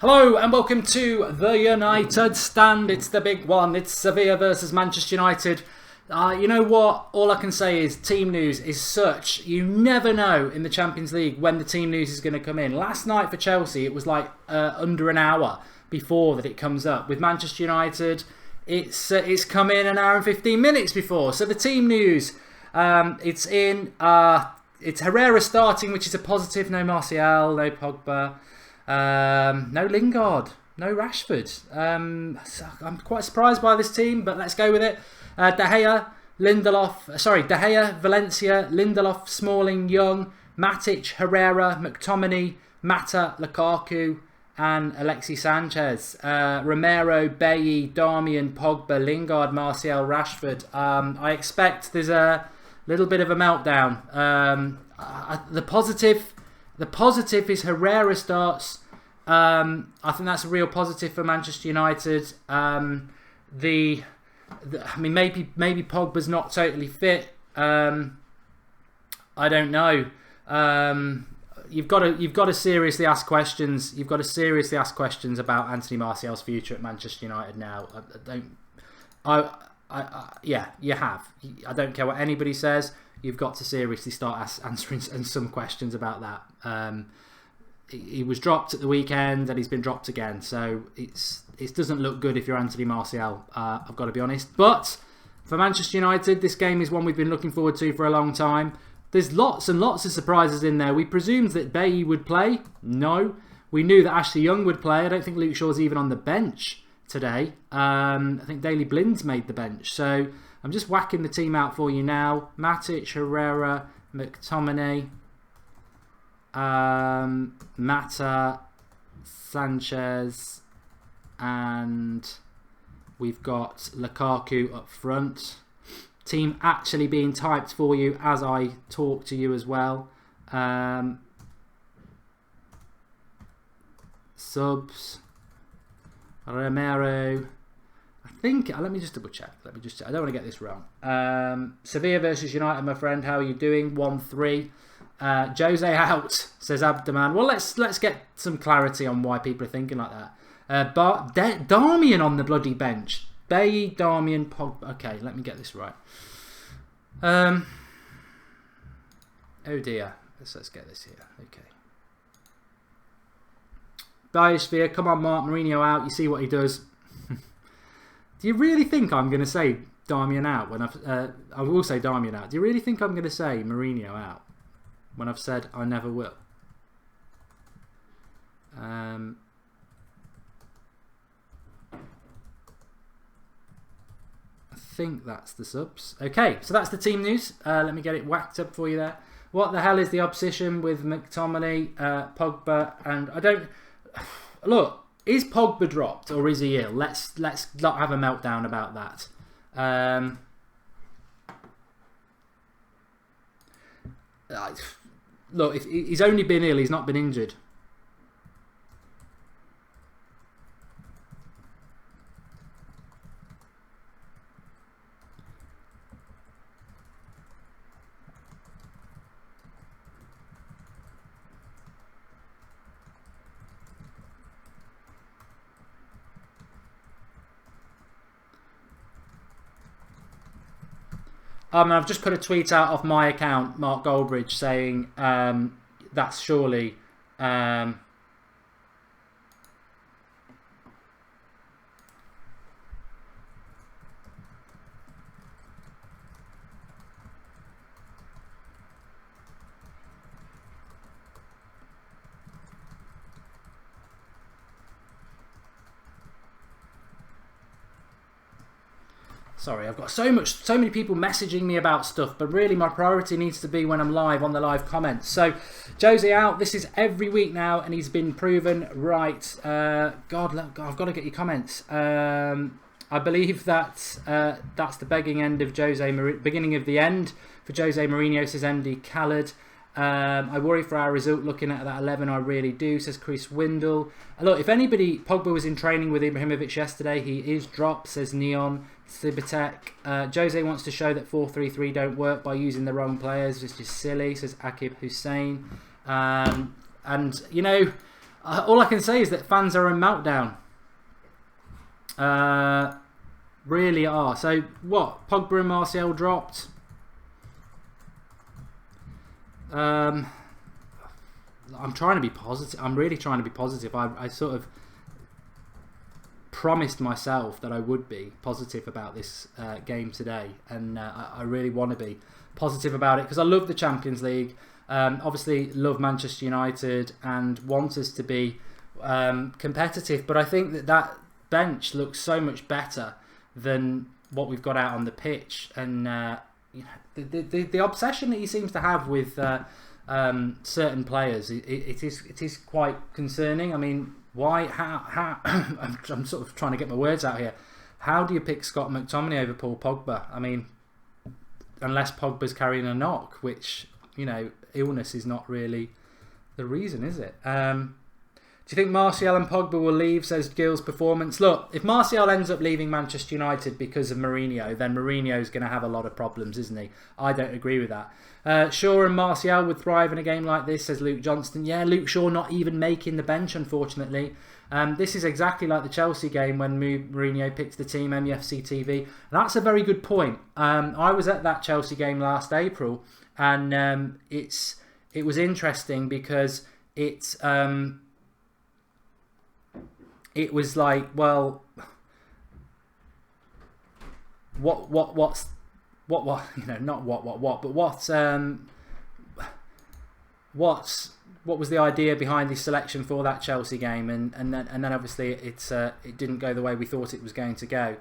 Hello and welcome to the United Stand. It's the big one. It's Sevilla versus Manchester United. You know what? All I can say is team news is such. You never know in the Champions League when the team news is going to come in. Last night for Chelsea, it was like under an hour before that it comes up. With Manchester United, it's come in an hour and 15 minutes before. So the team news, it's in. It's Herrera starting, which is a positive. No Martial, no Pogba. No Lingard, no Rashford. I'm quite surprised by this team, but let's go with it. De Gea, Valencia, Lindelof, Smalling, Young, Matic, Herrera, McTominay, Mata, Lukaku, and Alexis Sanchez. Romero, Bailly, Darmian, Pogba, Lingard, Martial, Rashford. I expect there's a little bit of a meltdown. The positive is Herrera starts. I think that's a real positive for Manchester United. I mean, maybe Pogba's not totally fit. I don't know. You've got to seriously ask questions. You've got to seriously ask questions about Anthony Martial's future at Manchester United now. Yeah, you have. I don't care what anybody says. You've got to seriously start answering some questions about that. He was dropped at the weekend and he's been dropped again. So it doesn't look good if you're Anthony Martial, I've got to be honest. But for Manchester United, this game is one we've been looking forward to for a long time. There's lots and lots of surprises in there. We presumed that Bailly would play. No. We knew that Ashley Young would play. I don't think Luke Shaw's even on the bench today. I think Daley Blind's made the bench. So I'm just whacking the team out for you now. Matic, Herrera, McTominay, Mata, Sanchez, and we've got Lukaku up front. Team actually being typed for you as I talk to you as well. Subs, Romero. I think, let me just double check. I don't want to get this wrong. Sevilla versus United, my friend. How are you doing? 1-3. Jose out, says Abdaman. Well, let's get some clarity on why people are thinking like that. Darmian on the bloody bench. Bailly, Darmian, Pogba. Okay, let me get this right. Oh dear. Let's get this here. Okay. Biosphere, come on, Mark. Mourinho out. You see what he does. Do you really think I'm going to say Darmian out when I will say Darmian out. Do you really think I'm going to say Mourinho out when I've said I never will? I think that's the subs. Okay, so that's the team news. Let me get it whacked up for you there. What the hell is the opposition with McTominay, Pogba, and I don't... Look, is Pogba dropped or is he ill? Let's not have a meltdown about that. Look, if he's only been ill, he's not been injured. I've just put a tweet out off my account, Mark Goldbridge, saying that's surely... Sorry, I've got so many people messaging me about stuff, but really my priority needs to be when I'm live on the live comments. So, Jose out. This is every week now, and he's been proven right. God, I've got to get your comments. I believe that that's the beginning of the end for Jose Mourinho, says MD Khaled. I worry for our result looking at that 11, I really do, says Chris Windle. Look, if anybody, Pogba was in training with Ibrahimovic yesterday, he is dropped, says Neon. Cibitek. Jose wants to show that 4-3-3 don't work by using the wrong players, which is silly, says Akib Hussein. And, you know, All I can say is that fans are in meltdown. Really are. So what? Pogba and Martial dropped. I'm trying to be positive. I'm really trying to be positive. I sort of promised myself that I would be positive about this game today, and I really want to be positive about it because I love the Champions League. Obviously love Manchester United and want us to be competitive, but I think that bench looks so much better than what we've got out on the pitch, and the obsession that he seems to have with certain players, it is quite concerning. I mean, why? How? I'm sort of trying to get my words out here. How do you pick Scott McTominay over Paul Pogba? I mean, unless Pogba's carrying a knock, which, you know, illness is not really the reason, is it? Do you think Martial and Pogba will leave, says Gill's performance? Look, if Martial ends up leaving Manchester United because of Mourinho, then Mourinho's going to have a lot of problems, isn't he? I don't agree with that. Shaw and Martial would thrive in a game like this, says Luke Johnston. Yeah, Luke Shaw not even making the bench, unfortunately. This is exactly like the Chelsea game when Mourinho picked the team, MUFC TV. And that's a very good point. I was at that Chelsea game last April, and it was interesting because it was like, well, what you know, not what, but what was the idea behind the selection for that Chelsea game, and then obviously it didn't go the way we thought it was going to go.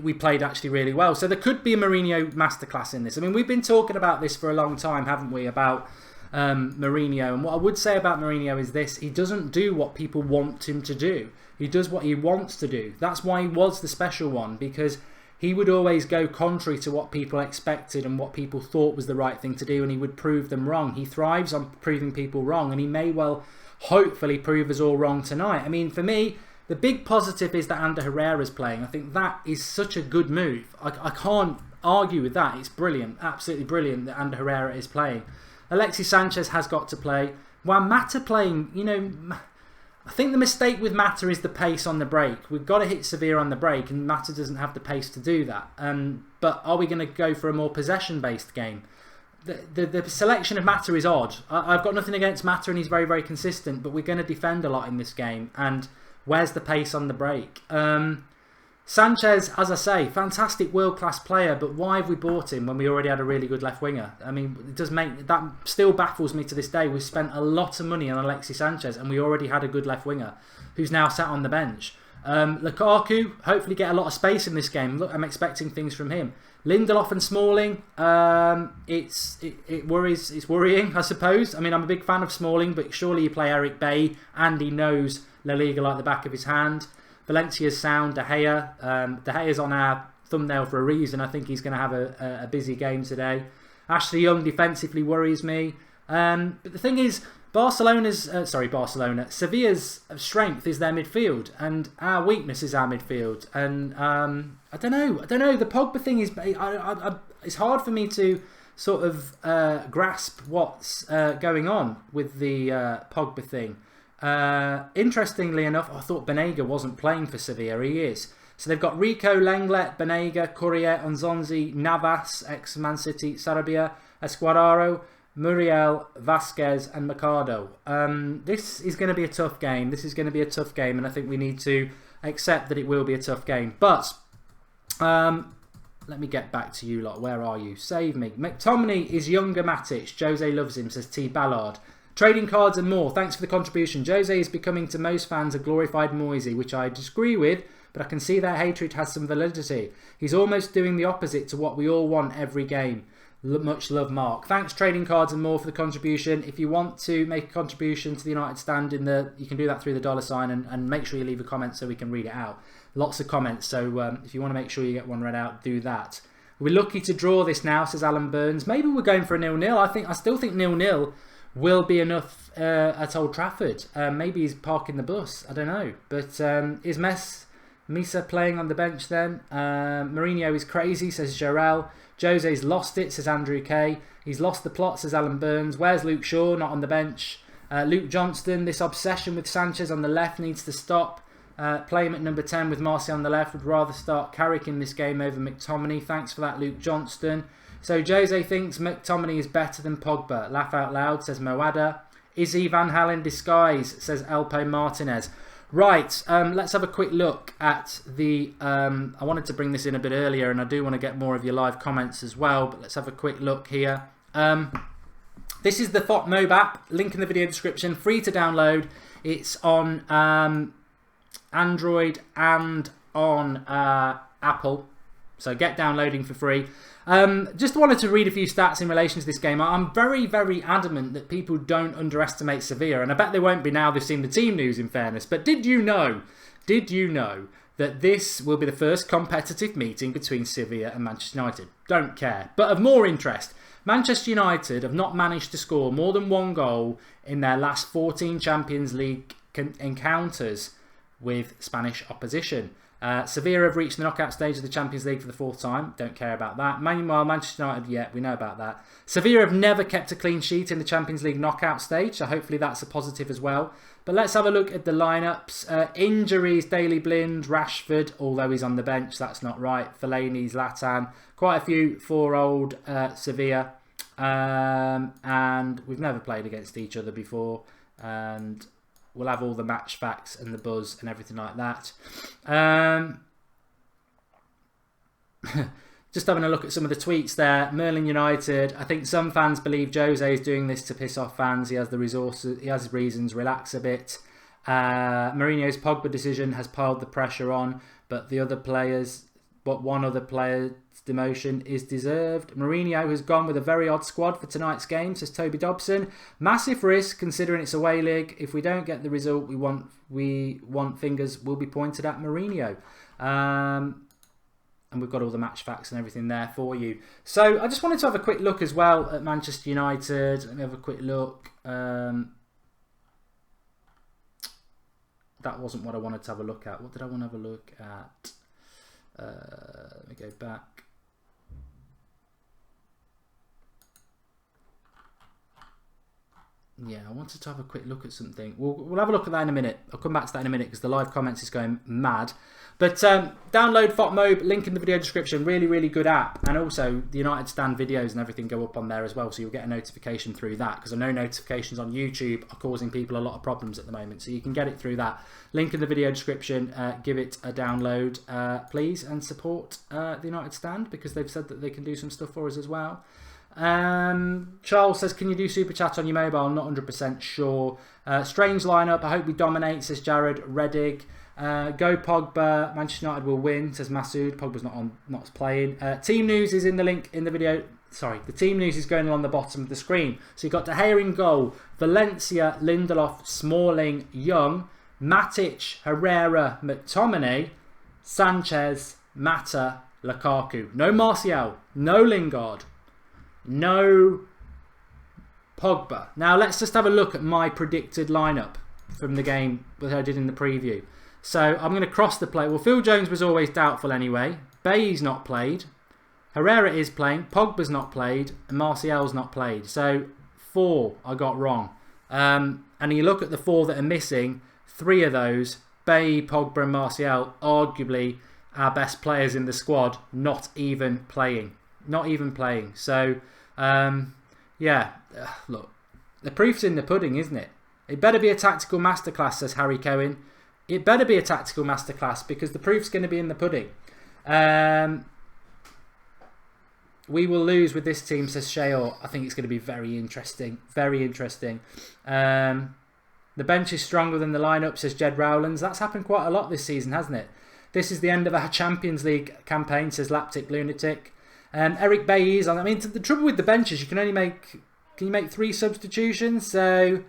We played actually really well, so there could be a Mourinho masterclass in this. I mean, we've been talking about this for a long time, haven't we, about Mourinho, and what I would say about Mourinho is this: he doesn't do what people want him to do. He does what he wants to do. That's why he was the special one, because he would always go contrary to what people expected and what people thought was the right thing to do, and he would prove them wrong. He thrives on proving people wrong, and he may well, hopefully, prove us all wrong tonight. I mean, for me, the big positive is that Ander Herrera's playing. I think that is such a good move. I can't argue with that. It's brilliant, absolutely brilliant that Ander Herrera is playing. Alexis Sanchez has got to play. While Mata playing, you know, I think the mistake with Mata is the pace on the break. We've got to hit Sevilla on the break, and Mata doesn't have the pace to do that. But are we going to go for a more possession-based game? The selection of Mata is odd. I've got nothing against Mata, and he's very, very consistent, but we're going to defend a lot in this game. And where's the pace on the break? Sanchez, as I say, fantastic world-class player, but why have we bought him when we already had a really good left winger? I mean, it does make that still baffles me to this day. We've spent a lot of money on Alexis Sanchez, and we already had a good left winger who's now sat on the bench. Lukaku, hopefully get a lot of space in this game. Look, I'm expecting things from him. Lindelof and Smalling, it worries. It's worrying, I suppose. I mean, I'm a big fan of Smalling, but surely you play Eric Bailly, and he knows La Liga like the back of his hand. Valencia's sound. De Gea. De Gea's on our thumbnail for a reason. I think he's going to have a busy game today. Ashley Young defensively worries me. But the thing is, Sevilla's strength is their midfield, and our weakness is our midfield. And I don't know. The Pogba thing is, it's hard for me to sort of grasp what's going on with the Pogba thing. Interestingly enough, I thought Banega wasn't playing for Sevilla. He is. So they've got Rico, Lenglet, Banega, Courier, Onzonzi, Navas, ex-Man City, Sarabia, Esquadaro, Muriel, Vasquez and Mercado. This is going to be a tough game. And I think we need to accept that it will be a tough game. But let me get back to you lot. Where are you? Save me. McTominay is younger Matic. Jose loves him, says T. Ballard. Trading cards and more. Thanks for the contribution. Jose is becoming to most fans a glorified Moisey, which I disagree with, but I can see that hatred has some validity. He's almost doing the opposite to what we all want every game. Much love, Mark. Thanks, Trading Cards and More, for the contribution. If you want to make a contribution to the United Stand, you can do that through the $sign, and make sure you leave a comment so we can read it out. Lots of comments, so if you want to make sure you get one read out, do that. We're lucky to draw this now, says Alan Burns. Maybe we're going for a 0-0. I still think 0-0 will be enough at Old Trafford. Maybe he's parking the bus. I don't know. But is Misa playing on the bench then? Mourinho is crazy, says Jarrell. Jose's lost it, says Andrew K. He's lost the plot, says Alan Burns. Where's Luke Shaw? Not on the bench. Luke Johnston, this obsession with Sanchez on the left needs to stop. Play him at number 10 with Martial on the left. Would rather start Carrick in this game over McTominay. Thanks for that, Luke Johnston. So Jose thinks McTominay is better than Pogba. Laugh out loud, says Moada. Is he Van Hal in disguise, says Elpo Martinez. Right, let's have a quick look at the... I wanted to bring this in a bit earlier, and I do want to get more of your live comments as well, but let's have a quick look here. This is the FOTMob app, link in the video description, free to download. It's on Android and on Apple, so get downloading for free. Just wanted to read a few stats in relation to this game. I'm very, very adamant that people don't underestimate Sevilla, and I bet they won't be now they've seen the team news, in fairness. But did you know that this will be the first competitive meeting between Sevilla and Manchester United? Don't care. But of more interest, Manchester United have not managed to score more than one goal in their last 14 Champions League encounters with Spanish opposition. Sevilla have reached the knockout stage of the Champions League for the 4th time. Don't care about that. Meanwhile, Manchester United, yeah, we know about that. Sevilla have never kept a clean sheet in the Champions League knockout stage, so hopefully that's a positive as well. But let's have a look at the lineups. Injuries, Daley Blind, Rashford, although he's on the bench, that's not right. Fellaini, Zlatan, quite a few for old Sevilla. And we've never played against each other before. And we'll have all the match facts and the buzz and everything like that. Just having a look at some of the tweets there. Merlin United. I think some fans believe Jose is doing this to piss off fans. He has the resources. He has reasons. Relax a bit. Mourinho's Pogba decision has piled the pressure on, but the other players, one other player's demotion is deserved. Mourinho has gone with a very odd squad for tonight's game, says Toby Dobson. Massive risk considering it's away league. If we don't get the result we want fingers will be pointed at Mourinho. And we've got all the match facts and everything there for you. So I just wanted to have a quick look as well at Manchester United. Let me have a quick look. That wasn't what I wanted to have a look at. What did I want to have a look at? Let me go back. Yeah, I wanted to have a quick look at something. We'll have a look at that in a minute. I'll come back to that in a minute because the live comments is going mad. But download FOTMob, link in the video description. Really, really good app. And also the United Stand videos and everything go up on there as well. So you'll get a notification through that, because I know notifications on YouTube are causing people a lot of problems at the moment. So you can get it through that. Link in the video description. Give it a download, please. And support the United Stand, because they've said that they can do some stuff for us as well. Charles says, can you do super chat on your mobile? Not 100% sure. Strange lineup. I hope we dominate, says Jared. Redig. Go Pogba. Manchester United will win, says Masood. Pogba's not playing. Team news is in the link in the video. Sorry, the team news is going along the bottom of the screen. So you've got De Gea in goal, Valencia, Lindelof, Smalling, Young, Matic, Herrera, McTominay, Sanchez, Mata, Lukaku. No Martial, no Lingard, no Pogba. Now let's just have a look at my predicted lineup from the game that I did in the preview. So I'm going to cross the play. Well, Phil Jones was always doubtful anyway. Bailly's not played. Herrera is playing. Pogba's not played. And Martial's not played. So 4 I got wrong. And you look at the 4 that are missing. 3 of those, Bailly, Pogba and Martial, arguably our best players in the squad, not even playing. Not even playing. So, yeah, look, the proof's in the pudding, isn't it? It better be a tactical masterclass, says Harry Cohen. It better be a tactical masterclass, because the proof's going to be in the pudding. We will lose with this team, says Shayor. I think it's going to be very interesting. Very interesting. The bench is stronger than the lineup, says Jed Rowlands. That's happened quite a lot this season, hasn't it? This is the end of our Champions League campaign, says Laptic Lunatic. Eric Bailly's on. I mean, the trouble with the bench is you can only make 3 substitutions. So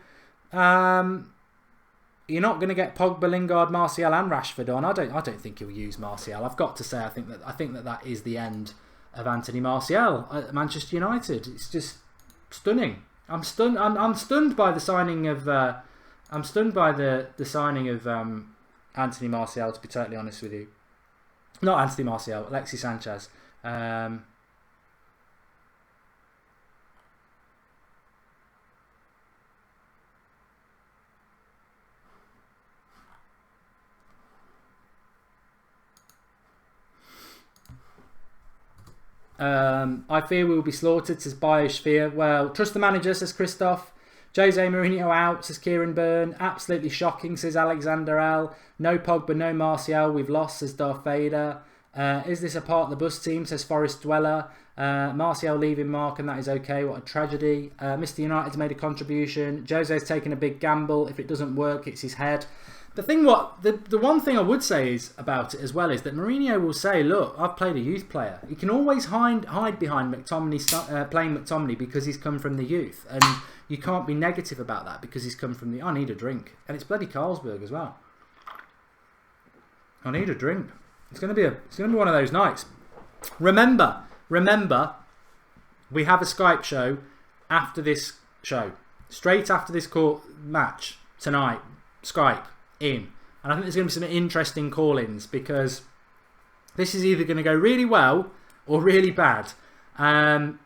you're not going to get Pogba, Lingard, Martial, and Rashford on. I don't think he'll use Martial. I've got to say, I think that is the end of Anthony Martial at Manchester United. It's just stunning. I'm stunned. I'm stunned by the signing of. I'm stunned by the signing of Anthony Martial. To be totally honest with you, not Anthony Martial, Alexis Sanchez. I fear we will be slaughtered, says Biosphere. Well, trust the manager, says Christoph. Jose Mourinho out, says Kieran Byrne. Absolutely shocking, says Alexander L. No Pogba, no Martial. We've lost, says Darth Vader. Is this a part of the bus team, says Forest Dweller. Martial leaving Mark, and that is okay. What a tragedy. Mr. United's made a contribution. Jose's taken a big gamble. If it doesn't work, it's his head. The one thing I would say is about it as well is that Mourinho will say, look, I've played a youth player. He can always hide behind McTominay, playing McTominay because he's come from the youth. And you can't be negative about that because he's come from the... I need a drink. And it's bloody Carlsberg as well. I need a drink. It's going to be one of those nights. Remember, we have a Skype show after this show. Straight after this match tonight. Skype. In. And I think there's going to be some interesting call-ins because this is either going to go really well or really bad. I'm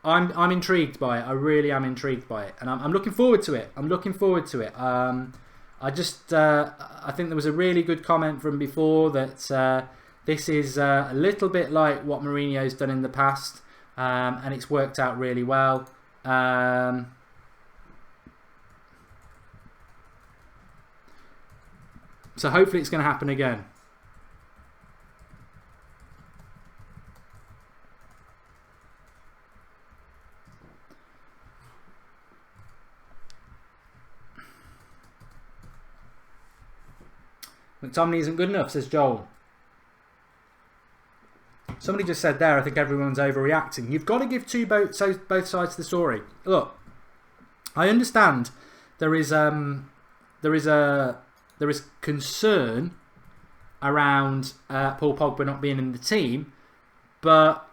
intrigued by it. I really am intrigued by it, and I'm looking forward to it. I think there was a really good comment from before that this is a little bit like what Mourinho's done in the past, and it's worked out really well. So hopefully it's going to happen again. McTominay isn't good enough, says Joel. Somebody just said there, I think everyone's overreacting. You've got to give both sides of the story. Look, I understand there is concern around Paul Pogba not being in the team, but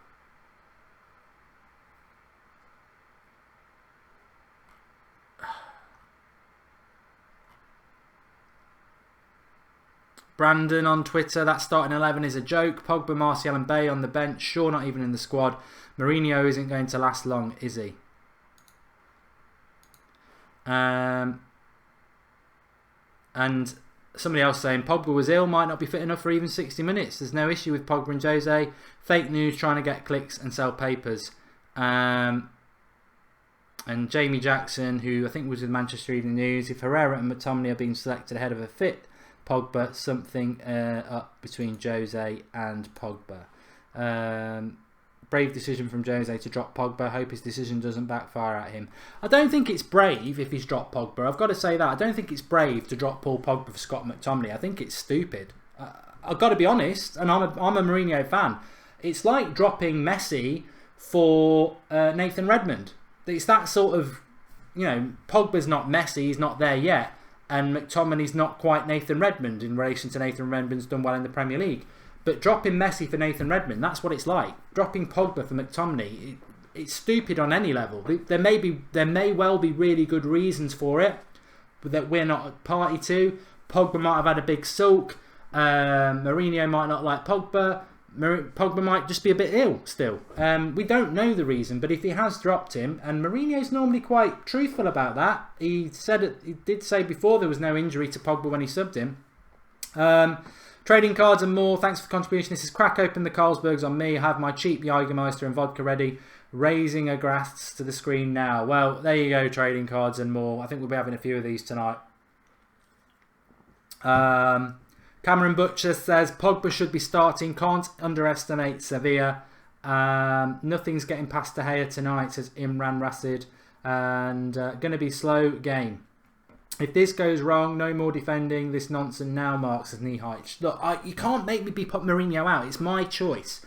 Brandon on Twitter, that starting 11 is a joke. Pogba, Martial and Bay on the bench. Sure, not even in the squad. Mourinho isn't going to last long, is he? And somebody else saying Pogba was ill, might not be fit enough for even 60 minutes. There's no issue with Pogba and Jose. Fake news, trying to get clicks and sell papers. And Jamie Jackson, who I think was with Manchester Evening News, if Herrera and McTominay are being selected ahead of a fit Pogba, something up between Jose and Pogba. Brave decision from Jose to drop Pogba. Hope his decision doesn't backfire at him. I don't think it's brave if he's dropped Pogba. I've got to say that. I don't think it's brave to drop Paul Pogba for Scott McTominay. I think it's stupid. I've got to be honest, and I'm a Mourinho fan. It's like dropping Messi for Nathan Redmond. It's that sort of, Pogba's not Messi, he's not there yet, and McTominay's not quite Nathan Redmond in relation to Nathan Redmond's done well in the Premier League. But dropping Messi for Nathan Redmond, that's what it's like. Dropping Pogba for McTominay, it's stupid on any level. There may well be really good reasons for it, but that we're not a party to. Pogba might have had a big sulk. Mourinho might not like Pogba. Pogba might just be a bit ill still. We don't know the reason, but if he has dropped him, and Mourinho's normally quite truthful about that. He did say before there was no injury to Pogba when he subbed him. Trading cards and more. Thanks for the contribution. This is crack open the Carlsbergs on me. I have my cheap Jägermeister and vodka ready. Raising a glass to the screen now. Well, there you go. Trading cards and more. I think we'll be having a few of these tonight. Cameron Butcher says Pogba should be starting. Can't underestimate Sevilla. Nothing's getting past De Gea tonight, says Imran Rasid. And going to be slow game. If this goes wrong, no more defending this nonsense now, Mark, says Nieheich. Look, you can't make me be put Mourinho out. It's my choice.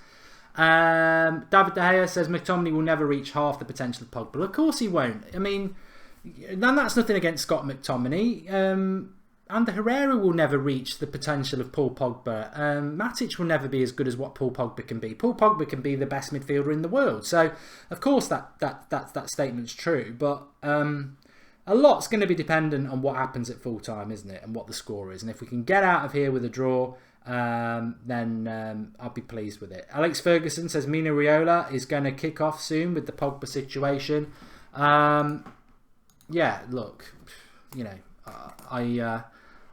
David De Gea says McTominay will never reach half the potential of Pogba. Of course he won't. I mean, and that's nothing against Scott McTominay. Ander Herrera will never reach the potential of Paul Pogba. Matic will never be as good as what Paul Pogba can be. Paul Pogba can be the best midfielder in the world. So, of course, that statement's true. But a lot's going to be dependent on what happens at full time, isn't it? And what the score is. And if we can get out of here with a draw, then I'll be pleased with it. Alex Ferguson says Mino Raiola is going to kick off soon with the Pogba situation. Yeah, look,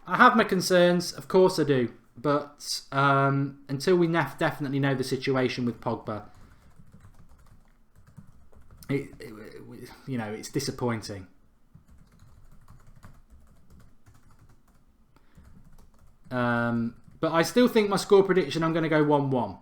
I have my concerns, of course I do, but until we definitely know the situation with Pogba, you know, it's disappointing. But I still think my score prediction, I'm going to go 1-1.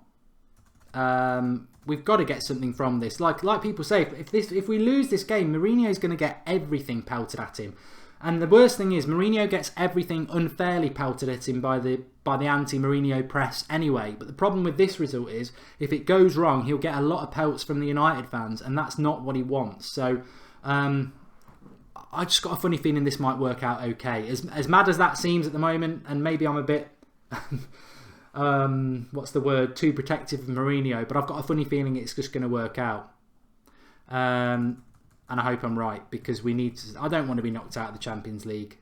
We've got to get something from this. Like people say, if we lose this game, Mourinho's going to get everything pelted at him. And the worst thing is, Mourinho gets everything unfairly pelted at him by the anti-Mourinho press anyway. But the problem with this result is, if it goes wrong, he'll get a lot of pelts from the United fans, and that's not what he wants. So I just got a funny feeling this might work out okay. As mad as that seems at the moment, and maybe I'm a bit what's the word, too protective of Mourinho, but I've got a funny feeling it's just going to work out. And I hope I'm right, because we need to. I don't want to be knocked out of the Champions League.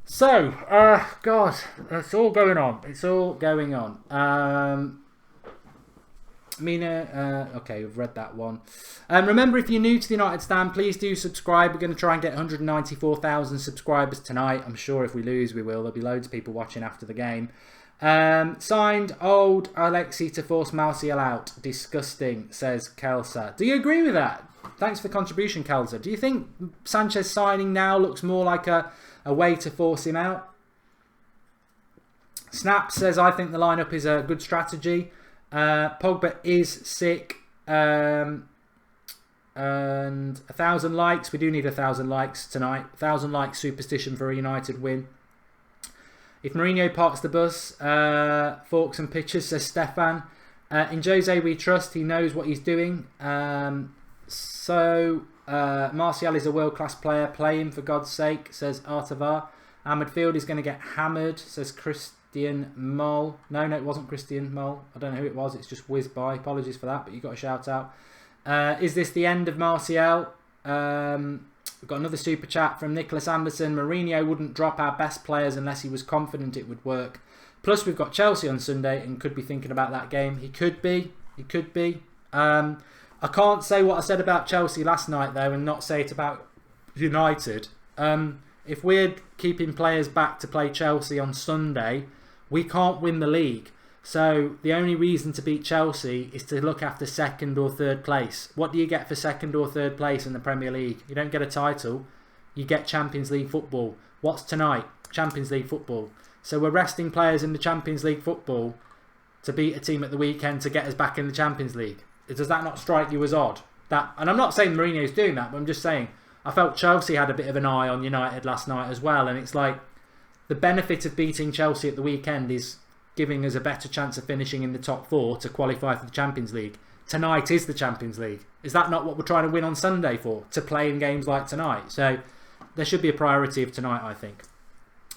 So, God, it's all going on. It's all going on. Mina, okay, we've read that one. Remember, if you're new to the United Stand, please do subscribe. We're going to try and get 194,000 subscribers tonight. I'm sure if we lose, we will. There'll be loads of people watching after the game. Signed old Alexi to force Martial out. Disgusting, says Kelsa. Do you agree with that? Thanks for the contribution, Kelsa. Do you think Sanchez signing now looks more like a way to force him out? Snap says, I think the lineup is a good strategy. Pogba is sick, and 1,000 likes. We do need 1,000 likes tonight. 1,000 likes superstition for a United win. If Mourinho parks the bus, forks and pitches, says Stefan. In Jose we trust. He knows what he's doing. Martial is a world-class player. Play him for God's sake, says Artavar. Our midfield is going to get hammered, says Christian Mole. No, it wasn't Christian Mole. I don't know who it was. It's just whizzed by. Apologies for that, but you got a shout out. Is this the end of Martial? We've got another super chat from Nicholas Anderson. Mourinho wouldn't drop our best players unless he was confident it would work. Plus, we've got Chelsea on Sunday and could be thinking about that game. He could be. He could be. I can't say what I said about Chelsea last night, though, and not say it about United. If we're keeping players back to play Chelsea on Sunday, we can't win the league. So the only reason to beat Chelsea is to look after second or third place. What do you get for second or third place in the Premier League? You don't get a title. You get Champions League football. What's tonight? Champions League football. So we're resting players in the Champions League football to beat a team at the weekend to get us back in the Champions League. Does that not strike you as odd? And I'm not saying Mourinho's doing that, but I'm just saying I felt Chelsea had a bit of an eye on United last night as well, and it's like the benefit of beating Chelsea at the weekend is giving us a better chance of finishing in the top four to qualify for the Champions League. Tonight is the Champions League. Is that not what we're trying to win on Sunday for? To play in games like tonight. So there should be a priority of tonight, I think.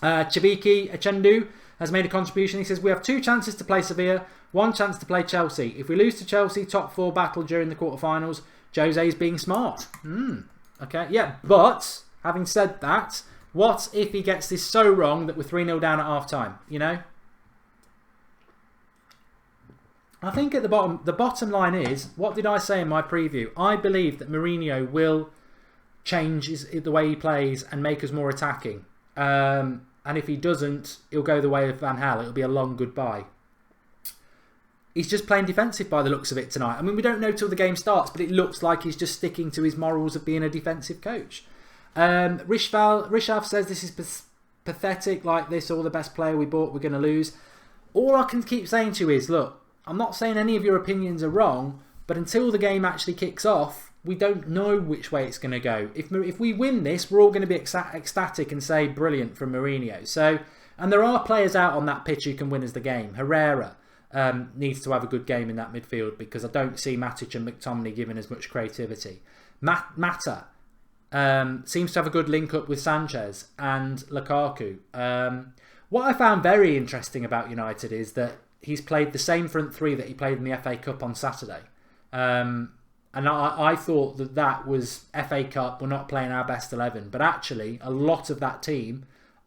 Chibiki Achendu has made a contribution. He says, we have 2 chances to play Sevilla, 1 chance to play Chelsea. If we lose to Chelsea, top 4 battle during the quarterfinals, Jose's being smart. Okay, yeah, but having said that, what if he gets this so wrong that we're 3-0 down at half time, you know? I think at the bottom line is, what did I say in my preview? I believe that Mourinho will change the way he plays and make us more attacking. And if he doesn't, he'll go the way of Van Gaal. It'll be a long goodbye. He's just playing defensive by the looks of it tonight. I mean, we don't know till the game starts, but it looks like he's just sticking to his morals of being a defensive coach. Rishav says this is pathetic. Like this, all the best player we bought, we're going to lose. All I can keep saying to you is, look, I'm not saying any of your opinions are wrong, but until the game actually kicks off, we don't know which way it's going to go. If we win this, we're all going to be ecstatic and say brilliant from Mourinho. So, and there are players out on that pitch who can win us the game. Herrera needs to have a good game in that midfield because I don't see Matic and McTominay giving as much creativity. Mata seems to have a good link up with Sanchez and Lukaku. What I found very interesting about United is that he's played the same front three that he played in the FA Cup on Saturday. And I thought that was FA Cup, we're not playing our best 11. But actually, a lot of that team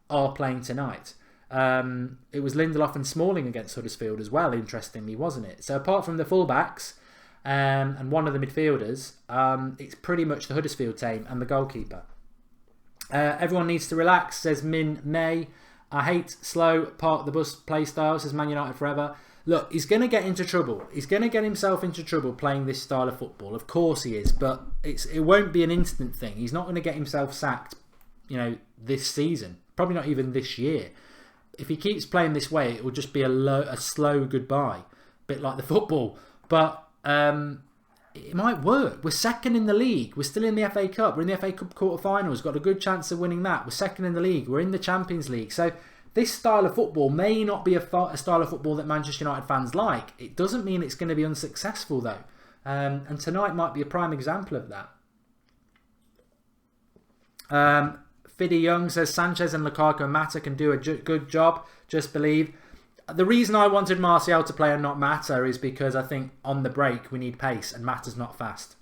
are playing tonight. It was Lindelof and Smalling against Huddersfield as well, interestingly, wasn't it? So apart from the fullbacks, and one of the midfielders, it's pretty much the Huddersfield team and the goalkeeper. Everyone needs to relax, says Min May. I hate slow park the bus play style, says Man United forever. Look, he's going to get into trouble. He's going to get himself into trouble playing this style of football. Of course he is, but it won't be an instant thing. He's not going to get himself sacked, this season. Probably not even this year. If he keeps playing this way, it will just be a slow goodbye. Bit like the football. But it might work. We're second in the league. We're still in the FA Cup. We're in the FA Cup quarter-finals. Got a good chance of winning that. We're second in the league. We're in the Champions League. So this style of football may not be a style of football that Manchester United fans like. It doesn't mean it's going to be unsuccessful, though. And tonight might be a prime example of that. Fiddy Young says Sanchez and Lukaku and Mata can do a good job. Just believe. The reason I wanted Martial to play and not Mata is because I think on the break we need pace and Mata's not fast.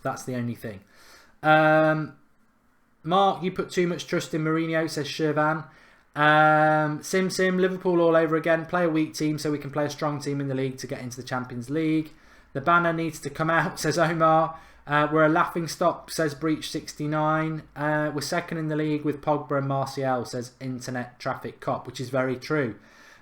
That's the only thing. Mark, you put too much trust in Mourinho, says Shervan. Sim, Liverpool all over again. Play a weak team so we can play a strong team in the league to get into the Champions League. The banner needs to come out, says Omar. We're a laughing stock, says Breach69. We're second in the league with Pogba and Martial, says Internet Traffic Cop, which is very true.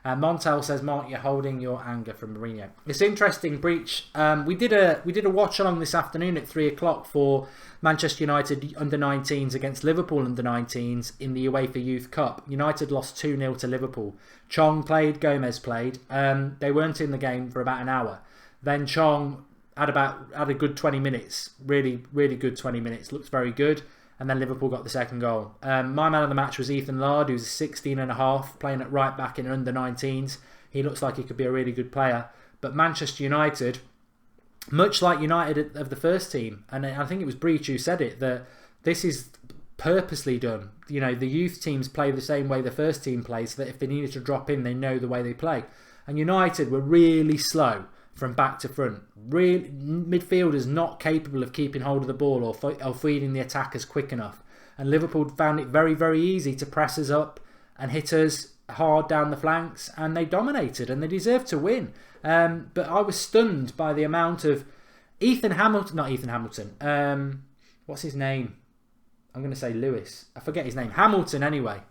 Montel says, Mark, you're holding your anger from Mourinho. It's interesting, Breach. We did a watch along this afternoon at 3 o'clock for Manchester United under-19s against Liverpool under-19s in the UEFA Youth Cup. United lost 2-0 to Liverpool. Chong played, Gomez played. They weren't in the game for about an hour. Then Chong had a good 20 minutes. Really, really good 20 minutes. Looks very good. And then Liverpool got the second goal. My man of the match was Ethan Laird, who's 16 and a half, playing at right back in under-19s. He looks like he could be a really good player. But Manchester United, much like United of the first team, and I think it was Breach who said it, that this is purposely done. The youth teams play the same way the first team plays, so that if they needed to drop in, they know the way they play. And United were really slow from back to front. Midfielders not capable of keeping hold of the ball or feeding the attackers quick enough. And Liverpool found it very, very easy to press us up and hit us hard down the flanks, and they dominated and they deserved to win. But I was stunned by the amount of not Ethan Hamilton. What's his name? I'm going to say Lewis. I forget his name. Hamilton, anyway.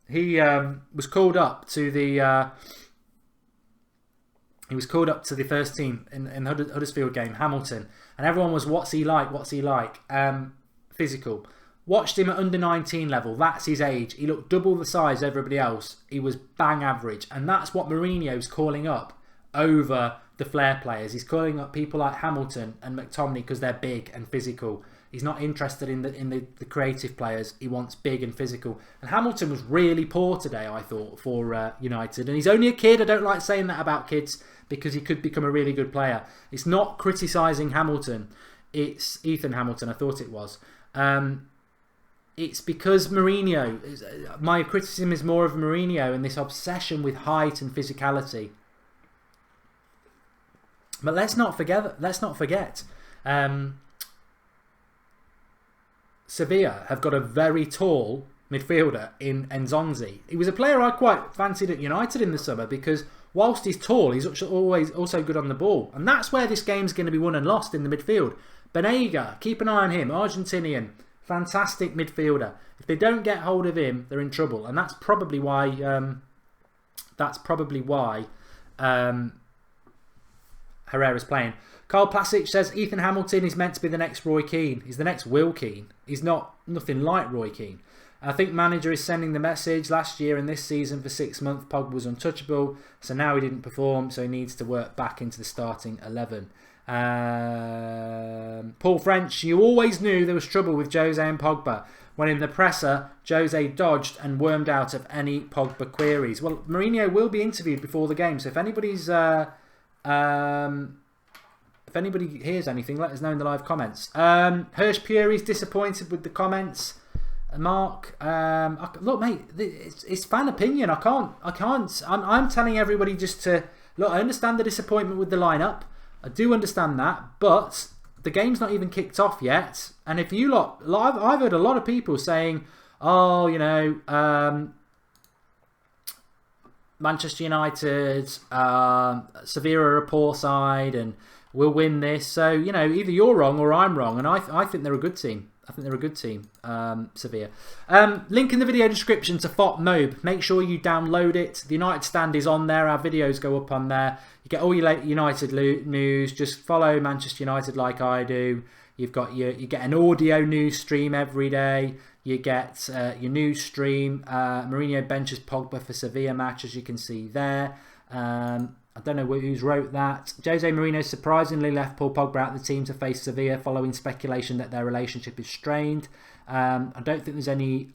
He was called up to the... He was called up to the first team in the Huddersfield game, Hamilton. And everyone was, what's he like? What's he like? Physical. Watched him at under-19 level. That's his age. He looked double the size of everybody else. He was bang average. And that's what Mourinho's calling up over the flair players. He's calling up people like Hamilton and McTominay because they're big and physical. He's not interested in the creative players. He wants big and physical. And Hamilton was really poor today, I thought, for United. And he's only a kid. I don't like saying that about kids because he could become a really good player. It's not criticising Hamilton. It's Ethan Hamilton. I thought it was. It's because Mourinho... My criticism is more of Mourinho and this obsession with height and physicality. But let's not forget... Sevilla have got a very tall midfielder in Enzonzi. He was a player I quite fancied at United in the summer because whilst he's tall, he's always also good on the ball. And that's where this game's going to be won and lost, in the midfield. Benega, keep an eye on him. Argentinian, fantastic midfielder. If they don't get hold of him, they're in trouble. And that's probably why... Herrera's playing. Carl Plasic says Ethan Hamilton is meant to be the next Roy Keane. He's the next Will Keane. He's nothing like Roy Keane. I think manager is sending the message. Last year and this season for 6 months, Pogba was untouchable. So now he didn't perform, so he needs to work back into the starting 11. Paul French, you always knew there was trouble with Jose and Pogba. When in the presser, Jose dodged and wormed out of any Pogba queries. Well, Mourinho will be interviewed before the game, so if anybody's... if anybody hears anything, let us know in the live comments. Hirsch Puri's disappointed with the comments. Mark, look, mate, it's fan opinion. I can't. I'm telling everybody just to look. I understand the disappointment with the lineup. I do understand that, but the game's not even kicked off yet. And if you lot, I've heard a lot of people saying, "Oh, Manchester United, Sevilla are a poor side and we'll win this. So, you know, either you're wrong or I'm wrong. And I think they're a good team. Sevilla. Link in the video description to FOT Mob. Make sure you download it. The United stand is on there. Our videos go up on there. You get all your United news. Just follow Manchester United like I do. You get an audio news stream every day. You get your news stream. Mourinho benches Pogba for Sevilla match, as you can see there. I don't know who's wrote that. Jose Mourinho surprisingly left Paul Pogba out of the team to face Sevilla following speculation that their relationship is strained. I don't think there's any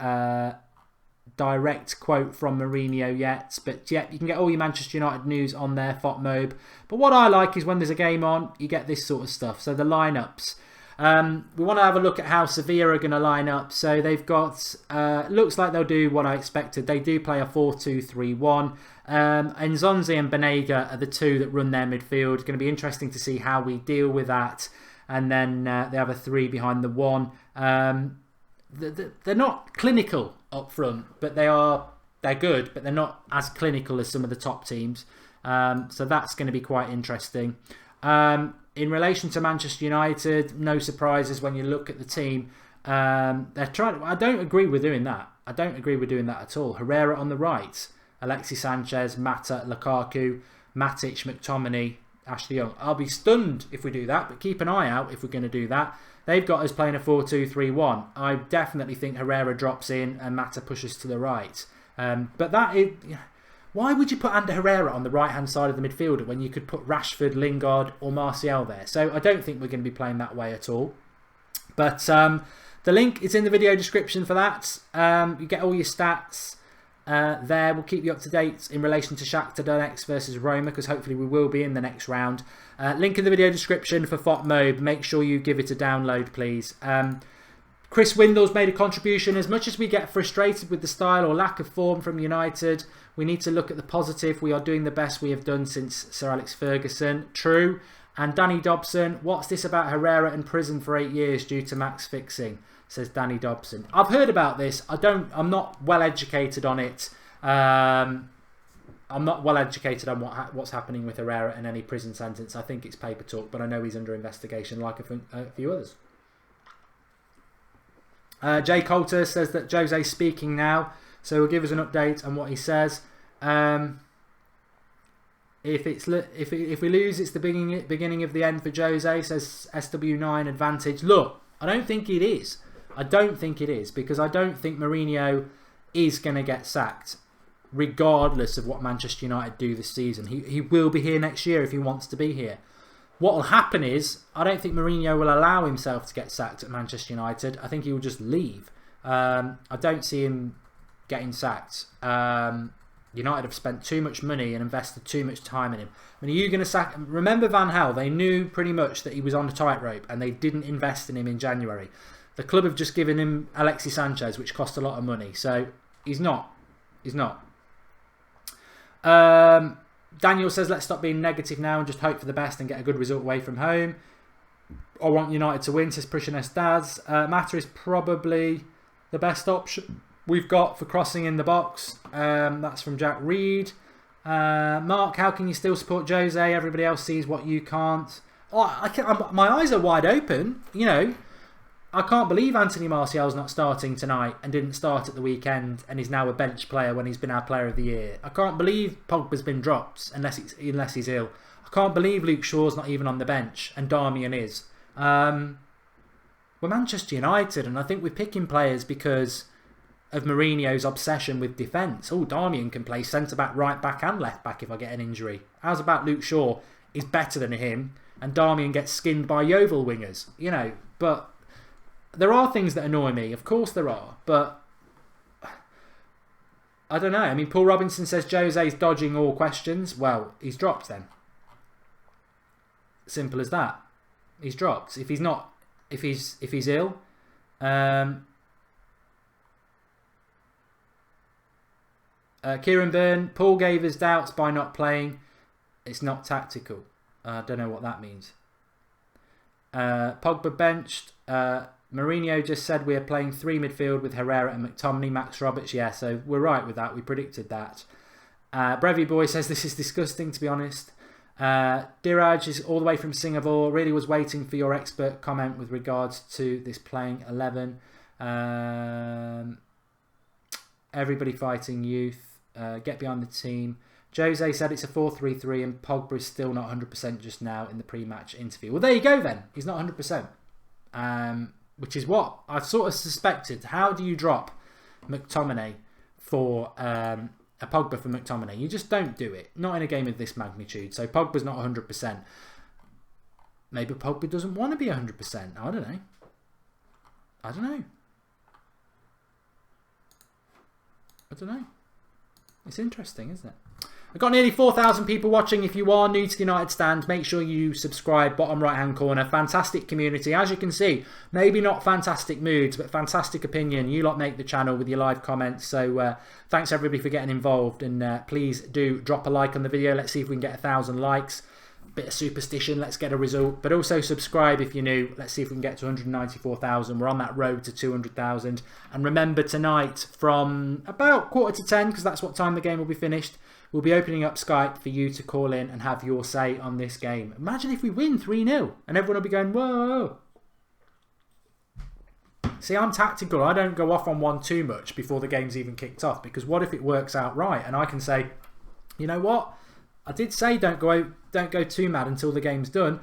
direct quote from Mourinho yet, but yeah, you can get all your Manchester United news on there, FOT Mob. But what I like is when there's a game on, you get this sort of stuff. So the lineups. We want to have a look at how Sevilla are going to line up. So they've got, looks like they'll do what I expected. They do play a 4-2-3-1. And Nzonzi and Banega are the two that run their midfield. It's going to be interesting to see how we deal with that. And then they have a 3 behind the 1. They're not clinical up front, but they're good, but they're not as clinical as some of the top teams. So that's going to be quite interesting. In relation to Manchester United, no surprises when you look at the team. They're trying. I don't agree with doing that. I don't agree with doing that at all. Herrera on the right, Alexis Sanchez, Mata, Lukaku, Matic, McTominay, Ashley Young. I'll be stunned if we do that, but keep an eye out if we're going to do that. They've got us playing a 4-2-3-1. I definitely think Herrera drops in and Mata pushes to the right. But that is... Why would you put Ander Herrera on the right-hand side of the midfielder when you could put Rashford, Lingard or Martial there? So I don't think we're going to be playing that way at all. But the link is in the video description for that. You get all your stats there. We'll keep you up to date in relation to Shakhtar Donetsk versus Roma, because hopefully we will be in the next round. Link in the video description for FOT Mob. Make sure you give it a download, please. Chris Windle's made a contribution. As much as we get frustrated with the style or lack of form from United, we need to look at the positive. We are doing the best we have done since Sir Alex Ferguson. True. And Danny Dobson, what's this about Herrera in prison for 8 years due to max fixing? Says Danny Dobson. I've heard about this. I'm not well educated on it. I'm not well educated on what's happening with Herrera and any prison sentence. I think it's paper talk, but I know he's under investigation like a few others. Jay Coulter says that Jose's speaking now, so he'll give us an update on what he says. If we lose, it's the beginning of the end for Jose, says SW9 Advantage. Look, I don't think it is. I don't think it is, because I don't think Mourinho is going to get sacked, regardless of what Manchester United do this season. He will be here next year if he wants to be here. What will happen is, I don't think Mourinho will allow himself to get sacked at Manchester United. I think he will just leave. I don't see him getting sacked. United have spent too much money and invested too much time in him. I mean, are you going to sack... Remember Van Gaal, they knew pretty much that he was on a tightrope and they didn't invest in him in January. The club have just given him Alexis Sanchez, which cost a lot of money. So, he's not. He's not. Daniel says, let's stop being negative now and just hope for the best and get a good result away from home. I want United to win, says Prishones Daz. Mata is probably the best option we've got for crossing in the box. That's from Jack Reed. Mark, how can you still support Jose? Everybody else sees what you can't. Oh, my eyes are wide open. You know, I can't believe Anthony Martial's not starting tonight and didn't start at the weekend and is now a bench player when he's been our player of the year. I can't believe Pogba's been dropped unless he's ill. I can't believe Luke Shaw's not even on the bench and Darmian is. We're Manchester United, and I think we're picking players because of Mourinho's obsession with defence. Oh, Darmian can play centre-back, right-back and left-back if I get an injury. How's about Luke Shaw is better than him and Darmian gets skinned by Yeovil wingers? You know, but... There are things that annoy me, of course there are, but I don't know. I mean, Paul Robinson says Jose's dodging all questions. Well, he's dropped then. Simple as that. He's dropped. If he's not, if he's ill, Kieran Byrne, Paul gave us doubts by not playing. It's not tactical. I don't know what that means. Pogba benched. Mourinho just said we are playing 3 midfield with Herrera and McTominay, Max Roberts. Yeah, so we're right with that. We predicted that. Brevy Boy says, this is disgusting, to be honest. Diraj is all the way from Singapore. Really was waiting for your expert comment with regards to this playing 11. Everybody fighting youth. Get behind the team. Jose said it's a 4-3-3 and Pogba is still not 100% just now in the pre-match interview. Well, there you go then. He's not 100%. Which is what I sort of suspected. How do you drop McTominay for a Pogba for McTominay? You just don't do it. Not in a game of this magnitude. So Pogba's not 100%. Maybe Pogba doesn't want to be 100%. I don't know. I don't know. I don't know. It's interesting, isn't it? I've got nearly 4,000 people watching. If you are new to the United Stand, make sure you subscribe. Bottom right hand corner. Fantastic community. As you can see, maybe not fantastic moods, but fantastic opinion. You lot make the channel with your live comments. So thanks everybody for getting involved. And please do drop a like on the video. Let's see if we can get 1,000 likes. Bit of superstition. Let's get a result. But also subscribe if you're new. Let's see if we can get to 194,000. We're on that road to 200,000. And remember, tonight from about 9:45, because that's what time the game will be finished, we'll be opening up Skype for you to call in and have your say on this game. Imagine if we win 3-0 and everyone will be going, whoa. See, I'm tactical. I don't go off on one too much before the game's even kicked off, because what if it works out right? And I can say, you know what? I did say don't go too mad until the game's done.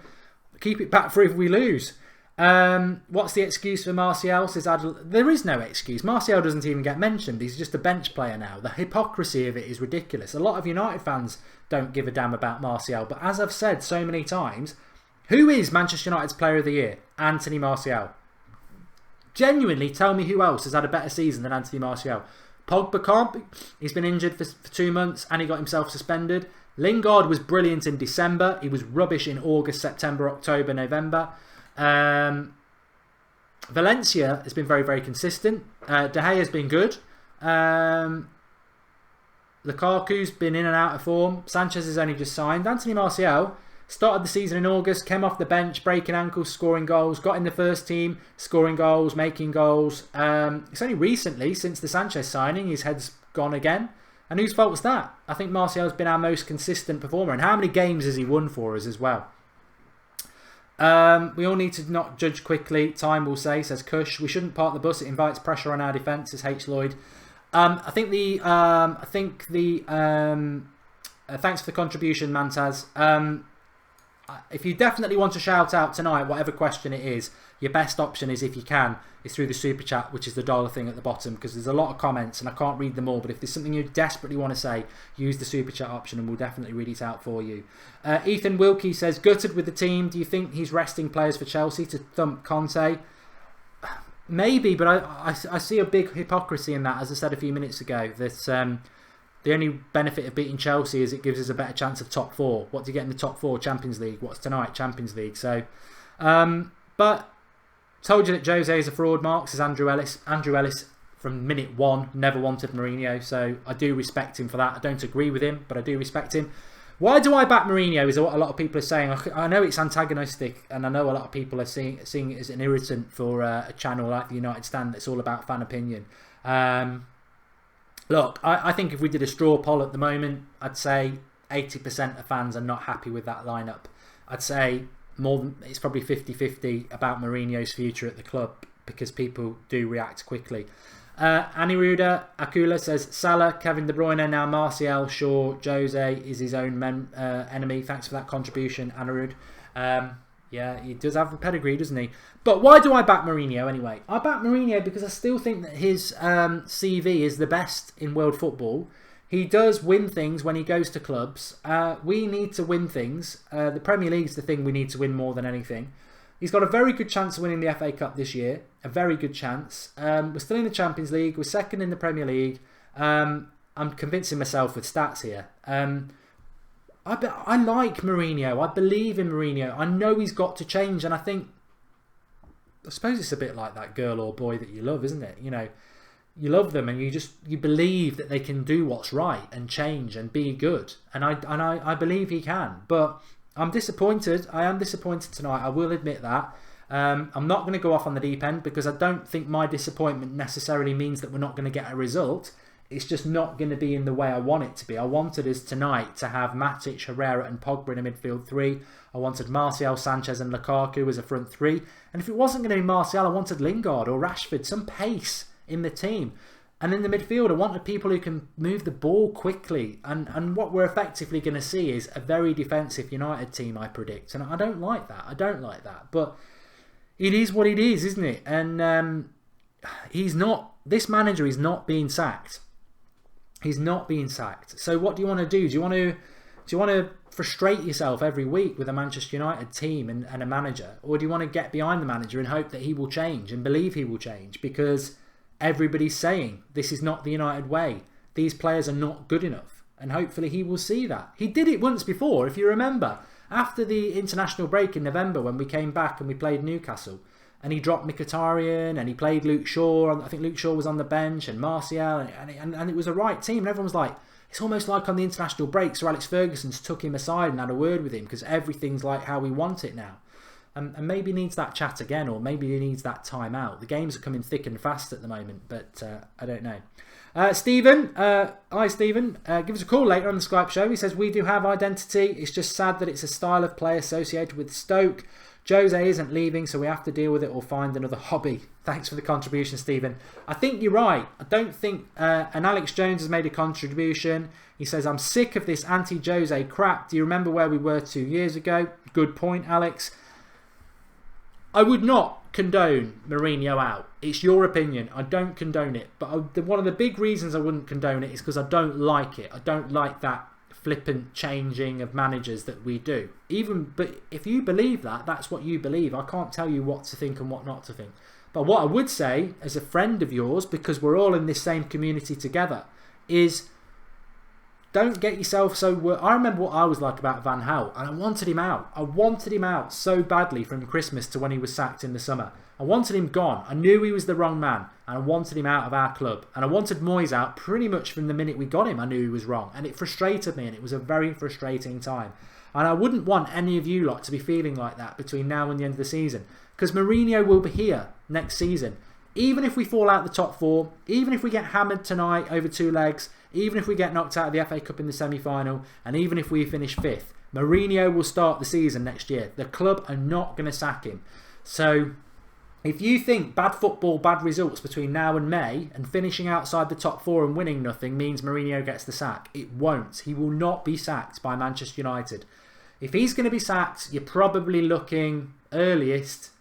Keep it back for if we lose. What's the excuse for Martial? Says Adel. There is no excuse. Martial doesn't even get mentioned. He's just a bench player now. The hypocrisy of it is ridiculous. A lot of United fans don't give a damn about Martial. But as I've said so many times, who is Manchester United's player of the year? Anthony Martial. Genuinely, tell me who else has had a better season than Anthony Martial. Pogba can't be. He's been injured for 2 months and he got himself suspended. Lingard was brilliant in December. He was rubbish in August, September, October, November. Valencia has been very, very consistent. De Gea has been good. Lukaku's been in and out of form. Sanchez has only just signed. Anthony Martial started the season in August, came off the bench, breaking ankles, scoring goals, got in the first team, scoring goals, making goals. It's only recently, since the Sanchez signing, his head's gone again. And whose fault was that? I think Martial's been our most consistent performer. And how many games has he won for us as well? We all need to not judge quickly. Time will say, says Kush. We shouldn't park the bus. It invites pressure on our defence, says H. Lloyd. Thanks for the contribution, Mantaz. If you definitely want to shout out tonight, whatever question it is, your best option is, if you can, is through the super chat, which is the dollar thing at the bottom, because there's a lot of comments and I can't read them all. But if there's something you desperately want to say, use the super chat option and we'll definitely read it out for you. Ethan Wilkie says, gutted with the team. Do you think he's resting players for Chelsea to thump Conte? Maybe, but I see a big hypocrisy in that, as I said a few minutes ago, that the only benefit of beating Chelsea is it gives us a better chance of top four. What do you get in the top four? Champions League. What's tonight? Champions League. So, but told you that Jose is a fraud, Mark, says Andrew Ellis. Andrew Ellis, from minute one, never wanted Mourinho, so I do respect him for that. I don't agree with him, but I do respect him. Why do I back Mourinho is what a lot of people are saying. I know it's antagonistic, and I know a lot of people are seeing it as an irritant for a channel like the United Stand that's all about fan opinion. Look, I think if we did a straw poll at the moment, I'd say 80% of fans are not happy with that lineup. I'd say more than, it's probably 50-50 about Mourinho's future at the club, because people do react quickly. Aniruda Akula says, Salah, Kevin De Bruyne, now Martial, Shaw, Jose is his own enemy. Thanks for that contribution, Anirud. Yeah, he does have a pedigree, doesn't he? But why do I back Mourinho anyway? I back Mourinho because I still think that his CV is the best in world football. He does win things when he goes to clubs. We need to win things. The Premier League's the thing we need to win more than anything. He's got a very good chance of winning the FA Cup this year. A very good chance. We're still in the Champions League. We're second in the Premier League. I'm convincing myself with stats here. I like Mourinho. I believe in Mourinho. I know he's got to change, and I suppose it's a bit like that girl or boy that you love, isn't it? You know, you love them and you believe that they can do what's right and change and be good. And I believe he can. But I'm disappointed. I am disappointed tonight. I will admit that. I'm not going to go off on the deep end, because I don't think my disappointment necessarily means that we're not going to get a result. it's just not going to be in the way I want it to be. I wanted us tonight to have Matic, Herrera and Pogba in a midfield three. I wanted Martial, Sanchez and Lukaku as a front three. And if it wasn't going to be Martial, I wanted Lingard or Rashford, some pace in the team. And in the midfield, I wanted people who can move the ball quickly. And what we're effectively going to see is a very defensive United team, I predict. And I don't like that. I don't like that. But it is what it is, isn't it? And this manager is not being sacked. He's not being sacked. So what do you want to do? Do you want to frustrate yourself every week with a Manchester United team and a manager? Or do you want to get behind the manager and hope that he will change and believe he will change? Because everybody's saying this is not the United way. These players are not good enough. And hopefully he will see that. He did it once before, if you remember. After the international break in November when we came back and we played Newcastle. And he dropped Mkhitaryan and he played Luke Shaw. I think Luke Shaw was on the bench and Martial. And it was a right team. And everyone was like, it's almost like on the international break, Sir Alex Ferguson's took him aside and had a word with him because everything's like how we want it now. And maybe he needs that chat again, or maybe he needs that time out. The games are coming thick and fast at the moment, but I don't know. Stephen, hi Stephen, give us a call later on the Skype show. He says, we do have identity. It's just sad that it's a style of play associated with Stoke. Jose isn't leaving, so we have to deal with it or find another hobby. Thanks for the contribution, Stephen. I think you're right. I don't think... and Alex Jones has made a contribution. He says, I'm sick of this anti-Jose crap. Do you remember where we were 2 years ago? Good point, Alex. I would not condone Mourinho out. It's your opinion. I don't condone it. But one of the big reasons I wouldn't condone it is because I don't like it. I don't like that flippant changing of managers that we do. But if you believe that, that's what you believe. I can't tell you what to think and what not to think. But what I would say, as a friend of yours, because we're all in this same community together, is don't get yourself so... I remember what I was like about Van Gaal, and I wanted him out. I wanted him out so badly from Christmas to when he was sacked in the summer. I wanted him gone. I knew he was the wrong man, and I wanted him out of our club. And I wanted Moyes out pretty much from the minute we got him. I knew he was wrong, and it frustrated me, and it was a very frustrating time. And I wouldn't want any of you lot to be feeling like that between now and the end of the season, because Mourinho will be here next season. Even if we fall out the top four, even if we get hammered tonight over 2 legs, even if we get knocked out of the FA Cup in the semi-final, and even if we finish 5th, Mourinho will start the season next year. The club are not going to sack him. So if you think bad football, bad results between now and May, and finishing outside the top 4 and winning nothing means Mourinho gets the sack, it won't. He will not be sacked by Manchester United. If he's going to be sacked, you're probably looking earliest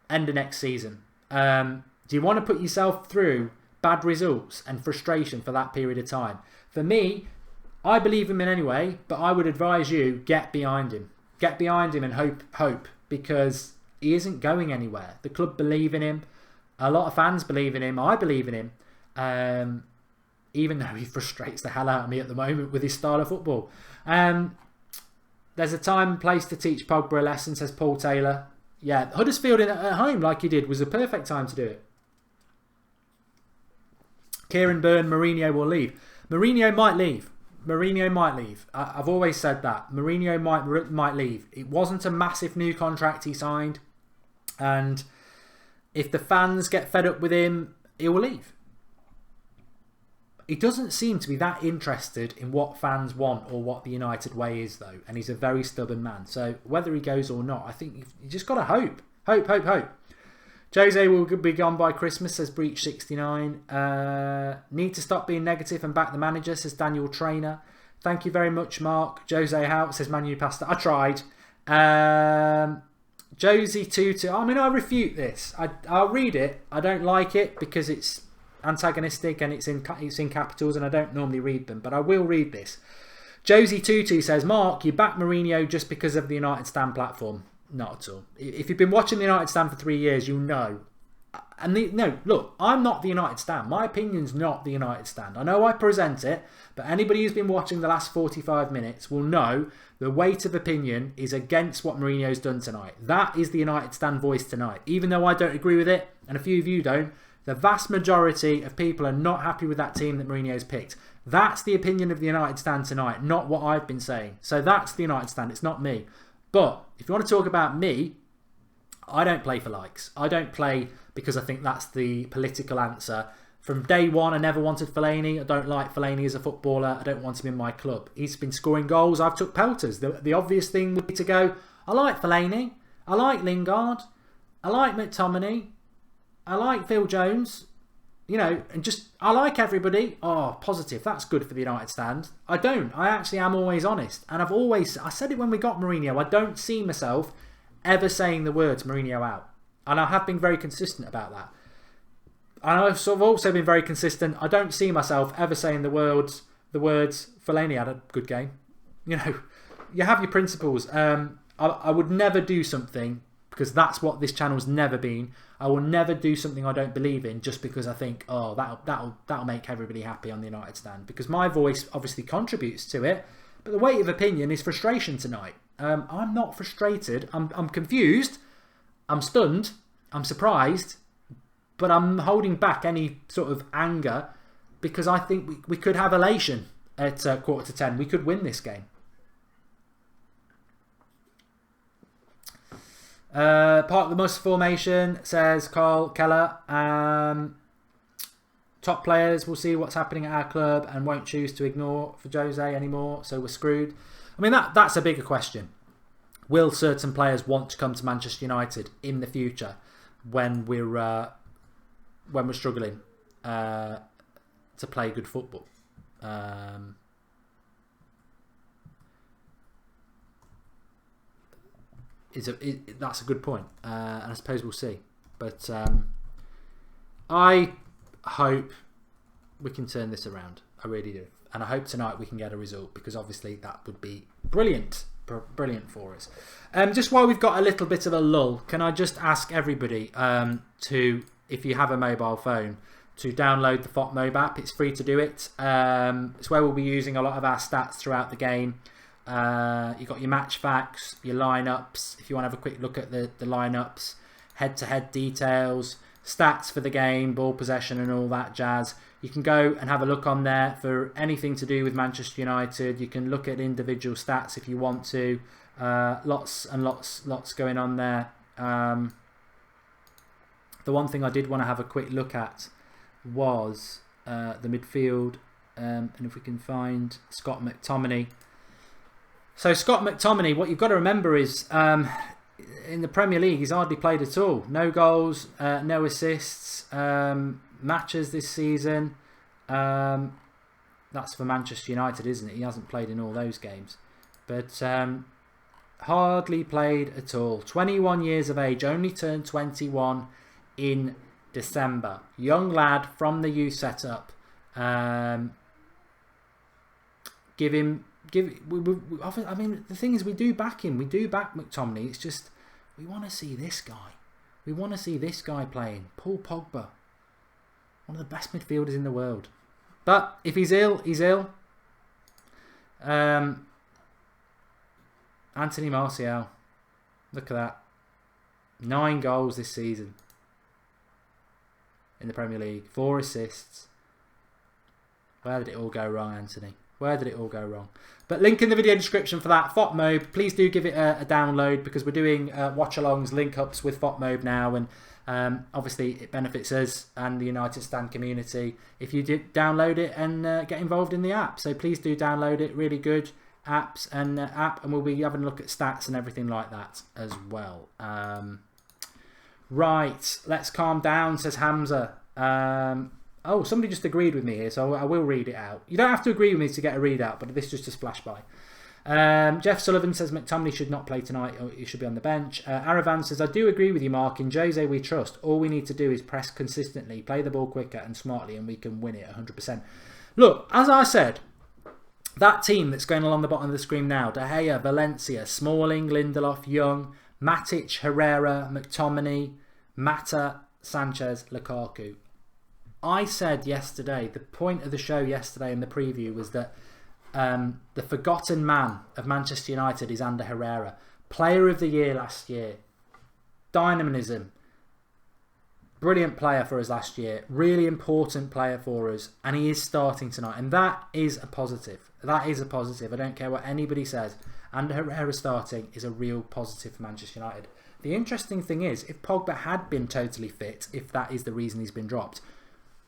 end of next season. Do you want to put yourself through bad results and frustration for that period of time? For me, I believe him in anyway, but I would advise you, get behind him. Get behind him and hope, because he isn't going anywhere. The club believe in him. A lot of fans believe in him. I believe in him. Even though he frustrates the hell out of me at the moment with his style of football. There's a time and place to teach Pogba a lesson, says Paul Taylor. Yeah, Huddersfield at home, like he did, was a perfect time to do it. Kieran Byrne, Mourinho will leave. Mourinho might leave. Mourinho might leave. I've always said that. Mourinho might leave. It wasn't a massive new contract he signed. And if the fans get fed up with him, he will leave. He doesn't seem to be that interested in what fans want or what the United way is, though. And he's a very stubborn man. So whether he goes or not, I think you just got to hope. Hope. Jose will be gone by Christmas, says Breach69. Need to stop being negative and back the manager, says Daniel Trainer. Thank you very much, Mark. Jose out, says Manu Pasta. I tried. Josie Tutu. I mean, I refute this. I'll read it. I don't like it because it's antagonistic and it's in capitals, and I don't normally read them, but I will read this. Josie Tutu says, Mark, you back Mourinho just because of the United Stand platform. Not at all. If you've been watching the United Stand for 3 years, you'll know. No, look, I'm not the United Stand. My opinion's not the United Stand. I know I present it, but anybody who's been watching the last 45 minutes will know the weight of opinion is against what Mourinho's done tonight. That is the United Stand voice tonight. Even though I don't agree with it, and a few of you don't, the vast majority of people are not happy with that team that Mourinho's picked. That's the opinion of the United Stand tonight, not what I've been saying. So that's the United Stand. It's not me. But if you want to talk about me, I don't play for likes. I don't play because I think that's the political answer From day one, I never wanted Fellaini. I don't like Fellaini as a footballer. I don't want him in my club. He's been scoring goals. I've took pelters. The obvious thing would be to go, I like Fellaini. I like Lingard. I like McTominay. I like Phil Jones. You know, and just, I like everybody. Oh, positive. That's good for the United stand. I don't. I actually am always honest. And I said it when we got Mourinho. I don't see myself ever saying the words Mourinho out. And I have been very consistent about that. And I've also been very consistent. I don't see myself ever saying the words Fellaini had a good game. You know, you have your principles. I would never do something, because that's what this channel's never been. I will never do something I don't believe in just because I think, oh, that'll make everybody happy on the United stand. Because my voice obviously contributes to it, but the weight of opinion is frustration tonight. I'm not frustrated. I'm confused. I'm stunned. I'm surprised. But I'm holding back any sort of anger because I think we could have elation at 9:45. We could win this game. Part of the must formation, says Carl Keller. Top players will see what's happening at our club and won't choose to ignore for Jose anymore, so we're screwed. I mean, that's a bigger question. Will certain players want to come to Manchester United in the future when we're struggling to play good football? That's a good point, and I suppose we'll see. But I hope we can turn this around. I really do, and I hope tonight we can get a result, because obviously that would be brilliant for us. Just while we've got a little bit of a lull, can I just ask everybody to, if you have a mobile phone, to download the FOTMob app. It's free to do it. It's where we'll be using a lot of our stats throughout the game. You've got your match facts, your lineups. If you want to have a quick look at the lineups, head-to-head details, stats for the game, ball possession and all that jazz. You can go and have a look on there for anything to do with Manchester United. You can look at individual stats if you want to. Lots and lots going on there. The one thing I did want to have a quick look at was the midfield, and if we can find Scott McTominay. So Scott McTominay, what you've got to remember is in the Premier League he's hardly played at all. No goals, no assists, matches this season. That's for Manchester United, isn't it? He hasn't played in all those games. But hardly played at all. 21 years of age, only turned 21 in December. Young lad from the youth setup. I mean, the thing is, we do back him. We do back McTominay. It's just, we want to see this guy. We want to see this guy playing. Paul Pogba. One of the best midfielders in the world. But if he's ill, he's ill. Anthony Martial. Look at that. 9 goals this season in the Premier League. 4 assists. Where did it all go wrong, Anthony? Where did it all go wrong? But link in the video description for that. FOTMob, please do give it a download, because we're doing watch-alongs, link-ups with FOTMob now, and obviously it benefits us and the United Stand community if you did download it and get involved in the app. So please do download it. Really good app, and we'll be having a look at stats and everything like that as well. Right, let's calm down, says Hamza. Oh, somebody just agreed with me here, so I will read it out. You don't have to agree with me to get a readout, but this is just a splash by. Jeff Sullivan says McTominay should not play tonight, or he should be on the bench. Aravan says, I do agree with you, Mark. In Jose we trust. All we need to do is press consistently, play the ball quicker and smartly, and we can win it 100%. Look, as I said, that team that's going along the bottom of the screen now, De Gea, Valencia, Smalling, Lindelof, Young, Matic, Herrera, McTominay, Mata, Sanchez, Lukaku. I said yesterday, the point of the show yesterday in the preview was that the forgotten man of Manchester United is Ander Herrera. Player of the year last year. Dynamism. Brilliant player for us last year. Really important player for us. And he is starting tonight. And that is a positive. That is a positive. I don't care what anybody says. Ander Herrera starting is a real positive for Manchester United. The interesting thing is, if Pogba had been totally fit, if that is the reason he's been dropped,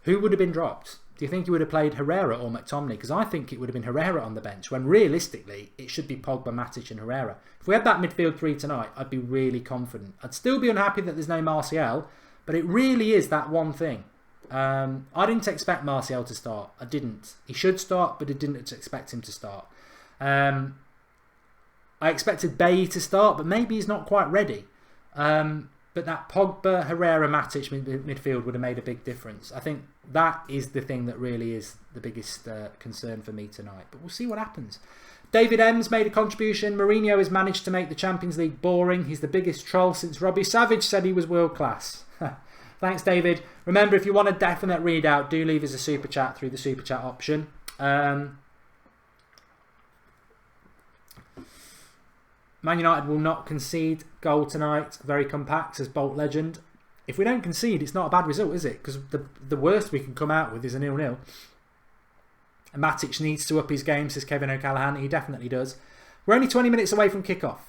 who would have been dropped? Do you think he would have played Herrera or McTominay? Because I think it would have been Herrera on the bench, when realistically it should be Pogba, Matic and Herrera. If we had that midfield three tonight, I'd be really confident. I'd still be unhappy that there's no Martial, but it really is that one thing. I didn't expect Martial to start. I didn't. He should start, but I didn't expect him to start. I expected Bailly to start, but maybe he's not quite ready. But that Pogba, Herrera, Matic midfield would have made a big difference. I think that is the thing that really is the biggest concern for me tonight. But we'll see what happens. David M's made a contribution. Mourinho has managed to make the Champions League boring. He's the biggest troll since Robbie Savage said he was world class. Thanks, David. Remember, if you want a definite readout, do leave us a super chat through the super chat option. Man United will not concede goal tonight. Very compact, says Bolt Legend. If we don't concede, it's not a bad result, is it? Because the worst we can come out with is a 0-0. Matic needs to up his game, says Kevin O'Callaghan. He definitely does. We're only 20 minutes away from kickoff.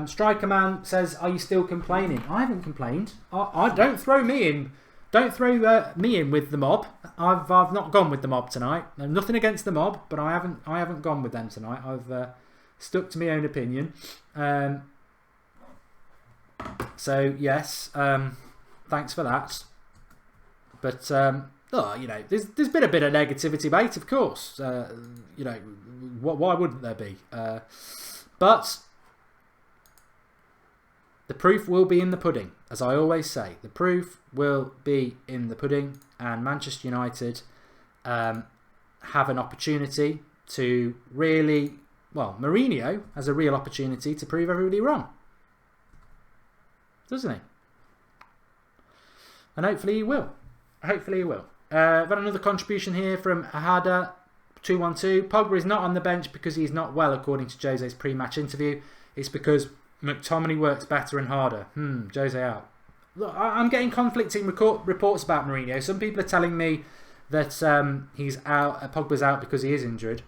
Striker Man says, "Are you still complaining?" I haven't complained. I don't throw me in. Don't throw me in with the mob. I've not gone with the mob tonight. Nothing against the mob, but I haven't gone with them tonight. I've stuck to my own opinion. So yes, thanks for that. But you know, there's been a bit of negativity, mate. Of course, you know, why wouldn't there be? But the proof will be in the pudding, as I always say. The proof will be in the pudding, and Manchester United have an opportunity to really. Well, Mourinho has a real opportunity to prove everybody wrong. Doesn't he? And hopefully he will. Hopefully he will. I've got another contribution here from Ahada 212. Pogba is not on the bench because he's not well, according to Jose's pre-match interview. It's because McTominay works better and harder. Jose out. Look, I'm getting conflicting reports about Mourinho. Some people are telling me that he's out. Pogba's out because he is injured.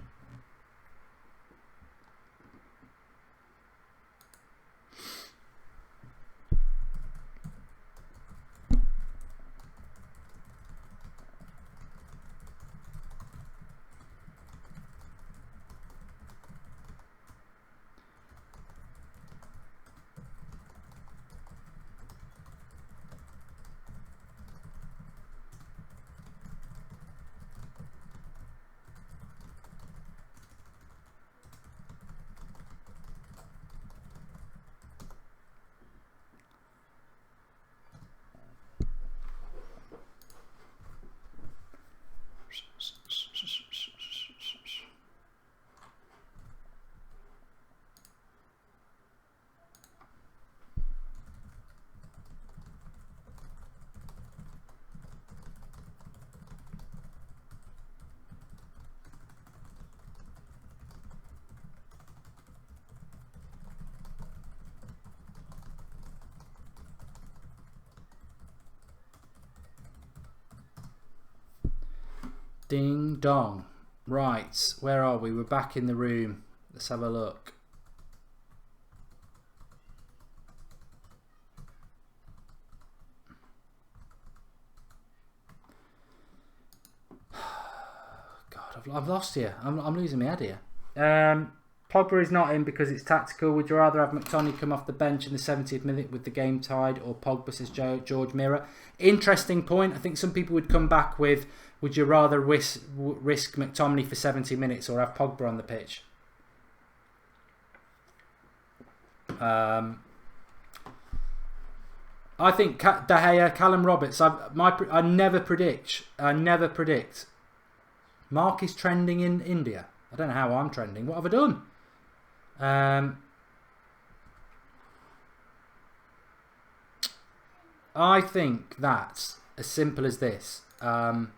Ding dong. Right, where are we? We're back in the room. Let's have a look. God, I've lost here. I'm losing my head here. Pogba is not in because it's tactical. Would you rather have McTominay come off the bench in the 70th minute with the game tied, or Pogba, says George Mirror? Interesting point. I think some people would come back with, would you rather risk McTominay for 70 minutes or have Pogba on the pitch? I think De Gea, Callum Roberts. I never predict. Mark is trending in India. I don't know how I'm trending. What have I done? I think that's as simple as this. I'm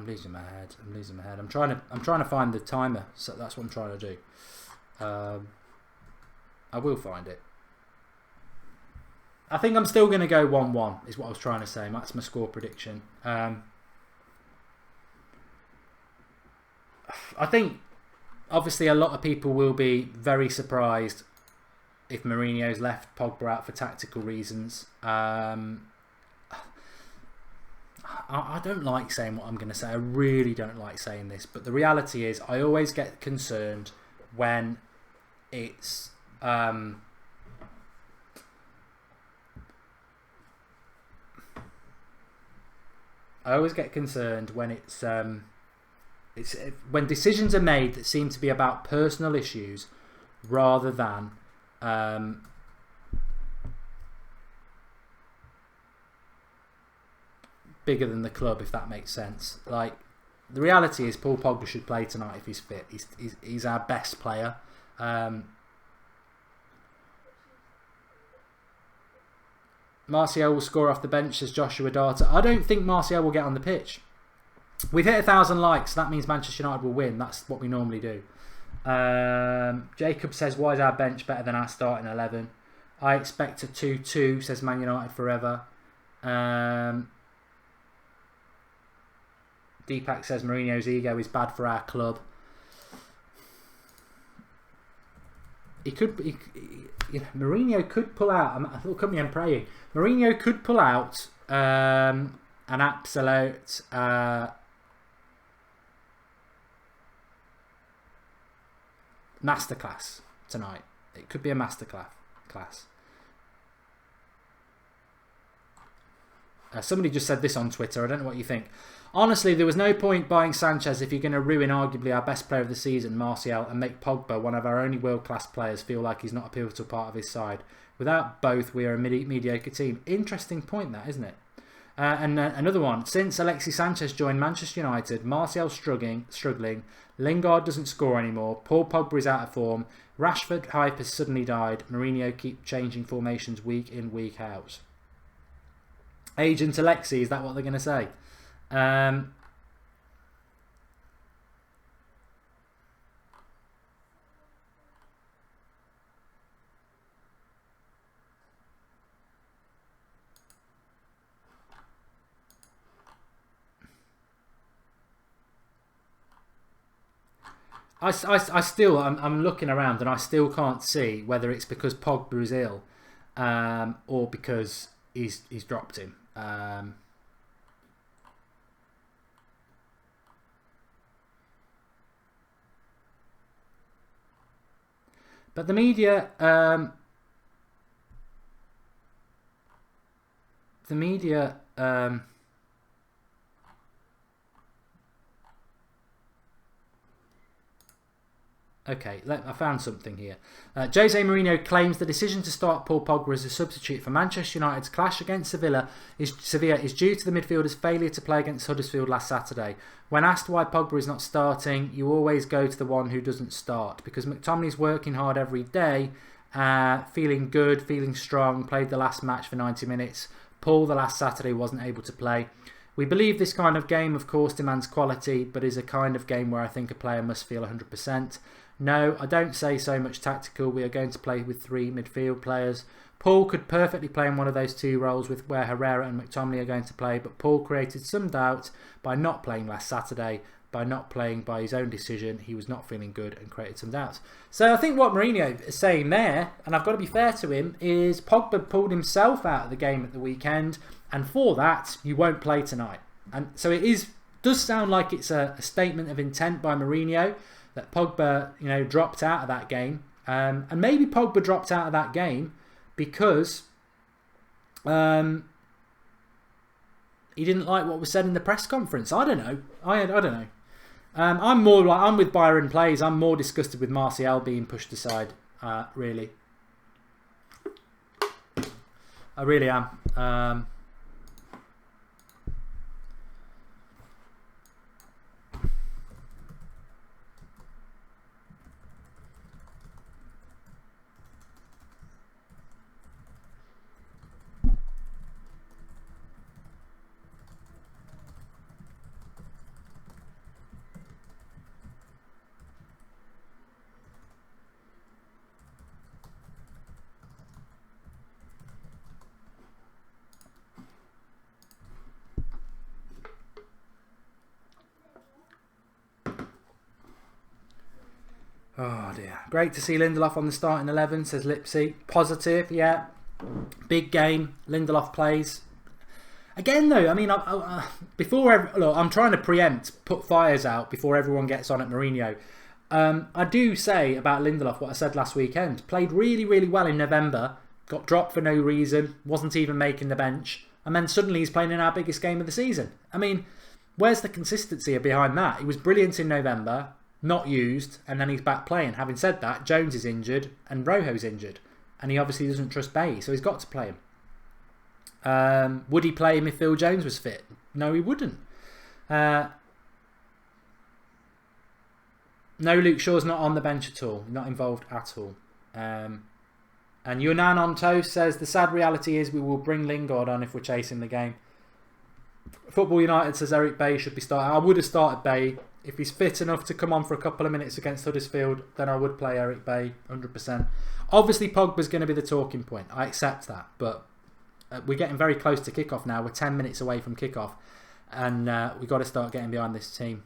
losing my head. I'm trying to find the timer. So that's what I'm trying to do. I will find it. I think I'm still going to go 1-1 is what I was trying to say. That's my score prediction. I think obviously, a lot of people will be very surprised if Mourinho's left Pogba out for tactical reasons. I don't like saying what I'm going to say. I really don't like saying this. But the reality is I always get concerned when it's... I always get concerned when it's when decisions are made that seem to be about personal issues rather than bigger than the club, if that makes sense. Like, the reality is Paul Pogba should play tonight if he's fit. He's our best player. Martial will score off the bench, says Joshua Data. I don't think Martial will get on the pitch. We've hit 1,000 likes, so that means Manchester United will win. That's what we normally do. Jacob says, why is our bench better than our starting 11? I expect a 2-2, says Man United forever. Deepak says Mourinho's ego is bad for our club. Mourinho could pull out. Look at me, I'm praying. Mourinho could pull out an absolute masterclass tonight. It could be a masterclass. Somebody just said this on Twitter. I don't know what you think. Honestly, there was no point buying Sanchez if you're going to ruin arguably our best player of the season, Martial, and make Pogba, one of our only world-class players, feel like he's not a pivotal part of his side. Without both, we are a mediocre team. Interesting point, that, isn't it? And another one. Since Alexis Sanchez joined Manchester United, Martial's struggling. Lingard doesn't score anymore. Paul Pogba is out of form. Rashford hype has suddenly died. Mourinho keep changing formations week in, week out. Agent Alexi, is that what they're going to say? I'm looking around and I still can't see whether it's because Pogba is ill or because he's dropped him. But the media, okay, I found something here. Jose Mourinho claims the decision to start Paul Pogba as a substitute for Manchester United's clash against Sevilla is due to the midfielder's failure to play against Huddersfield last Saturday. When asked why Pogba is not starting, you always go to the one who doesn't start. Because McTominay's working hard every day, feeling good, feeling strong, played the last match for 90 minutes. Paul, the last Saturday, wasn't able to play. We believe this kind of game, of course, demands quality, but is a kind of game where I think a player must feel 100%. No, I don't say so much tactical. We are going to play with 3 midfield players. Paul could perfectly play in one of those 2 roles with where Herrera and McTominay are going to play, but Paul created some doubt by not playing last Saturday, by not playing by his own decision. He was not feeling good and created some doubts. So I think what Mourinho is saying there, and I've got to be fair to him, is Pogba pulled himself out of the game at the weekend, and for that, you won't play tonight. And so it does sound like it's a statement of intent by Mourinho, that Pogba, dropped out of that game. And maybe Pogba dropped out of that game because he didn't like what was said in the press conference. I don't know. I don't know. I'm with Byron Plays. I'm more disgusted with Martial being pushed aside, really. I really am. Oh dear. Great to see Lindelof on the starting 11, says Lipsy. Positive, yeah. Big game. Lindelof plays. Again, though, I mean, look, I'm trying to preempt, put fires out before everyone gets on at Mourinho. I do say about Lindelof what I said last weekend. Played really, really well in November. Got dropped for no reason. Wasn't even making the bench. And then suddenly he's playing in our biggest game of the season. I mean, where's the consistency behind that? He was brilliant in November, not used, and then he's back playing. Having said that, Jones is injured and Rojo's injured. And he obviously doesn't trust Bailly, so he's got to play him. Would he play him if Phil Jones was fit? No, he wouldn't. No, Luke Shaw's not on the bench at all. Not involved at all. And Yunan on Toast says, the sad reality is we will bring Lingard on if we're chasing the game. Football United says Eric Bailly should be starting. I would have started Bailly. If he's fit enough to come on for a couple of minutes against Huddersfield, then I would play Eric Bailly 100%. Obviously, Pogba's going to be the talking point. I accept that. But we're getting very close to kickoff now. We're 10 minutes away from kickoff. And we've got to start getting behind this team.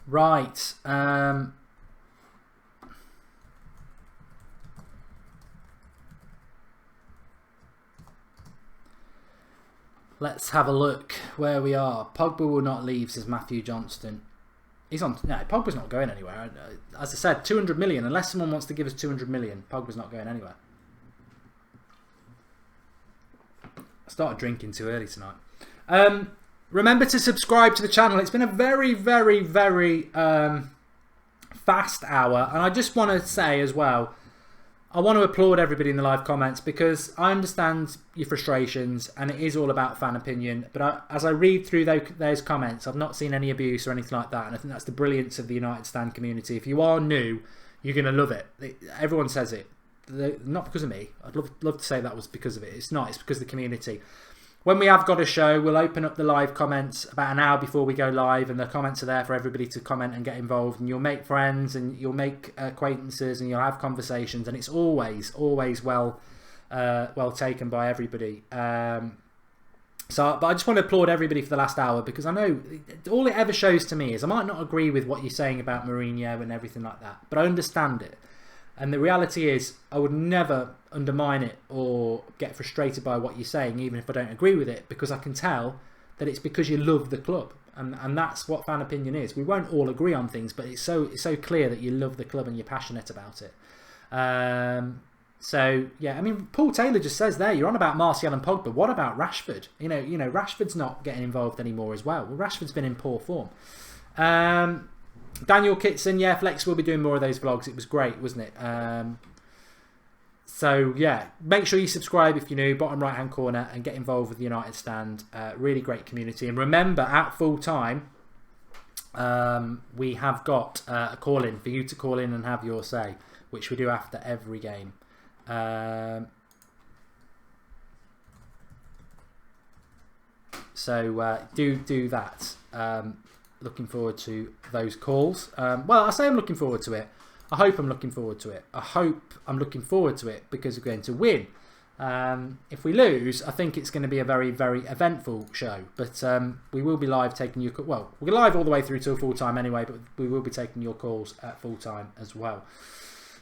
Right. Let's have a look where we are. Pogba will not leave, says Matthew Johnston. He's on. No, Pogba's not going anywhere. As I said, 200 million. Unless someone wants to give us 200 million, Pogba's not going anywhere. I started drinking too early tonight. Remember to subscribe to the channel. It's been a very, very, very fast hour. And I just want to say as well, I want to applaud everybody in the live comments because I understand your frustrations and it is all about fan opinion. But as I read through those comments, I've not seen any abuse or anything like that. And I think that's the brilliance of the United Stand community. If you are new, you're going to love it. Everyone says it. Not because of me. I'd love to say that was because of it. It's not. It's because of the community. When we have got a show, we'll open up the live comments about an hour before we go live, and the comments are there for everybody to comment and get involved, and you'll make friends and you'll make acquaintances and you'll have conversations, and it's always well taken by everybody. But I just want to applaud everybody for the last hour because I know all it ever shows to me is I might not agree with what you're saying about Mourinho and everything like that, but I understand it. And the reality is, I would never undermine it or get frustrated by what you're saying, even if I don't agree with it, because I can tell that it's because you love the club. And that's what fan opinion is. We won't all agree on things, but it's so clear that you love the club and you're passionate about it. So, yeah, I mean, Paul Taylor just says there, you're on about Martial and Pogba. What about Rashford? You know, Rashford's not getting involved anymore as well. Well, Rashford's been in poor form. Daniel Kitson, yeah, Flex will be doing more of those vlogs. It was great, wasn't it? So, yeah, make sure you subscribe if you're new, bottom right-hand corner, and get involved with the United Stand. Really great community. And remember, at full time, we have got a call-in for you to call in and have your say, which we do after every game. So, do that. Looking forward to those calls. Well, I say I'm looking forward to it. I hope I'm looking forward to it. I hope I'm looking forward to it because we're going to win. If we lose, I think it's going to be a very, very eventful show. But we will be live taking your... Well, we're live all the way through till full time anyway, but we will be taking your calls at full time as well.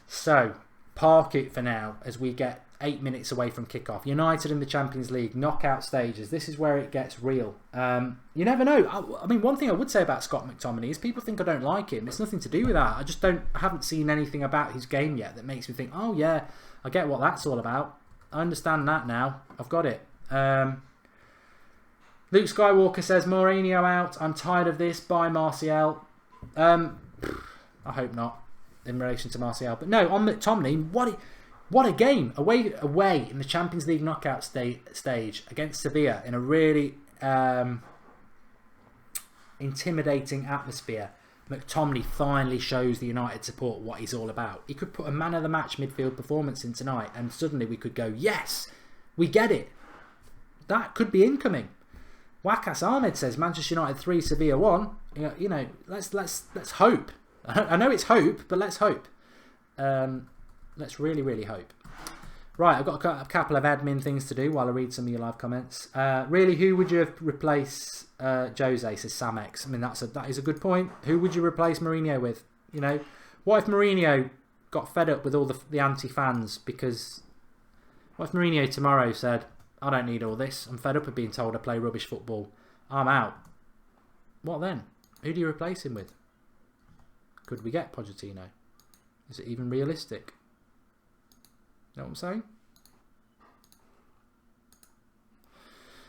So, park it for now as we get 8 minutes away from kickoff. United in the Champions League knockout stages. This is where it gets real. You never know. I mean, one thing I would say about Scott McTominay is people think I don't like him. It's nothing to do with that. I haven't seen anything about his game yet that makes me think, oh yeah, I get what that's all about. I understand that now. I've got it. Luke Skywalker says, Mourinho out. I'm tired of this. Bye, Martial. I hope not in relation to Martial. But no, on McTominay, What a game! Away in the Champions League knockout stage against Sevilla in a really intimidating atmosphere. McTominay finally shows the United support what he's all about. He could put a man of the match midfield performance in tonight and suddenly we could go, yes, we get it. That could be incoming. Wakas Ahmed says Manchester United 3, Sevilla 1. You know, let's hope. I know it's hope, but let's hope. Let's really hope. Right, I've got a couple of admin things to do while I read some of your live comments. Really, who would you replace Jose, says Samex? I mean, that is a good point. Who would you replace Mourinho with? You know, what if Mourinho got fed up with all the anti-fans? Because what if Mourinho tomorrow said, I don't need all this. I'm fed up of being told I play rubbish football. I'm out. What then? Who do you replace him with? Could we get Pochettino? Is it even realistic? You know what I'm saying?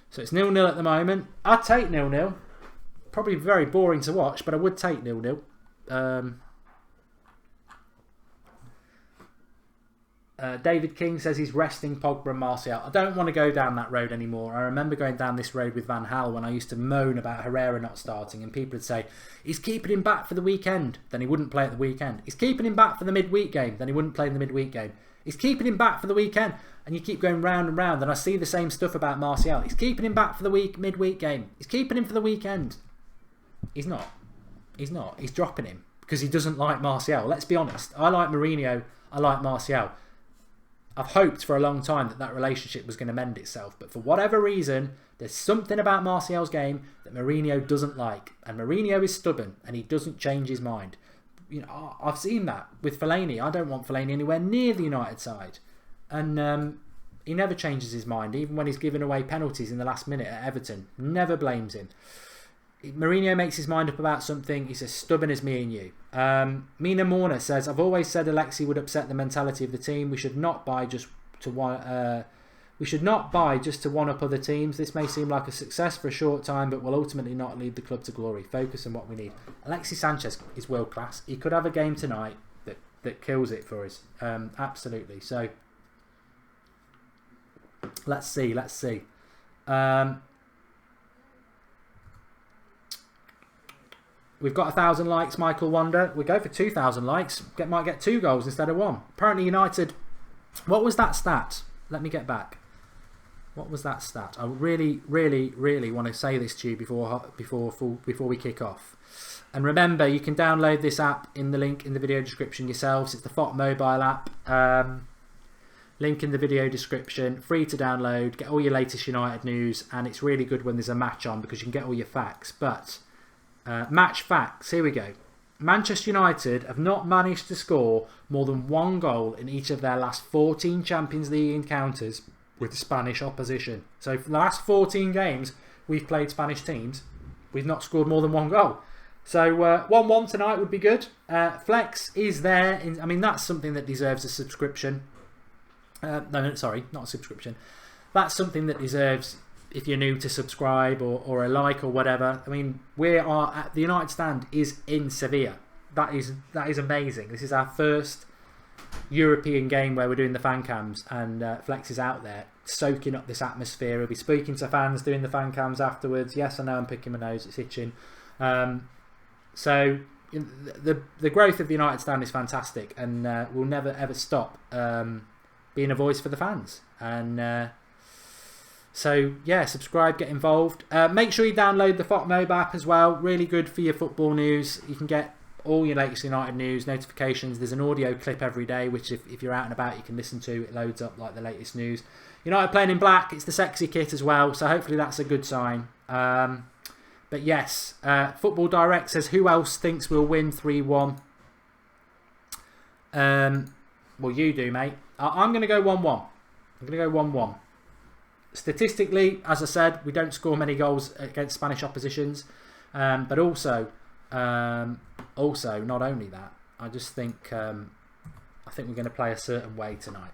So it's 0-0 at the moment. I'd take 0-0. Probably very boring to watch, but I would take 0-0. David King says he's resting Pogba and Martial. I don't want to go down that road anymore. I remember going down this road with Van Gaal when I used to moan about Herrera not starting, and people would say, he's keeping him back for the weekend. Then he wouldn't play at the weekend. He's keeping him back for the midweek game. Then he wouldn't play in the midweek game. He's keeping him back for the weekend. And you keep going round and round. And I see the same stuff about Martial. He's keeping him back for the midweek game. He's keeping him for the weekend. He's not. He's not. He's dropping him because he doesn't like Martial. Let's be honest. I like Mourinho. I like Martial. I've hoped for a long time that relationship was going to mend itself. But for whatever reason, there's something about Martial's game that Mourinho doesn't like. And Mourinho is stubborn and he doesn't change his mind. You know, I've seen that with Fellaini. I don't want Fellaini anywhere near the United side. And he never changes his mind, even when he's given away penalties in the last minute at Everton. Never blames him. Mourinho makes his mind up about something. He's as stubborn as me and you. Mina Morna says, I've always said Alexi would upset the mentality of the team. We should not buy just to one up other teams. This may seem like a success for a short time, but will ultimately not lead the club to glory. Focus on what we need. Alexis Sanchez is world class. He could have a game tonight that kills it for us. Absolutely. So let's see. We've got 1,000 likes, Michael Wonder. We go for 2,000 likes. Might get 2 goals instead of 1. Apparently United... What was that stat? Let me get back. What was that stat? I really want to say this to you before we kick off. And remember, you can download this app in the link in the video description yourselves. It's the FOT mobile app. Link in the video description. Free to download. Get all your latest United news. And it's really good when there's a match on because you can get all your facts. But match facts. Here we go. Manchester United have not managed to score more than 1 goal in each of their last 14 Champions League encounters with Spanish opposition. So for the last 14 games we've played Spanish teams, we've not scored more than 1 goal. So 1-1 tonight would be good. Flex is there. I mean, that's something that deserves a subscription. No, sorry, not a subscription. That's something that deserves, if you're new, to subscribe or a like or whatever. I mean, we are at the United Stand is in Sevilla. That is amazing. This is our first European game where we're doing the fan cams, and Flex is out there soaking up this atmosphere. He'll be speaking to fans, doing the fan cams afterwards. Yes, I know I'm picking my nose, it's itching. So the growth of the United Stand is fantastic, and we'll never ever stop being a voice for the fans. And so yeah, subscribe, get involved. Make sure you download the FOT mobile app as well. Really good for your football news. You can get all your latest United news, notifications. There's an audio clip every day, which if you're out and about you can listen to. It loads up like the latest news. United playing in black. It's the sexy kit as well, so hopefully that's a good sign. But yes, Football Direct says, who else thinks we'll win 3-1? Well, you do, mate. I'm going to go 1-1. I'm going to go 1-1. Statistically, as I said, we don't score many goals against Spanish oppositions. But also, not only that, I just think I think we're going to play a certain way tonight.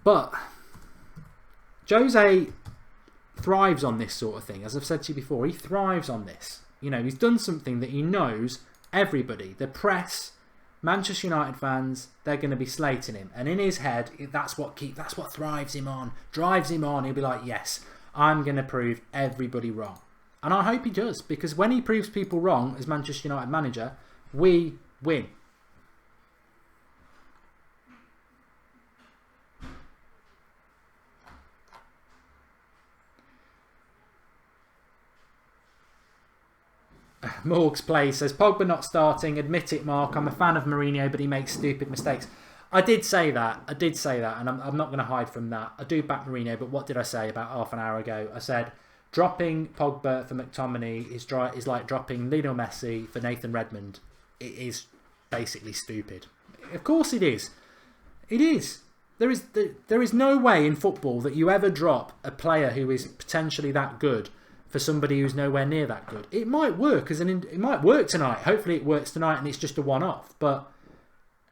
But Jose thrives on this sort of thing. As I've said to you before, he thrives on this. You know, he's done something that he knows everybody, the press, Manchester United fans, they're going to be slating him, and in his head, that's what drives him on. He'll be like, yes, I'm going to prove everybody wrong, and I hope he does, because when he proves people wrong as Manchester United manager, we win. Morgs Play says, Pogba not starting, admit it, Mark. I'm a fan of Mourinho, but he makes stupid mistakes. I did say that, and I'm not going to hide from that. I do back Mourinho, but what did I say about half an hour ago? I said, dropping Pogba for McTominay is like dropping Lionel Messi for Nathan Redmond. It is basically stupid. Of course it is. It is. There is no way in football that you ever drop a player who is potentially that good for somebody who's nowhere near that good. It might work it might work tonight. Hopefully it works tonight and it's just a one-off. But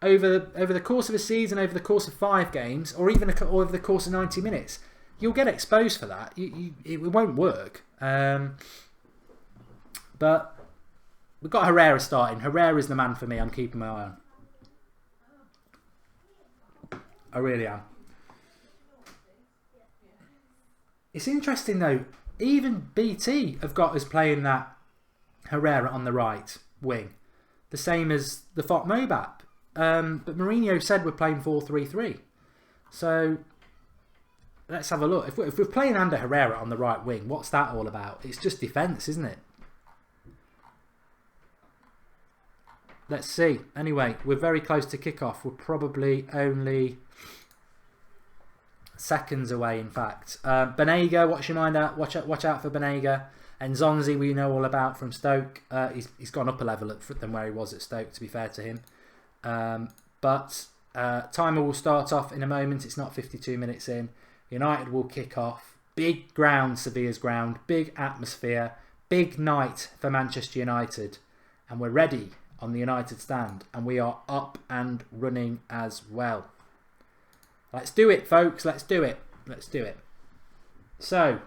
over the course of a season, over the course of 5 games, or even over the course of 90 minutes, you'll get exposed for that. It won't work. But we've got Herrera starting. Herrera's the man for me. I'm keeping my eye on. I really am. It's interesting though. Even BT have got us playing that Herrera on the right wing. The same as the FOT Mobap. But Mourinho said we're playing 4-3-3. So let's have a look. If we're playing Ander Herrera on the right wing, what's that all about? It's just defence, isn't it? Let's see. Anyway, we're very close to kick-off. We're probably only seconds away, in fact. Banega, watch your mind out. Watch out for Banega. And Zonzi, we know all about from Stoke. He's gone up a level than where he was at Stoke, to be fair to him. But timer will start off in a moment. It's not 52 minutes in. United will kick off. Big ground, Sevilla's ground. Big atmosphere. Big night for Manchester United. And we're ready on the United stand. And we are up and running as well. Let's do it, folks. Let's do it. Let's do it. So,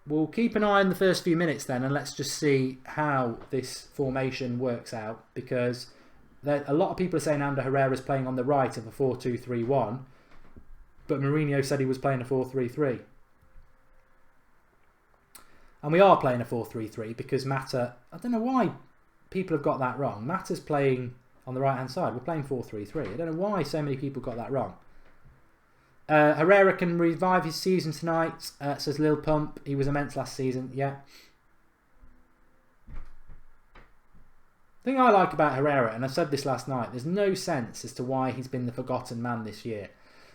we'll keep an eye on the first few minutes then, and let's just see how this formation works out, because a lot of people are saying Ander Herrera's playing on the right of a 4-2-3-1, but Mourinho said he was playing a 4-3-3. And we are playing a 4-3-3 because Mata, I don't know why people have got that wrong. Mata's playing on the right hand side. We're playing 4-3-3. I don't know why so many people got that wrong. Herrera can revive his season tonight, says Lil Pump. He was immense last season. Yeah. The thing I like about Herrera, and I said this last night, there's no sense as to why he's been the forgotten man this year.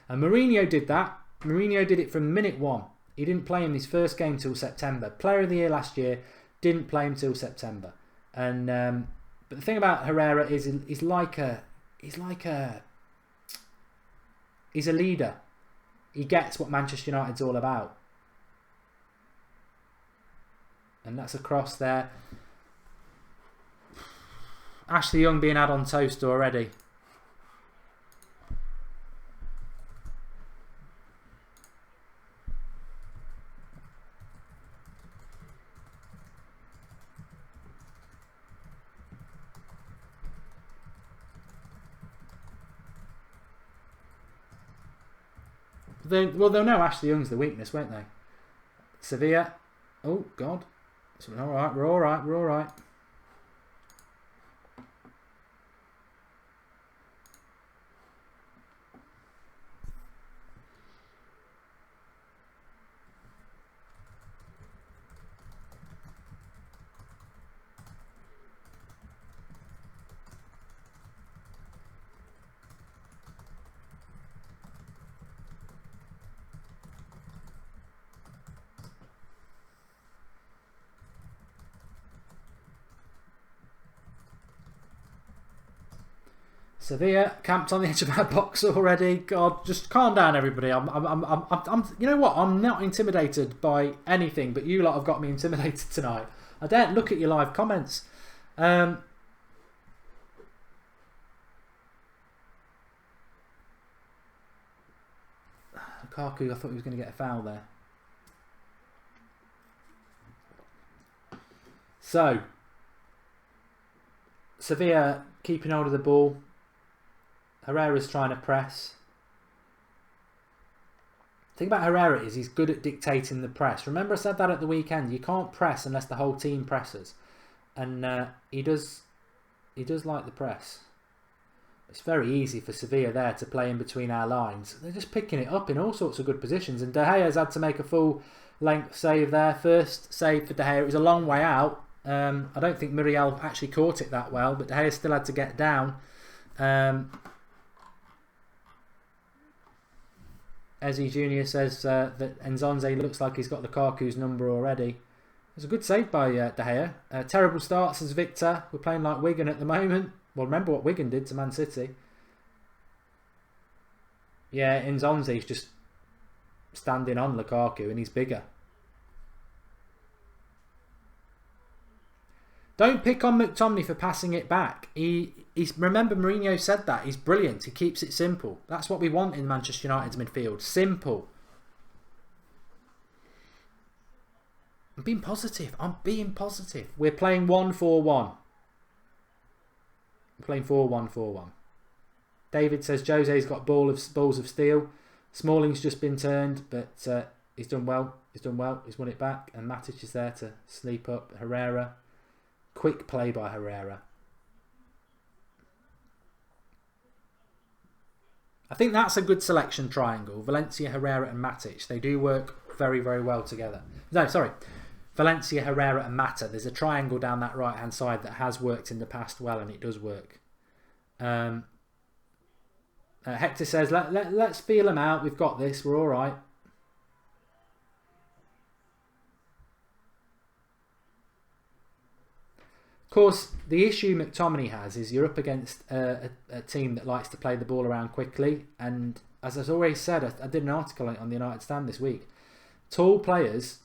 And Mourinho did that. Mourinho did it from minute 1. He didn't play him his first game till September. Player of the year last year, didn't play him till September. And but the thing about Herrera is he's a leader. He gets what Manchester United's all about. And that's a cross there. Ashley Young being had on toast already. Well, they'll know Ashley Young's the weakness, won't they? Sevilla. Oh, God. All right, we're all right, we're all right. Sevilla camped on the edge of our box already. God, just calm down, everybody. I'm you know what? I'm not intimidated by anything, but you lot have got me intimidated tonight. I daren't look at your live comments. Lukaku, I thought he was going to get a foul there. So, Sevilla keeping hold of the ball. Herrera's trying to press. The thing about Herrera is he's good at dictating the press. Remember I said that at the weekend. You can't press unless the whole team presses. And he does like the press. It's very easy for Sevilla there to play in between our lines. They're just picking it up in all sorts of good positions. And De Gea's had to make a full length save there. First save for De Gea. It was a long way out. I don't think Muriel actually caught it that well. But De Gea still had to get down. Ezzy Jr. says that Nzonzi looks like he's got Lukaku's number already. It was a good save by De Gea. Terrible starts as Victor. We're playing like Wigan at the moment. Well, remember what Wigan did to Man City. Yeah, Nzonzi's just standing on Lukaku and he's bigger. Don't pick on McTominay for passing it back. Remember Mourinho said that. He's brilliant. He keeps it simple. That's what we want in Manchester United's midfield. Simple. I'm being positive. I'm being positive. We're playing 1-4-1. We're playing 4-1-4-1. David says Jose's got balls of steel. Smalling's just been turned, but he's done well. He's done well. He's won it back. And Matic is there to sleep up Herrera. Quick play by Herrera. I think that's a good selection triangle. Valencia, Herrera and Matic. They do work very, very well together. No, sorry. Valencia, Herrera and Mata. There's a triangle down that right hand side that has worked in the past well, and it does work. Hector says, let's feel them out. We've got this. We're all right. Of course, the issue McTominay has is you're up against a team that likes to play the ball around quickly. And as I've already said, I did an article on the United Stand this week. Tall players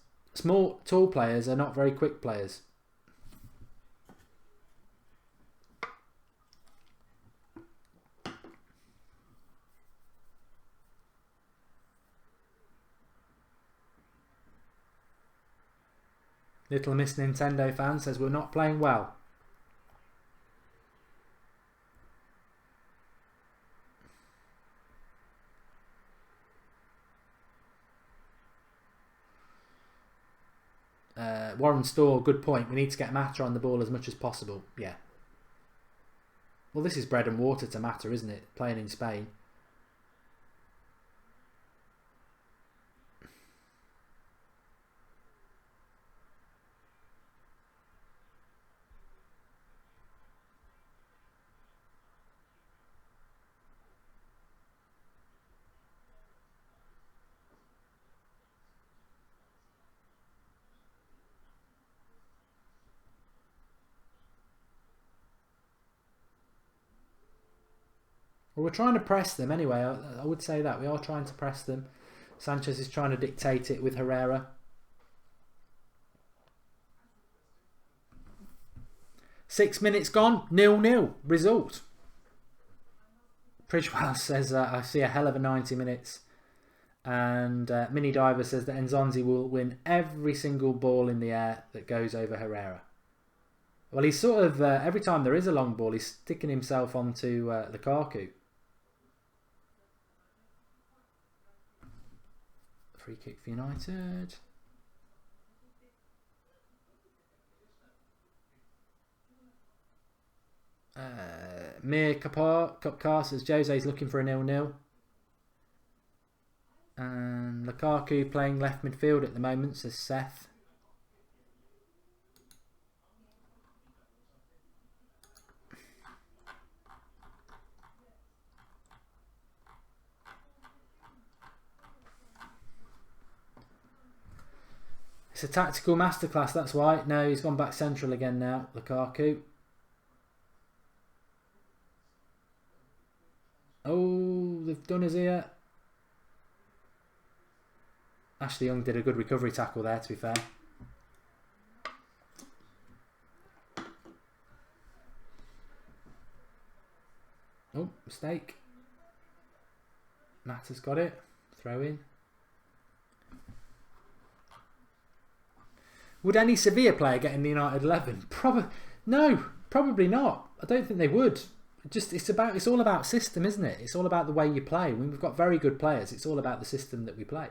are not very quick players. Little Miss Nintendo fan says we're not playing well. Warren Storr, good point. We need to get Mata on the ball as much as possible. Yeah. Well, this is bread and water to Mata, isn't it? Playing in Spain. Well, we're trying to press them anyway. I would say that. We are trying to press them. Sanchez is trying to dictate it with Herrera. 6 minutes gone. 0-0. Result. Pridgewell says, I see a hell of a 90 minutes. And Mini Diver says that Nzonzi will win every single ball in the air that goes over Herrera. Well, he's sort of, every time there is a long ball, he's sticking himself onto Lukaku. Free kick for United. Mir Cupcar says Jose's looking for a 0-0. And Lukaku playing left midfield at the moment, says Seth. It's a tactical masterclass, that's why. No, he's gone back central again now, Lukaku. Oh, they've done us here. Ashley Young did a good recovery tackle there, to be fair. Oh, mistake. Matt has got it. Throw in. Would any Sevilla player get in the United 11? No, probably not. I don't think they would. It's all about system, isn't it? It's all about the way you play. When we've got very good players, it's all about the system that we play.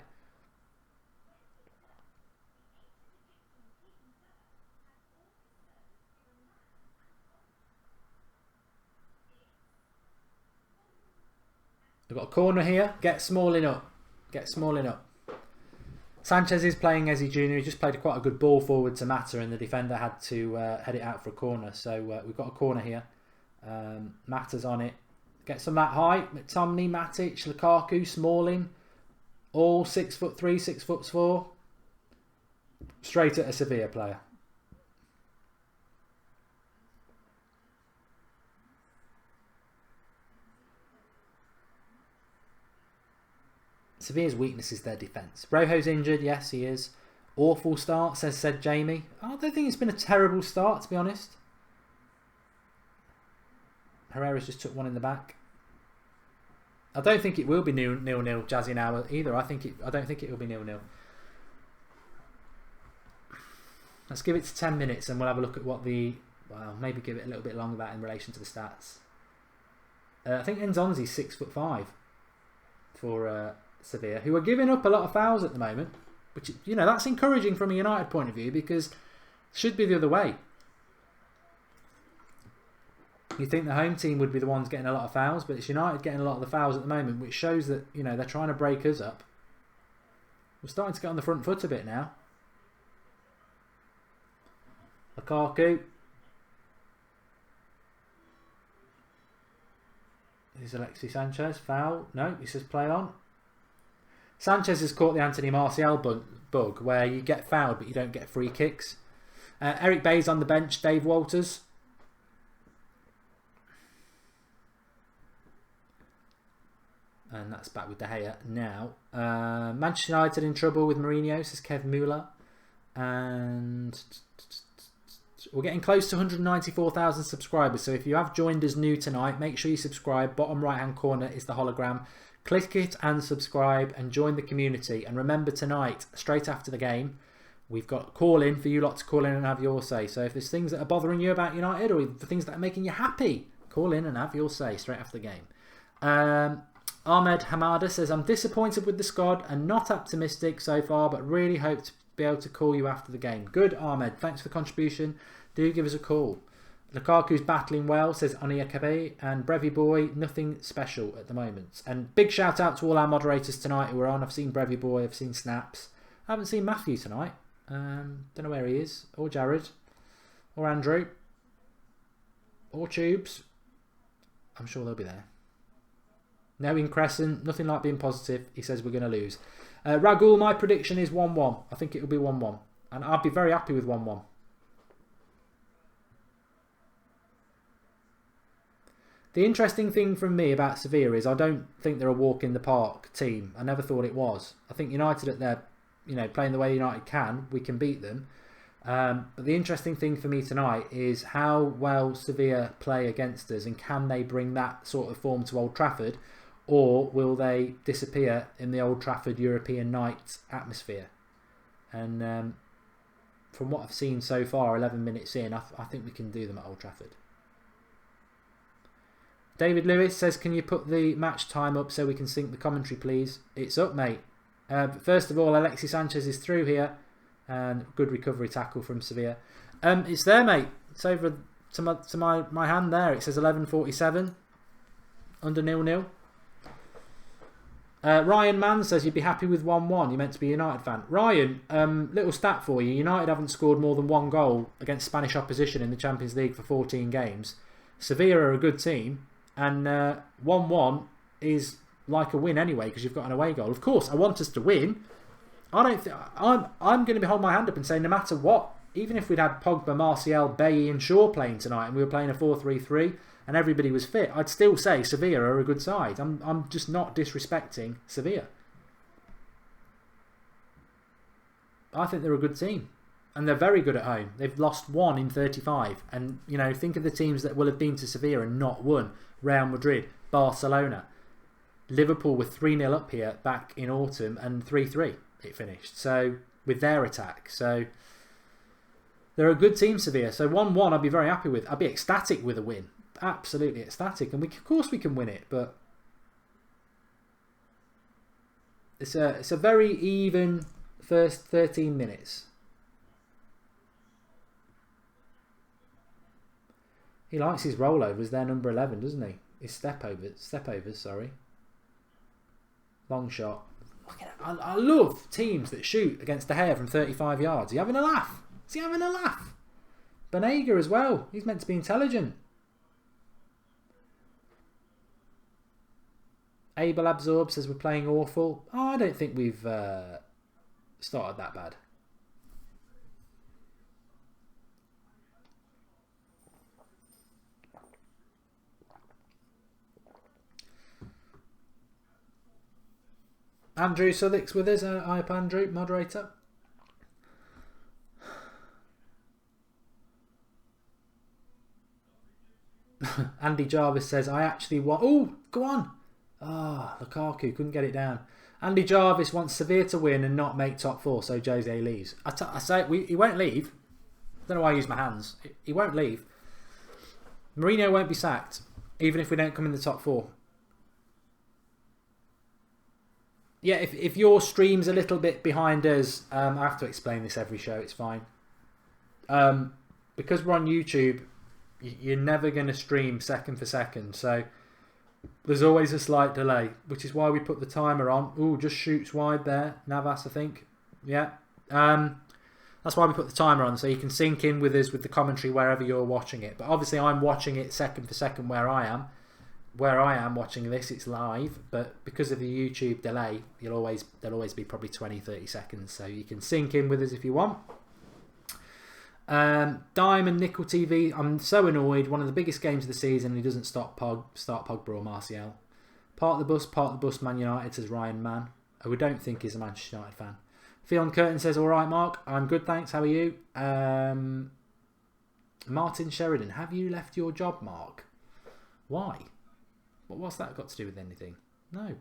We've got a corner here. Get Smalling up. Get Smalling up. Sanchez is playing Ezzy Jr. He just played quite a good ball forward to Mata, and the defender had to head it out for a corner. So we've got a corner here. Mata's on it. Get some of that height. McTominay, Matic, Lukaku, Smalling. All 6'3", 6'4". Straight at a Sevilla player. Sevilla's weakness is their defence. Rojo's injured, yes he is. Awful start, said Jamie. I don't think it's been a terrible start, to be honest. Herrera's just took one in the back. I don't think it will be 0-0 Jazzy now either. I don't think it will be 0-0. Let's give it to 10 minutes and we'll have a look at what maybe give it a little bit longer that in relation to the stats. I think Nzonzi's 6'5" for Sevilla, who are giving up a lot of fouls at the moment, which, you know, that's encouraging from a United point of view, because it should be the other way. You think the home team would be the ones getting a lot of fouls, but it's United getting a lot of the fouls at the moment, which shows that, you know, they're trying to break us up. We're starting to get on the front foot a bit now. Lukaku. Is Alexis Sanchez foul? No, he says play on. Sanchez has caught the Anthony Martial bug where you get fouled but you don't get free kicks. Eric Bay's on the bench. Dave Walters. And that's back with De Gea now. Manchester United in trouble with Mourinho, says Kev Mueller. And we're getting close to 194,000 subscribers. So if you have joined us new tonight, make sure you subscribe. Bottom right hand corner is the hologram. Click it and subscribe and join the community. And remember, tonight, straight after the game, we've got call in for you lot to call in and have your say. So if there's things that are bothering you about United or things that are making you happy, call in and have your say straight after the game. Ahmed Hamada says, I'm disappointed with the squad and not optimistic so far, but really hope to be able to call you after the game. Good, Ahmed. Thanks for the contribution. Do give us a call. Lukaku's battling well, says Ania Kabe, and Brevy Boy, nothing special at the moment. And big shout out to all our moderators tonight who are on. I've seen Brevy Boy, I've seen Snaps. I haven't seen Matthew tonight. Don't know where he is. Or Jared. Or Andrew. Or Tubes. I'm sure they'll be there. No in Crescent, nothing like being positive. He says we're going to lose. Ragul, my prediction is 1-1. I think it will be 1-1. And I'd be very happy with 1-1. The interesting thing from me about Sevilla is I don't think they're a walk in the park team. I never thought it was. I think United at their, playing the way United can, we can beat them. But the interesting thing for me tonight is how well Sevilla play against us, and can they bring that sort of form to Old Trafford, or will they disappear in the Old Trafford European night atmosphere? And from what I've seen so far, 11 minutes in, I think we can do them at Old Trafford. David Lewis says, can you put the match time up so we can sync the commentary, please? It's up, mate. First of all, Alexis Sanchez is through here. And good recovery tackle from Sevilla. It's there, mate. It's over to my hand there. It says 11:47. Under 0-0. Ryan Mann says you'd be happy with 1-1. You're meant to be a United fan. Ryan, little stat for you. United haven't scored more than one goal against Spanish opposition in the Champions League for 14 games. Sevilla are a good team. And 1-1 is like a win anyway, because you've got an away goal. Of course, I want us to win. I'm going to be holding my hand up and say no matter what, even if we'd had Pogba, Martial, Bailly and Shaw playing tonight and we were playing a 4-3-3 and everybody was fit, I'd still say Sevilla are a good side. I'm just not disrespecting Sevilla. I think they're a good team. And they're very good at home. They've lost 1 in 35. And, think of the teams that will have been to Sevilla and not won. Real Madrid, Barcelona. Liverpool were 3-0 up here back in autumn and 3-3 it finished. So, with their attack. So, They're a good team, Sevilla. So 1-1 I'd be very happy with. I'd be ecstatic with a win. Absolutely ecstatic. And of course we can win it, but it's a very even first 13 minutes. He likes his rollovers. They're number 11, doesn't he? His stepovers, sorry. Long shot. I love teams that shoot against De Gea from 35 yards. Are you having a laugh? Is he having a laugh? Banega as well. He's meant to be intelligent. Abel Absorb says we're playing awful. Oh, I don't think we've started that bad. Andrew Southwick's with us. Hi up, Andrew, moderator. Andy Jarvis says, I actually want... Oh, go on. Ah, Lukaku couldn't get it down. Andy Jarvis wants Sevilla to win and not make top 4, so Jose leaves. I say he won't leave. I don't know why I use my hands. He won't leave. Mourinho won't be sacked, even if we don't come in the top 4. Yeah, if your stream's a little bit behind us, I have to explain this every show, it's fine. Because we're on YouTube, you're never going to stream second for second, so there's always a slight delay, which is why we put the timer on. Ooh, just shoots wide there, Navas, I think. Yeah. That's why we put the timer on, so you can sync in with us with the commentary wherever you're watching it. But obviously I'm watching it second for second where I am. Where I am watching this, it's live, but because of the YouTube delay, there'll always be probably 20-30 seconds, so you can sync in with us if you want. Diamond Nickel TV, I'm so annoyed. One of the biggest games of the season, and he doesn't start Pogba or Martial. Part of the bus, Man United, says Ryan Mann, who I don't think is a Manchester United fan. Fionn Curtin says, all right, Mark, I'm good, thanks. How are you? Martin Sheridan, have you left your job, Mark? Why? What's that got to do with anything? No.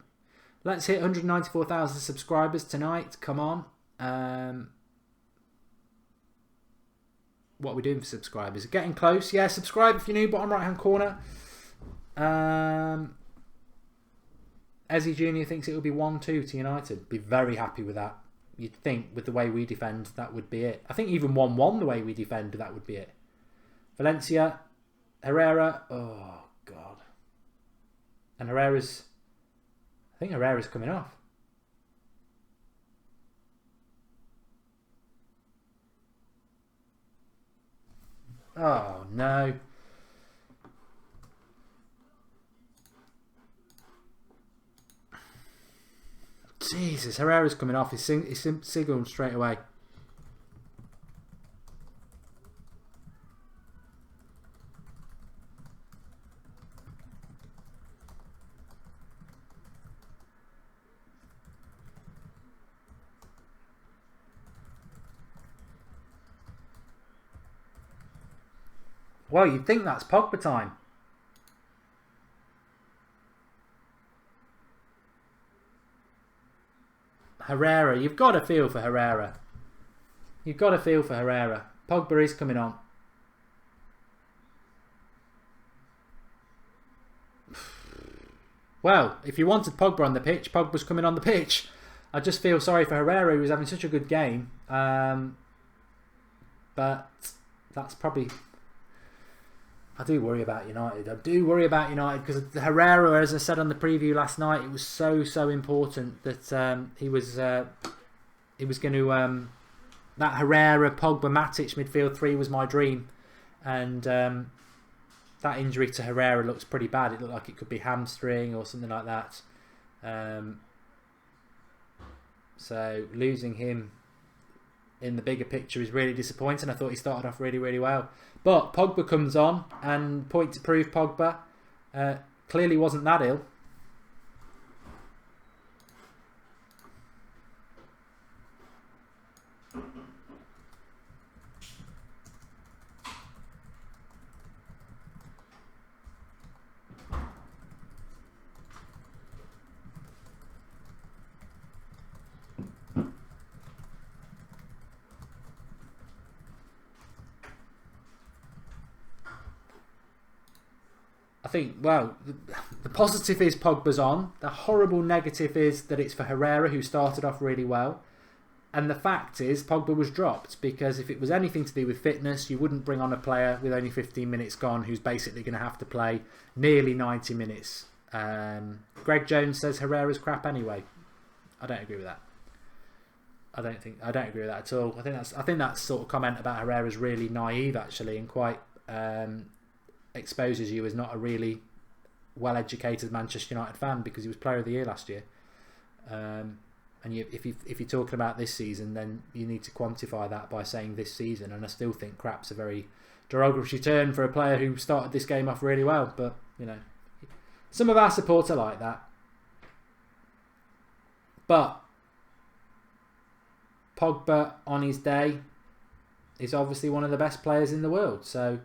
Let's hit 194,000 subscribers tonight. Come on. What are we doing for subscribers? Getting close. Yeah, subscribe if you're new. Bottom right hand corner. Ezzy Jr. thinks it will be 1-2 to United. Be very happy with that. You'd think with the way we defend, that would be it. I think even 1-1 the way we defend, that would be it. Valencia. Herrera. Oh, God. And I think Herrera's coming off. Oh, no. Jesus, Herrera's coming off. He's signalled straight away. Well, you'd think that's Pogba time. Herrera, you've got to feel for Herrera. You've got to feel for Herrera. Pogba is coming on. Well, if you wanted Pogba on the pitch, Pogba's coming on the pitch. I just feel sorry for Herrera, who was having such a good game. But that's probably... I do worry about United. I do worry about United because Herrera, as I said on the preview last night, it was so important that he was going to that Herrera, Pogba, Matic midfield 3 was my dream, and that injury to Herrera looks pretty bad. It looked like it could be hamstring or something like that. So losing him in the bigger picture is really disappointing. I thought he started off really well. But Pogba comes on, and point to prove Pogba clearly wasn't that ill. I think, well, the positive is Pogba's on. The horrible negative is that it's for Herrera, who started off really well. And the fact is, Pogba was dropped, because if it was anything to do with fitness, you wouldn't bring on a player with only 15 minutes gone who's basically going to have to play nearly 90 minutes. Greg Jones says Herrera's crap anyway. I don't agree with that. I don't agree with that at all. I think that sort of comment about Herrera is really naive, actually, and quite exposes you as not a really well-educated Manchester United fan, because he was Player of the Year last year. And if you're talking about this season, then you need to quantify that by saying this season. And I still think crap's a very derogatory term for a player who started this game off really well. But, you know, some of our supporters are like that. But Pogba on his day is obviously one of the best players in the world. So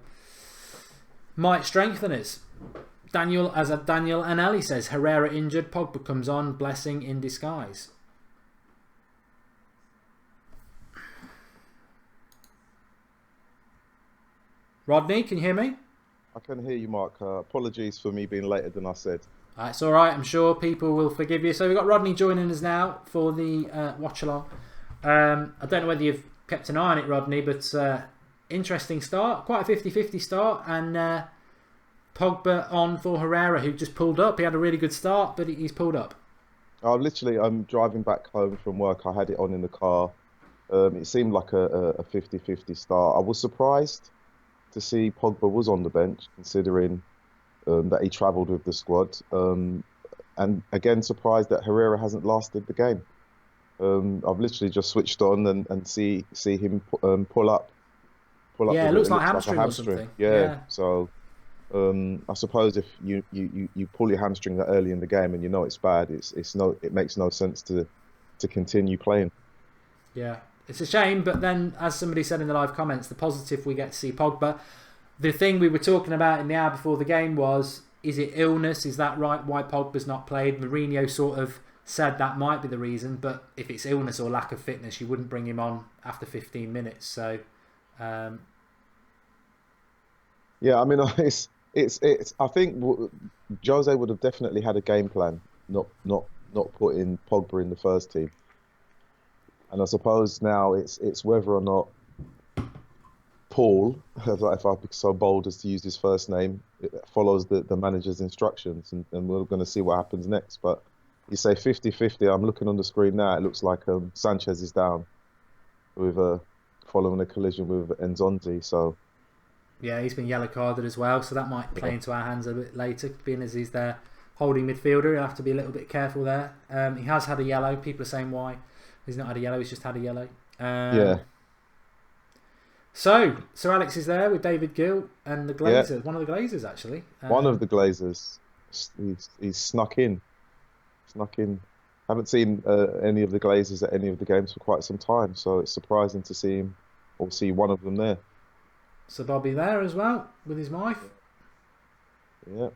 might strengthen us. Daniel Anelli says, Herrera injured, Pogba comes on, blessing in disguise. Rodney, can you hear me? I can hear you, Mark. Apologies for me being later than I said. It's all right. I'm sure people will forgive you. So we've got Rodney joining us now for the watch-along. I don't know whether you've kept an eye on it, Rodney, but interesting start. Quite a 50-50 start. And Pogba on for Herrera, who just pulled up. He had a really good start, but he's pulled up. I'm driving back home from work. I had it on in the car. It seemed like a 50-50 start. I was surprised to see Pogba was on the bench, considering that he travelled with the squad. And again, surprised that Herrera hasn't lasted the game. I've literally just switched on and see him pull up. Yeah, it looks like hamstring or something. Yeah. So I suppose if you pull your hamstring that early in the game and you know it's bad, it makes no sense to continue playing. Yeah. It's a shame, but then, as somebody said in the live comments, the positive we get to see Pogba. The thing we were talking about in the hour before the game was, is it illness? Is that right? Why Pogba's not played? Mourinho sort of said that might be the reason, but if it's illness or lack of fitness, you wouldn't bring him on after 15 minutes. So, yeah, I mean, it's. I think Jose would have definitely had a game plan, not putting Pogba in the first team. And I suppose now it's whether or not Paul, if I be so bold as to use his first name, follows the manager's instructions, and we're going to see what happens next. But you say 50-50, I'm looking on the screen now, it looks like Sanchez is down with following a collision with Enzonzi. So yeah, he's been yellow carded as well, so that might play into our hands a bit later, being as he's there holding midfielder. He'll have to be a little bit careful there. He has had a yellow. People are saying why he's not had a yellow, he's just had a yellow. Yeah. So, Sir Alex is there with David Gill and the Glazers. Yeah. One of the Glazers, actually. One of the Glazers. He's snuck in. Haven't seen any of the Glazers at any of the games for quite some time, so it's surprising to see him, or see one of them there. So Bobby there as well, with his wife. Yeah.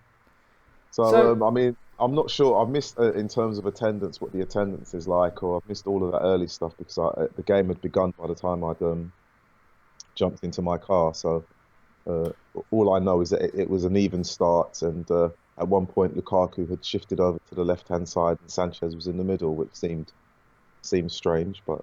So I mean, I'm not sure. I've missed, in terms of attendance, what the attendance is like, or I've missed all of that early stuff because the game had begun by the time I'd jumped into my car. So all I know is that it was an even start, and at one point Lukaku had shifted over to the left-hand side and Sanchez was in the middle, which seemed strange. But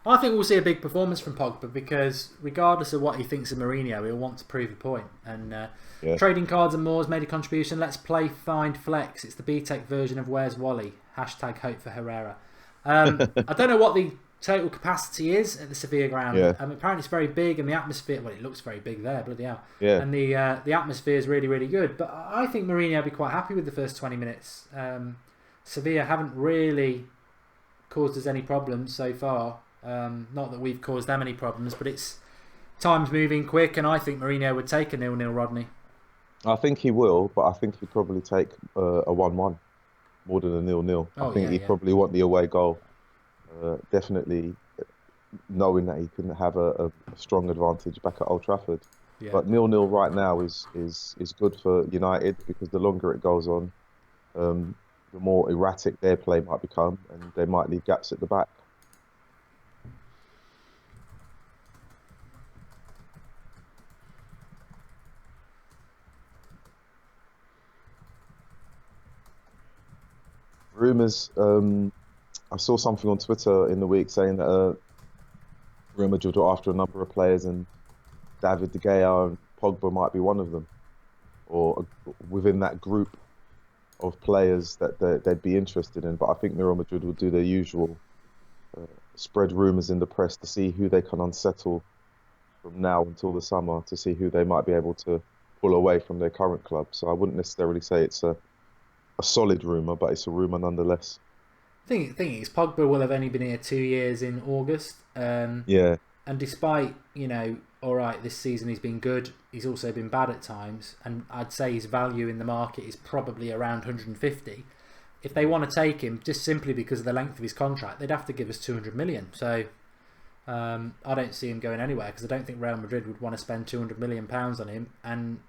I think we'll see a big performance from Pogba, because regardless of what he thinks of Mourinho, he'll want to prove a point. And Trading Cards and More's made a contribution. Let's play Find Flex. It's the BTEC version of Where's Wally? # hope for Herrera. I don't know what the total capacity is at the Sevilla ground. Yeah. Apparently it's very big, and the atmosphere, well, it looks very big there, bloody hell. Yeah. And the atmosphere is really, really good. But I think Mourinho will be quite happy with the first 20 minutes. Sevilla haven't really caused us any problems so far. Not that we've caused them any problems, but it's time's moving quick, and I think Mourinho would take a 0-0, Rodney. I think he will, but I think he'd probably take a 1-1 more than a 0-0. I think he'd probably want the away goal. Definitely knowing that he can have a strong advantage back at Old Trafford. Yeah. But 0-0 right now is good for United, because the longer it goes on, the more erratic their play might become, and they might leave gaps at the back. rumours. I saw something on Twitter in the week saying that Real Madrid were after a number of players, and David De Gea and Pogba might be one of them, or within that group of players that they'd be interested in. But I think Real Madrid will do their usual, spread rumours in the press to see who they can unsettle from now until the summer, to see who they might be able to pull away from their current club. So I wouldn't necessarily say it's a solid rumour, but it's a rumour nonetheless. Thing is, Pogba will have only been here 2 years in August. Yeah. And despite, all right, this season he's been good, he's also been bad at times. And I'd say his value in the market is probably around 150. If they want to take him just simply because of the length of his contract, they'd have to give us 200 million. So I don't see him going anywhere, because I don't think Real Madrid would want to spend 200 million pounds on him. And,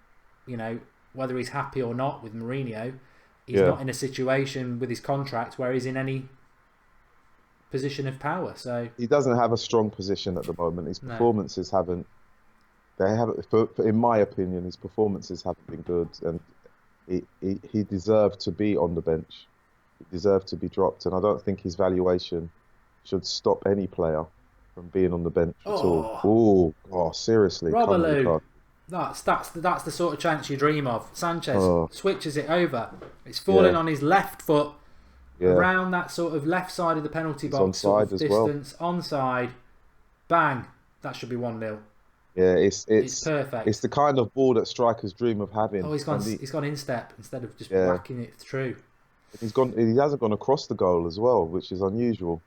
whether he's happy or not with Mourinho, he's not in a situation with his contract where he's in any position of power. So he doesn't have a strong position at the moment. His performances haven't. They haven't. In my opinion, his performances haven't been good, and he deserved to be on the bench. He deserved to be dropped, and I don't think his valuation should stop any player from being on the bench at all. Oh, seriously, Romelu. That's the sort of chance you dream of. Sanchez switches it over. It's falling on his left foot, around that sort of left side of the penalty box sort of distance, onside, bang. That should be 1-0. Yeah, it's perfect. It's the kind of ball that strikers dream of having. Oh, he's gone instep instead of just whacking it through. He hasn't gone across the goal as well, which is unusual.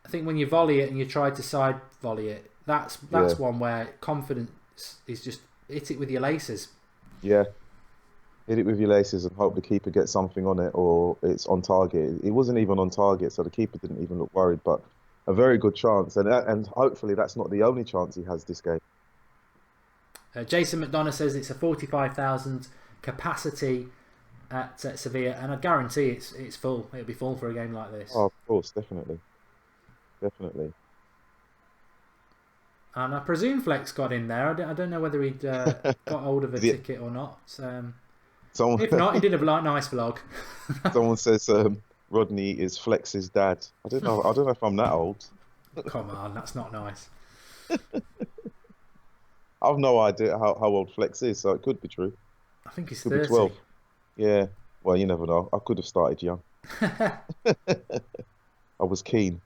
I think when you volley it and you try to side volley it, that's one where confidence is just hit it with your laces. Yeah. Hit it with your laces and hope the keeper gets something on it, or it's on target. It wasn't even on target, so the keeper didn't even look worried, but a very good chance, and hopefully that's not the only chance he has this game. Jason McDonough says it's a 45,000 capacity at Sevilla, and I guarantee it's full. It'll be full for a game like this. Oh, of course, definitely. And I presume Flex got in there. I don't know whether he'd got hold of a ticket or not. If not, he did a nice vlog. Someone says Rodney is Flex's dad. I don't know if I'm that old. Come on, that's not nice. I've no idea how old Flex is, so it could be true. I think he's could 30. Be 12. Yeah. Well, you never know. I could have started young. I was keen.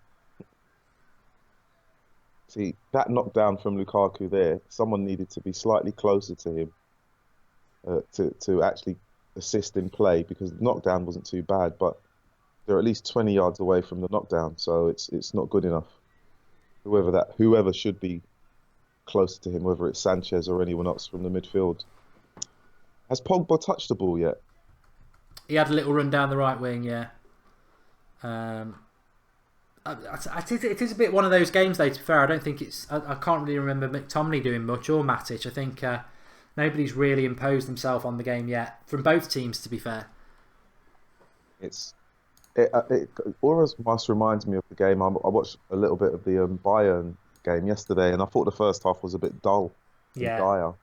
See, that knockdown from Lukaku there, someone needed to be slightly closer to him to actually assist in play, because the knockdown wasn't too bad, but they're at least 20 yards away from the knockdown, so it's not good enough. Whoever should be closer to him, whether it's Sanchez or anyone else from the midfield. Has Pogba touched the ball yet? He had a little run down the right wing, yeah. It is a bit one of those games, though, to be fair. I don't think I can't really remember McTominay doing much, or Matic. I think nobody's really imposed himself on the game yet, from both teams, to be fair. It always must reminds me of the game. I watched a little bit of the Bayern game yesterday, and I thought the first half was a bit dull and dire.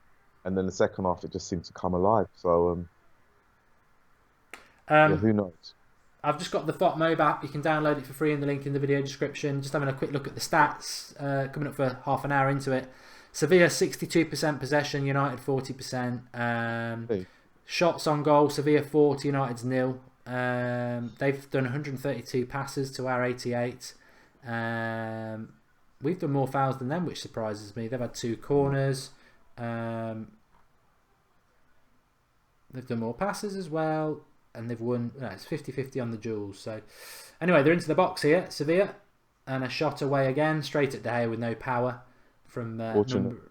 And then the second half, it just seemed to come alive. So, who knows? I've just got the FOTMob app. You can download it for free in the link in the video description. Just having a quick look at the stats. Coming up for half an hour into it. Sevilla 62% possession, United 40%. Shots on goal, Sevilla 40, United's 0. They've done 132 passes to our 88. We've done more fouls than them, which surprises me. They've had 2 corners. They've done more passes as well, and they've won. No, it's 50-50 on the duels. So anyway, they're into the box here, Sevilla, and a shot away again, straight at De Gea with no power from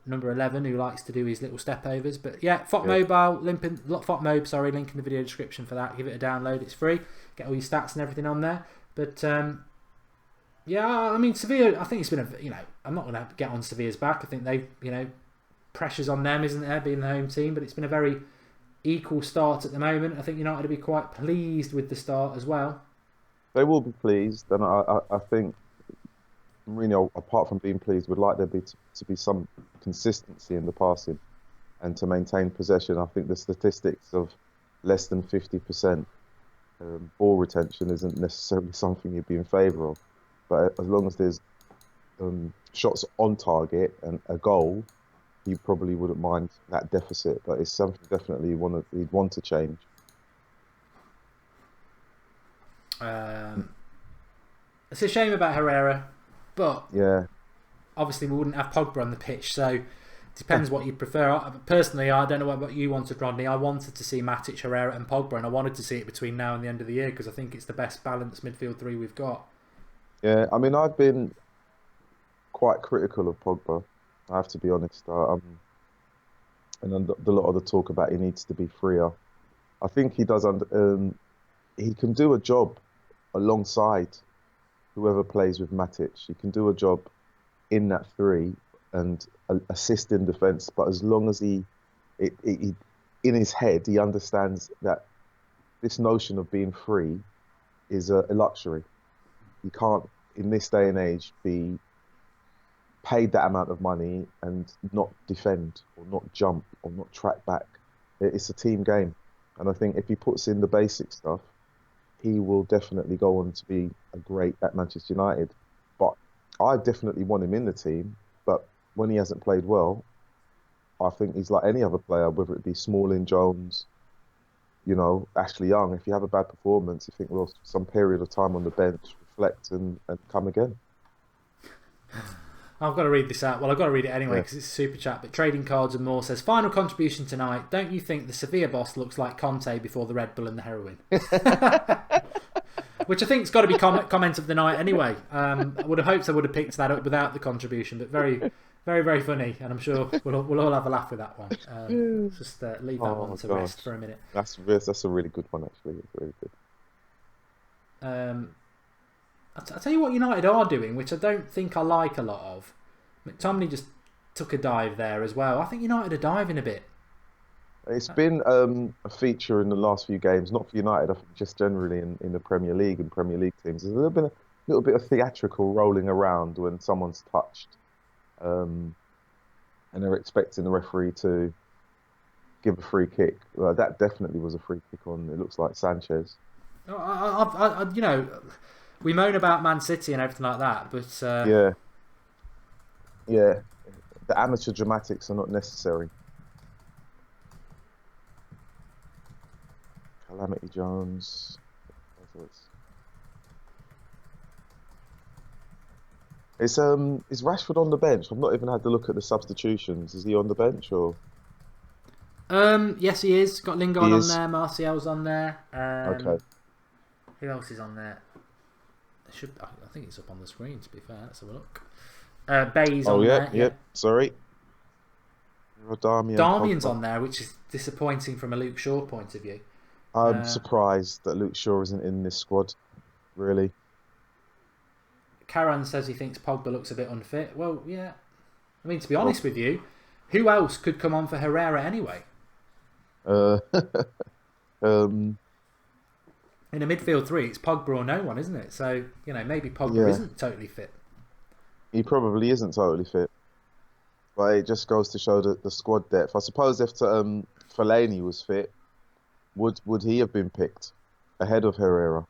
number 11, who likes to do his little step overs. But yeah, FOTMob, link in the video description for that. Give it a download, it's free. Get all your stats and everything on there. But yeah, I mean, Sevilla, I think it's been I'm not going to get on Sevilla's back. I think they, pressure's on them, isn't there, being the home team, but it's been a very equal start at the moment. I think United will be quite pleased with the start as well. They will be pleased, and I think Mourinho, apart from being pleased, would like there to be some consistency in the passing and to maintain possession. I think the statistics of less than 50% ball retention isn't necessarily something you'd be in favour of. But as long as there's shots on target and a goal, he probably wouldn't mind that deficit. But it's something definitely he'd want to change. It's a shame about Herrera, but Yeah, obviously we wouldn't have Pogba on the pitch, so it depends what you prefer. Personally, I don't know what you wanted, Rodney. I wanted to see Matic, Herrera and Pogba, and I wanted to see it between now and the end of the year because I think it's the best balanced midfield three we've got. yeah. I mean, I've been quite critical of Pogba. I have to be honest. And then the lot of the talk about he needs to be freer. I think he does. He can do a job alongside whoever plays with Matic. He can do a job in that three and assist in defence. But as long as he, in his head, he understands that this notion of being free is a luxury. You can't, in this day and age, be paid that amount of money and not defend or not jump or not track back. It's a team game. And I think if he puts in the basic stuff, he will definitely go on to be a great at Manchester United. But I definitely want him in the team. But when he hasn't played well, I think he's like any other player, whether it be Smalling, Jones, Ashley Young. If you have a bad performance, you think, well, some period of time on the bench, reflect and come again. I've got to read this out. Well, I've got to read it anyway because it's a super chat. But Trading Cards and More says, final contribution tonight. Don't you think the Sevilla boss looks like Conte before the Red Bull and the heroin? Which I think's got to be comment of the night anyway. I would have hoped I would have picked that up without the contribution, but very, very, very funny. And I'm sure we'll all have a laugh with that one. Just leave that one to rest for a minute. That's a really good one, actually. It's really good. I'll tell you what United are doing, which I don't think I like a lot of. McTominay just took a dive there as well. I think United are diving a bit. It's been a feature in the last few games, not for United, I think just generally in the Premier League and Premier League teams. There's been a little bit of theatrical rolling around when someone's touched. And they're expecting the referee to give a free kick. Well, that definitely was a free kick on, it looks like, Sanchez. We moan about Man City and everything like that, but yeah, the amateur dramatics are not necessary. Calamity Jones. Is Rashford on the bench? I've not even had to look at the substitutions. Is he on the bench or? Yes, he is. Got Lingard on there. Martial's on there. Okay. Who else is on there? I think it's up on the screen. To be fair, let's have a look. Bay's on there. Yeah. Sorry. Darmian's on there, which is disappointing from a Luke Shaw point of view. I'm surprised that Luke Shaw isn't in this squad. Really. Karan says he thinks Pogba looks a bit unfit. Well, yeah. I mean, to be honest with you, who else could come on for Herrera anyway? In a midfield three, it's Pogba or no one, isn't it? So, maybe Pogba isn't totally fit. He probably isn't totally fit. But it just goes to show the squad depth. I suppose if Fellaini was fit, would he have been picked ahead of Herrera?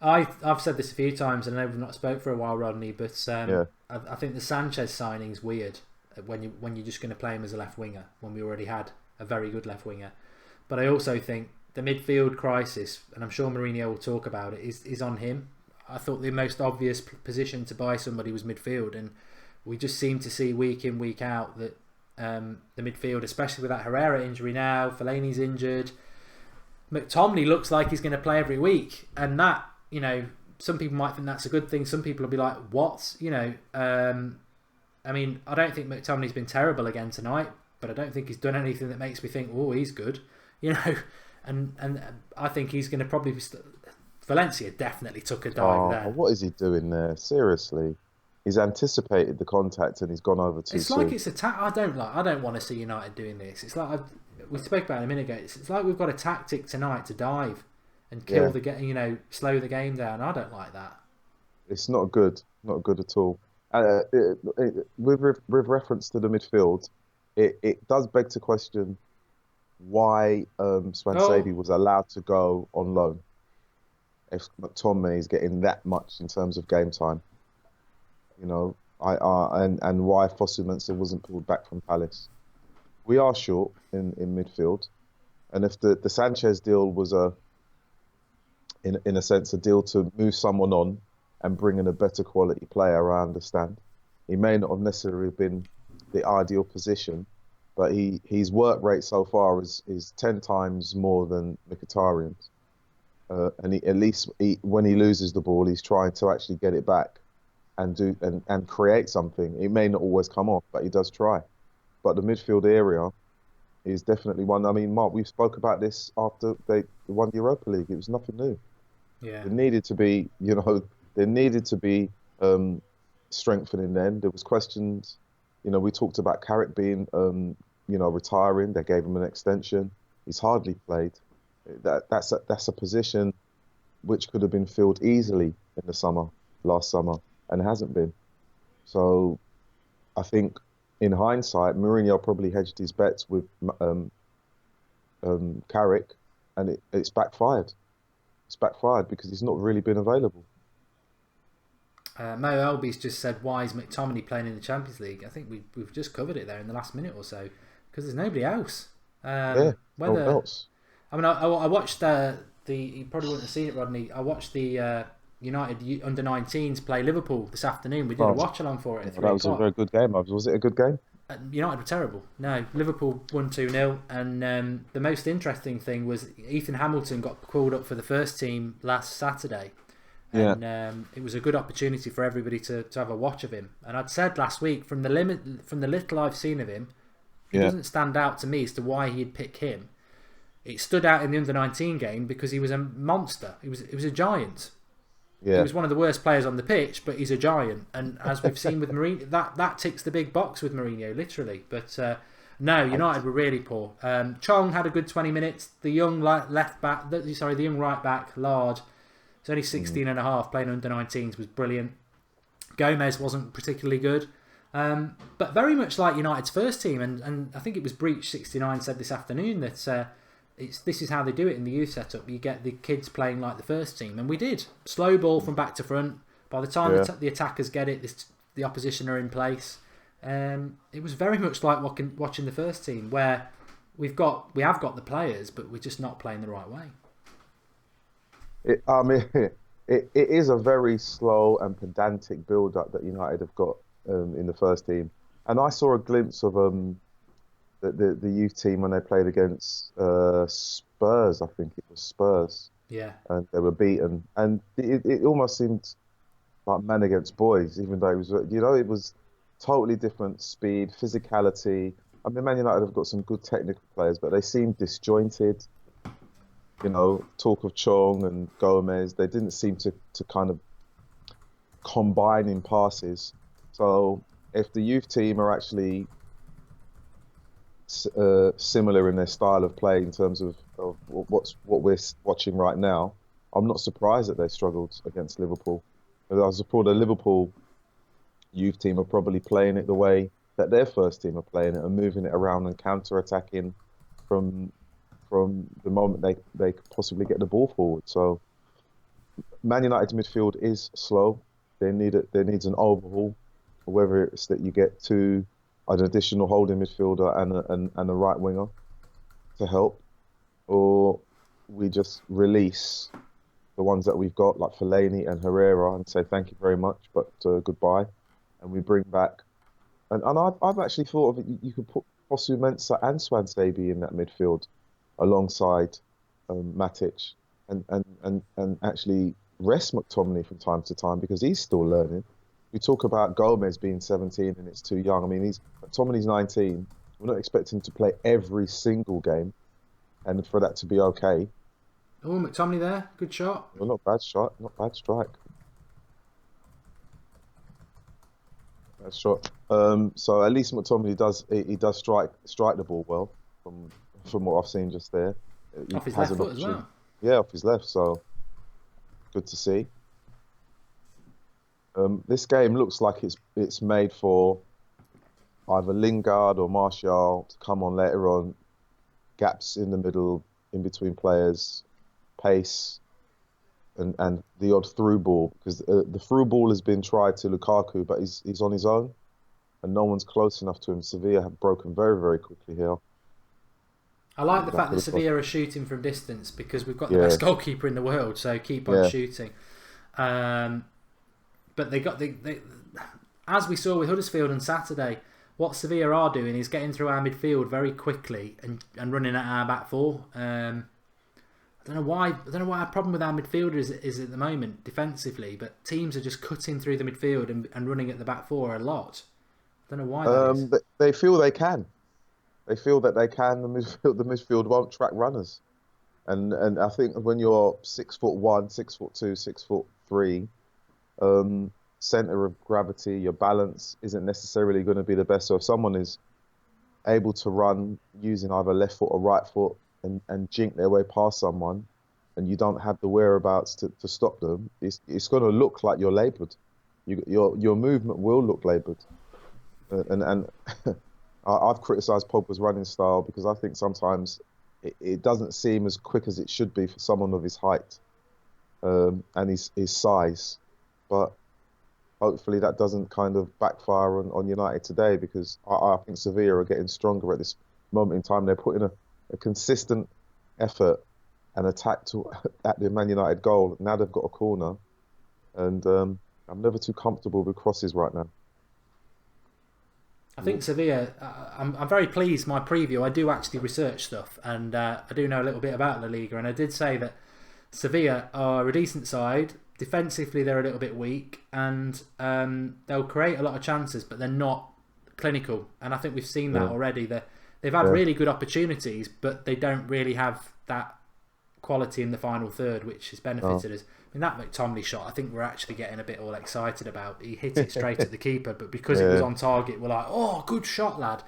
I've said this a few times, and I know we've not spoke for a while, Rodney, but I think the Sanchez signing's weird when you're just going to play him as a left winger when we already had a very good left winger. But I also think the midfield crisis, and I'm sure Mourinho will talk about it, is on him. I thought the most obvious position to buy somebody was midfield, and we just seem to see week in, week out that the midfield, especially with that Herrera injury now, Fellaini's injured, McTominay looks like he's going to play every week, and that, some people might think that's a good thing. Some people will be like, what? I mean, I don't think McTominay's been terrible again tonight, but I don't think he's done anything that makes me think, oh, he's good. And I think he's going to probably be... Valencia definitely took a dive there. What is he doing there? Seriously. He's anticipated the contact and he's gone over too soon. It's like it's a I don't want to see United doing this. It's like we spoke about it a minute ago. It's like we've got a tactic tonight to dive and kill the game, slow the game down. I don't like that. It's not good at all. With reference to the midfield, it does beg to question why Oh, Swansebi was allowed to go on loan if McTominay is getting that much in terms of game time. You know, and why Fosu Mensah wasn't pulled back from Palace. We are short in midfield, and if the Sanchez deal was in a sense a deal to move someone on and bring in a better quality player, I understand. He may not have necessarily been the ideal position, but his work rate so far is 10 times more than Mkhitaryan's. And at least when he loses the ball, he's trying to actually get it back and and create something. It may not always come off, but he does try. But the midfield area is definitely one. I mean, Mark, we spoke about this after they won the Europa League. It was nothing new. yeah. There needed to be, there needed to be strengthening. Then there was questions. We talked about Carrick being, retiring. They gave him an extension. He's hardly played. That's a position which could have been filled easily in the last summer, and hasn't been. So I think, in hindsight, Mourinho probably hedged his bets with Carrick, and it's backfired. It's backfired because he's not really been available. Mo Elby's just said, why is McTominay playing in the Champions League? I think we've just covered it there in the last minute or so, because there's nobody else. Yeah, no one Whether else. I mean, I watched the you probably wouldn't have seen it, Rodney. I watched the United under-19s play Liverpool this afternoon. We did a Oh, watch along for it at that three was a very o'clock. good game. Was it a good game? United were terrible. No, Liverpool won 2-0. And the most interesting thing was Ethan Hamilton got called up for the first team last Saturday. Yeah, And it was a good opportunity for everybody to have a watch of him. And I'd said last week, from the little I've seen of him, he yeah, doesn't stand out to me as to why he'd pick him. It stood out in the under-19 game because he was a monster. He was a giant. He yeah. was one of the worst players on the pitch, but he's a giant. And as we've seen with Mourinho, that ticks the big box with Mourinho, literally. But no, And United were really poor. Chong had a good 20 minutes. The young left back, the young right back, Lard, he's only mm, 16 and a half, playing under 19s, was brilliant. Gomez wasn't particularly good. But very much like United's first team, and I think it was Breach69 said this afternoon that this is how they do it in the youth setup. You get the kids playing like the first team, and we did. Slow ball from back to front. By the time yeah. the attackers get it, the opposition are in place. It was very much like watching the first team, where we have got the players, but we're just not playing the right way. I mean, it is a very slow and pedantic build-up that United have got in the first team. And I saw a glimpse of the youth team when they played against Spurs. I think it was Spurs, Yeah, and they were beaten. And it almost seemed like men against boys, even though it was totally different speed, physicality. I mean, Man United have got some good technical players, but they seem disjointed. Talk of Chong and Gomez, they didn't seem to kind of combine in passes. So if the youth team are actually similar in their style of play in terms of what we're watching right now, I'm not surprised that they struggled against Liverpool. I suppose the Liverpool youth team are probably playing it the way that their first team are playing it and moving it around and counter-attacking from the moment they could possibly get the ball forward. So Man United's midfield is slow. There needs an overhaul, whether it's that you get an additional holding midfielder and a right winger to help, or we just release the ones that we've got, like Fellaini and Herrera, and say thank you very much, but goodbye, and we bring back. And I've actually thought of it. You could put Fosu Mensah and Swansebi in that midfield alongside Matic, and actually rest McTominay from time to time because he's still learning. We talk about Gomez being 17 and it's too young. I mean, McTominay's 19. We're not expecting him to play every single game, and for that to be okay. oh, McTominay there, good shot. Well, not bad shot, not bad strike, bad shot. So at least McTominay does strike the ball well from what I've seen just there. He Off his has left an foot as opportunity, well. yeah, off his left. So good to see. This game looks like it's made for either Lingard or Martial to come on later on gaps in the middle, in between players, pace, and the odd through ball, because the through ball has been tried to Lukaku, but he's on his own, and no one's close enough to him. Sevilla have broken very, very quickly here. I like the That fact could that have cost. Sevilla are shooting from distance because we've got the Yeah, best goalkeeper in the world, so keep on yeah, shooting. But they got as we saw with Huddersfield on Saturday, what Sevilla are doing is getting through our midfield very quickly and running at our back four. I don't know why. I don't know what our problem with our midfielders is at the moment defensively, but teams are just cutting through the midfield and running at the back four a lot. I don't know why that is. they feel they can. They feel that they can. The midfield won't track runners, and I think when you're 6'1", 6'2", 6'3", center of gravity, your balance isn't necessarily going to be the best. So if someone is able to run using either left foot or right foot and jink their way past someone, and you don't have the whereabouts to stop them, it's going to look like you're laboured. Your movement will look laboured. And I've criticised Pogba's running style because I think sometimes it doesn't seem as quick as it should be for someone of his height and his size. But hopefully that doesn't kind of backfire on United today, because I think Sevilla are getting stronger at this moment in time. They're putting a consistent effort and attack at the Man United goal. Now they've got a corner, and I'm never too comfortable with crosses right now. I think Sevilla. I'm very pleased. My preview. I do actually research stuff, and I do know a little bit about La Liga. And I did say that Sevilla are a decent side. Defensively, they're a little bit weak, and they'll create a lot of chances, but they're not clinical. And I think we've seen that already. They've had really good opportunities, but they don't really have that quality in the final third, which has benefited us. I mean, that McTominay shot, I think we're actually getting a bit all excited about. He hit it straight at the keeper, but because it was on target, we're like, oh, good shot, lad.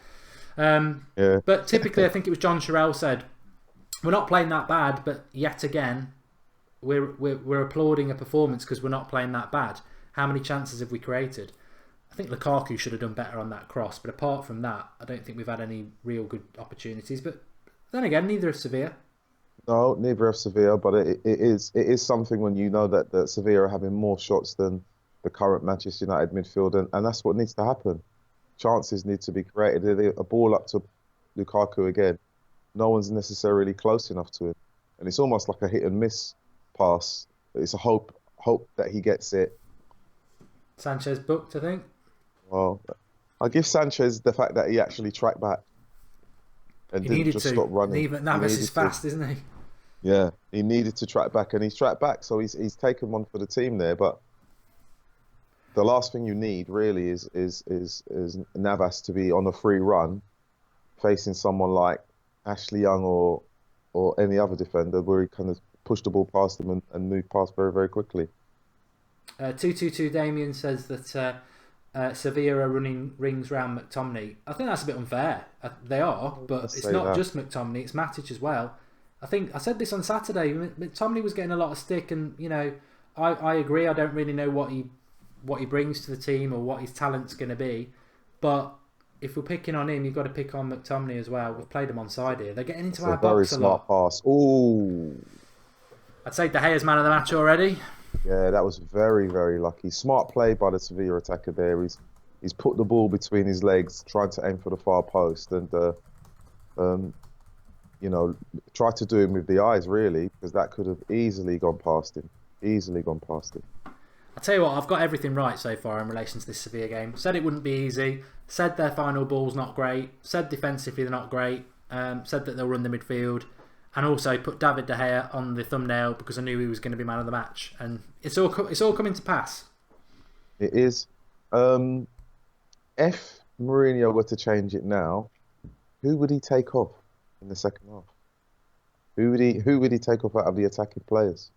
But typically, I think it was John Sherrill said, we're not playing that bad, but yet again, we're applauding a performance because we're not playing that bad. How many chances have we created? I think Lukaku should have done better on that cross, but apart from that, I don't think we've had any real good opportunities. But then again, neither have Sevilla. No, neither have Sevilla, but it is something when you know that Sevilla are having more shots than the current Manchester United midfield, and that's what needs to happen. Chances need to be created. A ball up to Lukaku again, no one's necessarily close enough to him, and it's almost like a hit and miss pass. It's a hope that he gets it. Sanchez booked, I think. Well, I give Sanchez the fact that he actually tracked back and He didn't needed just to. stop running. Even Navas is fast, isn't he? Yeah, he needed to track back, and he's tracked back, so he's taken one for the team there. But the last thing you need really is Navas to be on a free run, facing someone like Ashley Young or any other defender, where he kind of pushed the ball past them and moved past very, very quickly. 222 Damien says that Sevilla are running rings round McTominay. I think that's a bit unfair. They are, but it's not just McTominay, it's Matic as well. I think I said this on Saturday. McTominay was getting a lot of stick, and I agree. I don't really know what he brings to the team or what his talent's going to be, but if we're picking on him, you've got to pick on McTominay as well. We've played him on side here. They're getting into our box a lot. Very smart pass. Ooh. I'd say De Gea's man of the match already. Yeah, that was very, very lucky. Smart play by the Sevilla attacker there. He's put the ball between his legs, trying to aim for the far post, and try to do him with the eyes, really, because that could have easily gone past him. I'll tell you what, I've got everything right so far in relation to this Sevilla game. Said it wouldn't be easy. Said their final ball's not great. Said defensively they're not great. Said that they'll run the midfield. And also put David De Gea on the thumbnail because I knew he was going to be man of the match. And it's all coming to pass. It is. If Mourinho were to change it now, who would he take off in the second half? Who would he take off out of the attacking players?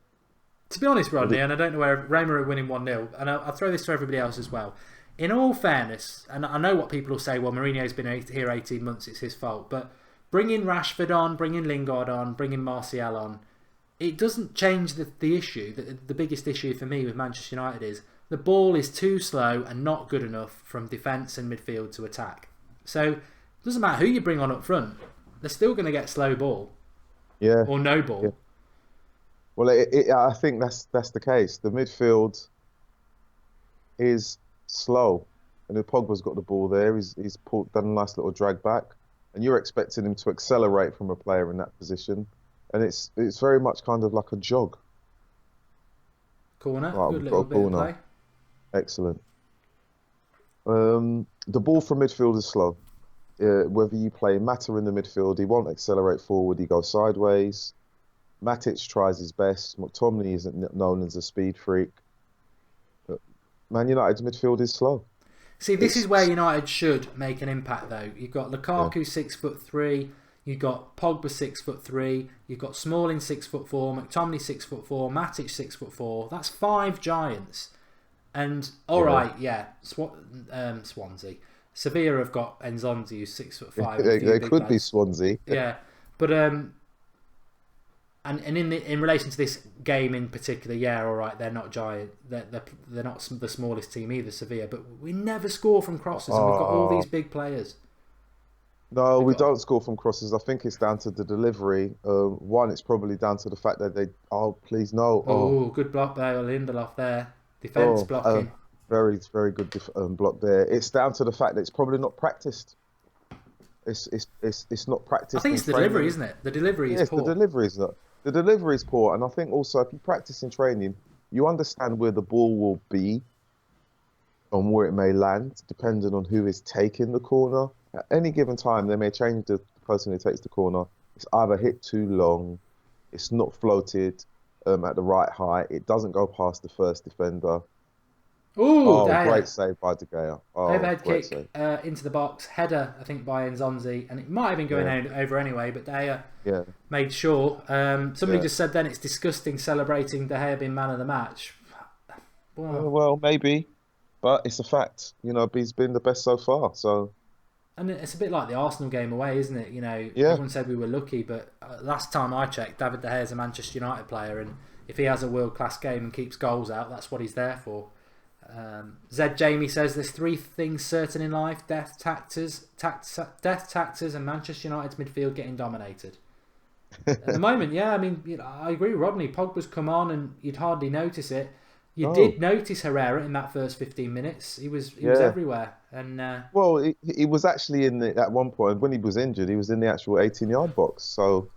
To be honest, Rodney, and I don't know where Roma are winning 1-0, and I'll throw this to everybody else as well. In all fairness, and I know what people will say, well, Mourinho's been here 18 months, it's his fault, but bringing Rashford on, bringing Lingard on, bringing Martial on, it doesn't change the issue. The biggest issue for me with Manchester United is the ball is too slow and not good enough from defence and midfield to attack. So it doesn't matter who you bring on up front. they're still going to get slow ball Yeah, or no yeah. ball. Well, I think that's the case. The midfield is slow, and if Pogba's got the ball there, done a nice little drag back, and you're expecting him to accelerate from a player in that position, and it's very much kind of like a jog. Corner, Right, good we've got little a bit of corner. play. Excellent. The ball from midfield is slow. Whether you play Mata in the midfield, he won't accelerate forward. He goes sideways. Matic tries his best. McTominay isn't known as a speed freak. But Man United's midfield is slow. See, this is where It's United should make an impact, though. You've got yeah, Lukaku 6'3", you've got Pogba 6'3", you've got Smalling 6'4", McTominay 6'4", Matic 6'4". That's 5 giants. And all yeah. right, yeah, Swansea, Sevilla have got Enzonzi who's 6'5", and a few They big could be lads. Swansea. Yeah, but and in relation to this game in particular, yeah, all right, they're not giant. They're not the smallest team either, Sevilla. But we never score from crosses, and we've got all these Oh, big players. no, We've we got don't score from crosses. I think it's down to the delivery. One, it's probably down to the fact that oh, please, no. good block there, Lindelof there, defense Oh, blocking. very, very good block there. It's down to the fact that it's probably not practiced. It's not I practiced think in it's the delivery, training. isn't it? The delivery is Yes, poor. the delivery is poor, and I think also if you practice in training, you understand where the ball will be and where it may land, depending on who is taking the corner. At any given time, they may change the person who takes the corner. It's either hit too long, it's not floated at the right height, it doesn't go past the first defender. Ooh, Oh, Dyer. great save by De Gea. Oh, Overhead great kick save. into the box. Header, I think, by Nzonzi. And it might have been going Yeah, over anyway, but Dyer yeah, made sure. Somebody yeah. just said then it's disgusting celebrating De Gea being man of the match. Well, Well, maybe, but it's a fact. He's been the best so far. So, and it's a bit like the Arsenal game away, isn't it? You know, yeah, everyone said we were lucky, but last time I checked, David De Gea is a Manchester United player, and if he has a world-class game and keeps goals out, that's what he's there for. Zed Jamie says there's 3 things certain in life: death, taxes, and Manchester United's midfield getting dominated. At the moment, yeah, I mean, I agree with Rodney. Pogba's come on, and you'd hardly notice it. You no, did notice Herrera in that first 15 minutes. He was yeah. everywhere, and Well, he was actually at one point when he was injured, he was in the actual 18-yard box. So,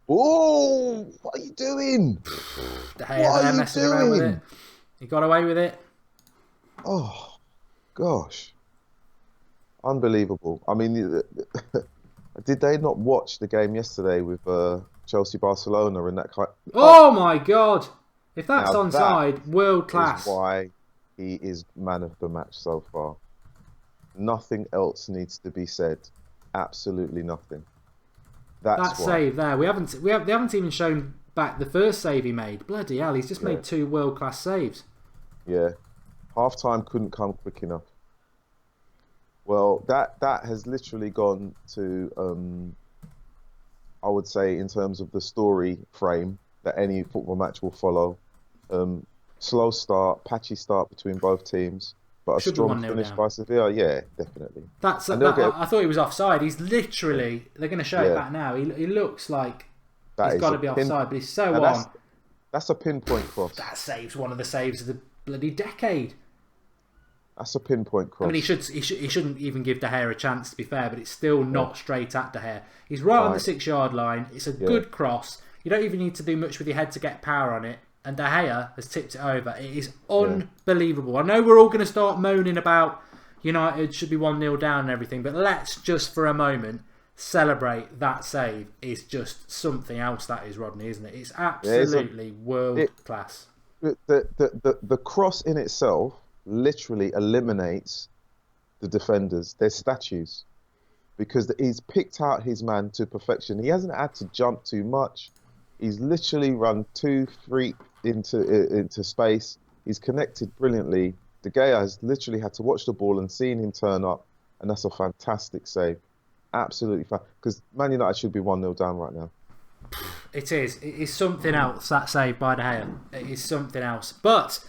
oh, what are you doing? De What Gea are there you messing around with it. doing? He got away with it. Oh, gosh, unbelievable. I mean, did they not watch the game yesterday with Chelsea Barcelona in that kind? Oh my God! If that's Now that onside, world is class. why he is man of the match so far. Nothing else needs to be said. Absolutely nothing. That That's why. save there, they haven't even shown back the first save he made. Bloody hell, he's just Yeah, made 2 world class saves. yeah. Half time couldn't come quick enough. Well, that has literally gone to I would say in terms of the story frame that any football match will follow. Um, Slow start, patchy start between both teams, but a Should be strong 1-0 finish down. by Sevilla. Yeah, definitely. That's And they'll that. get I thought he was offside. He's yeah, literally. They're going to show it yeah. back now. He looks like he's That is got a to be pin. offside, but he's so Now on. that's a pinpoint cross. That saves one of the saves of the bloody decade. That's a pinpoint I mean, cross. he shouldn't even give De Gea a chance, to be fair, but it's still Yeah, not straight at De Gea. He's right on the right. 6-yard line. It's a Yeah, good cross. You don't even need to do much with your head to get power on it. And De Gea has tipped it over. It is yeah. unbelievable. I know we're all going to start moaning about United should be 1-0 down and everything, but let's just for a moment celebrate that save. Is just something else, that is, Rodney, isn't it? It's Yeah, absolutely world it class. the cross in itself literally eliminates the defenders. They're statues because he's picked out his man to perfection. He hasn't had to jump too much. He's literally run 2 feet into space. He's connected brilliantly. De Gea has literally had to watch the ball and seen him turn up, and that's a fantastic save. Absolutely fine. Because Man United should be 1-0 down right now. It is. It is something else, that save by De Gea. It is something else. But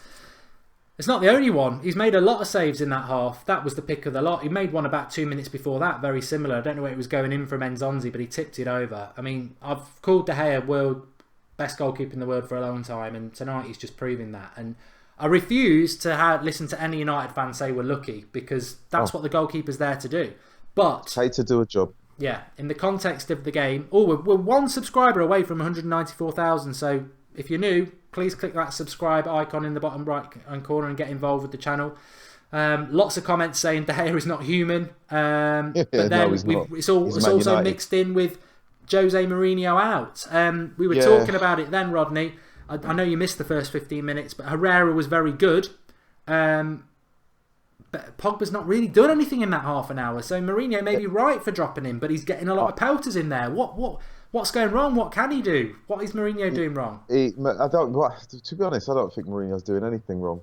It's not the only one. He's made a lot of saves in that half. That was the pick of the lot. He made one about 2 minutes before that, very similar. I don't know where it was going in from Enzonzi, but he tipped it over. I mean, I've called De Gea world best goalkeeper in the world for a long time, and tonight he's just proving that. And I refuse to listen to any United fan say we're lucky, because that's what the goalkeeper's there to do. But pay to do a job. Yeah, in the context of the game, we're one subscriber away from 194,000. So if you're new, please click that subscribe icon in the bottom right hand corner and get involved with the channel. Lots of comments saying De Gea is not human, but then No, he's not. it's also United. mixed in with Jose Mourinho out. We were talking about it then, Rodney. I know you missed the first 15 minutes, but Herrera was very good. But Pogba's not really done anything in that half an hour, so Mourinho may be right for dropping him, but he's getting a lot of pelters in there. What's going wrong? What can he do? What is Mourinho doing wrong? To be honest, I don't think Mourinho's doing anything wrong.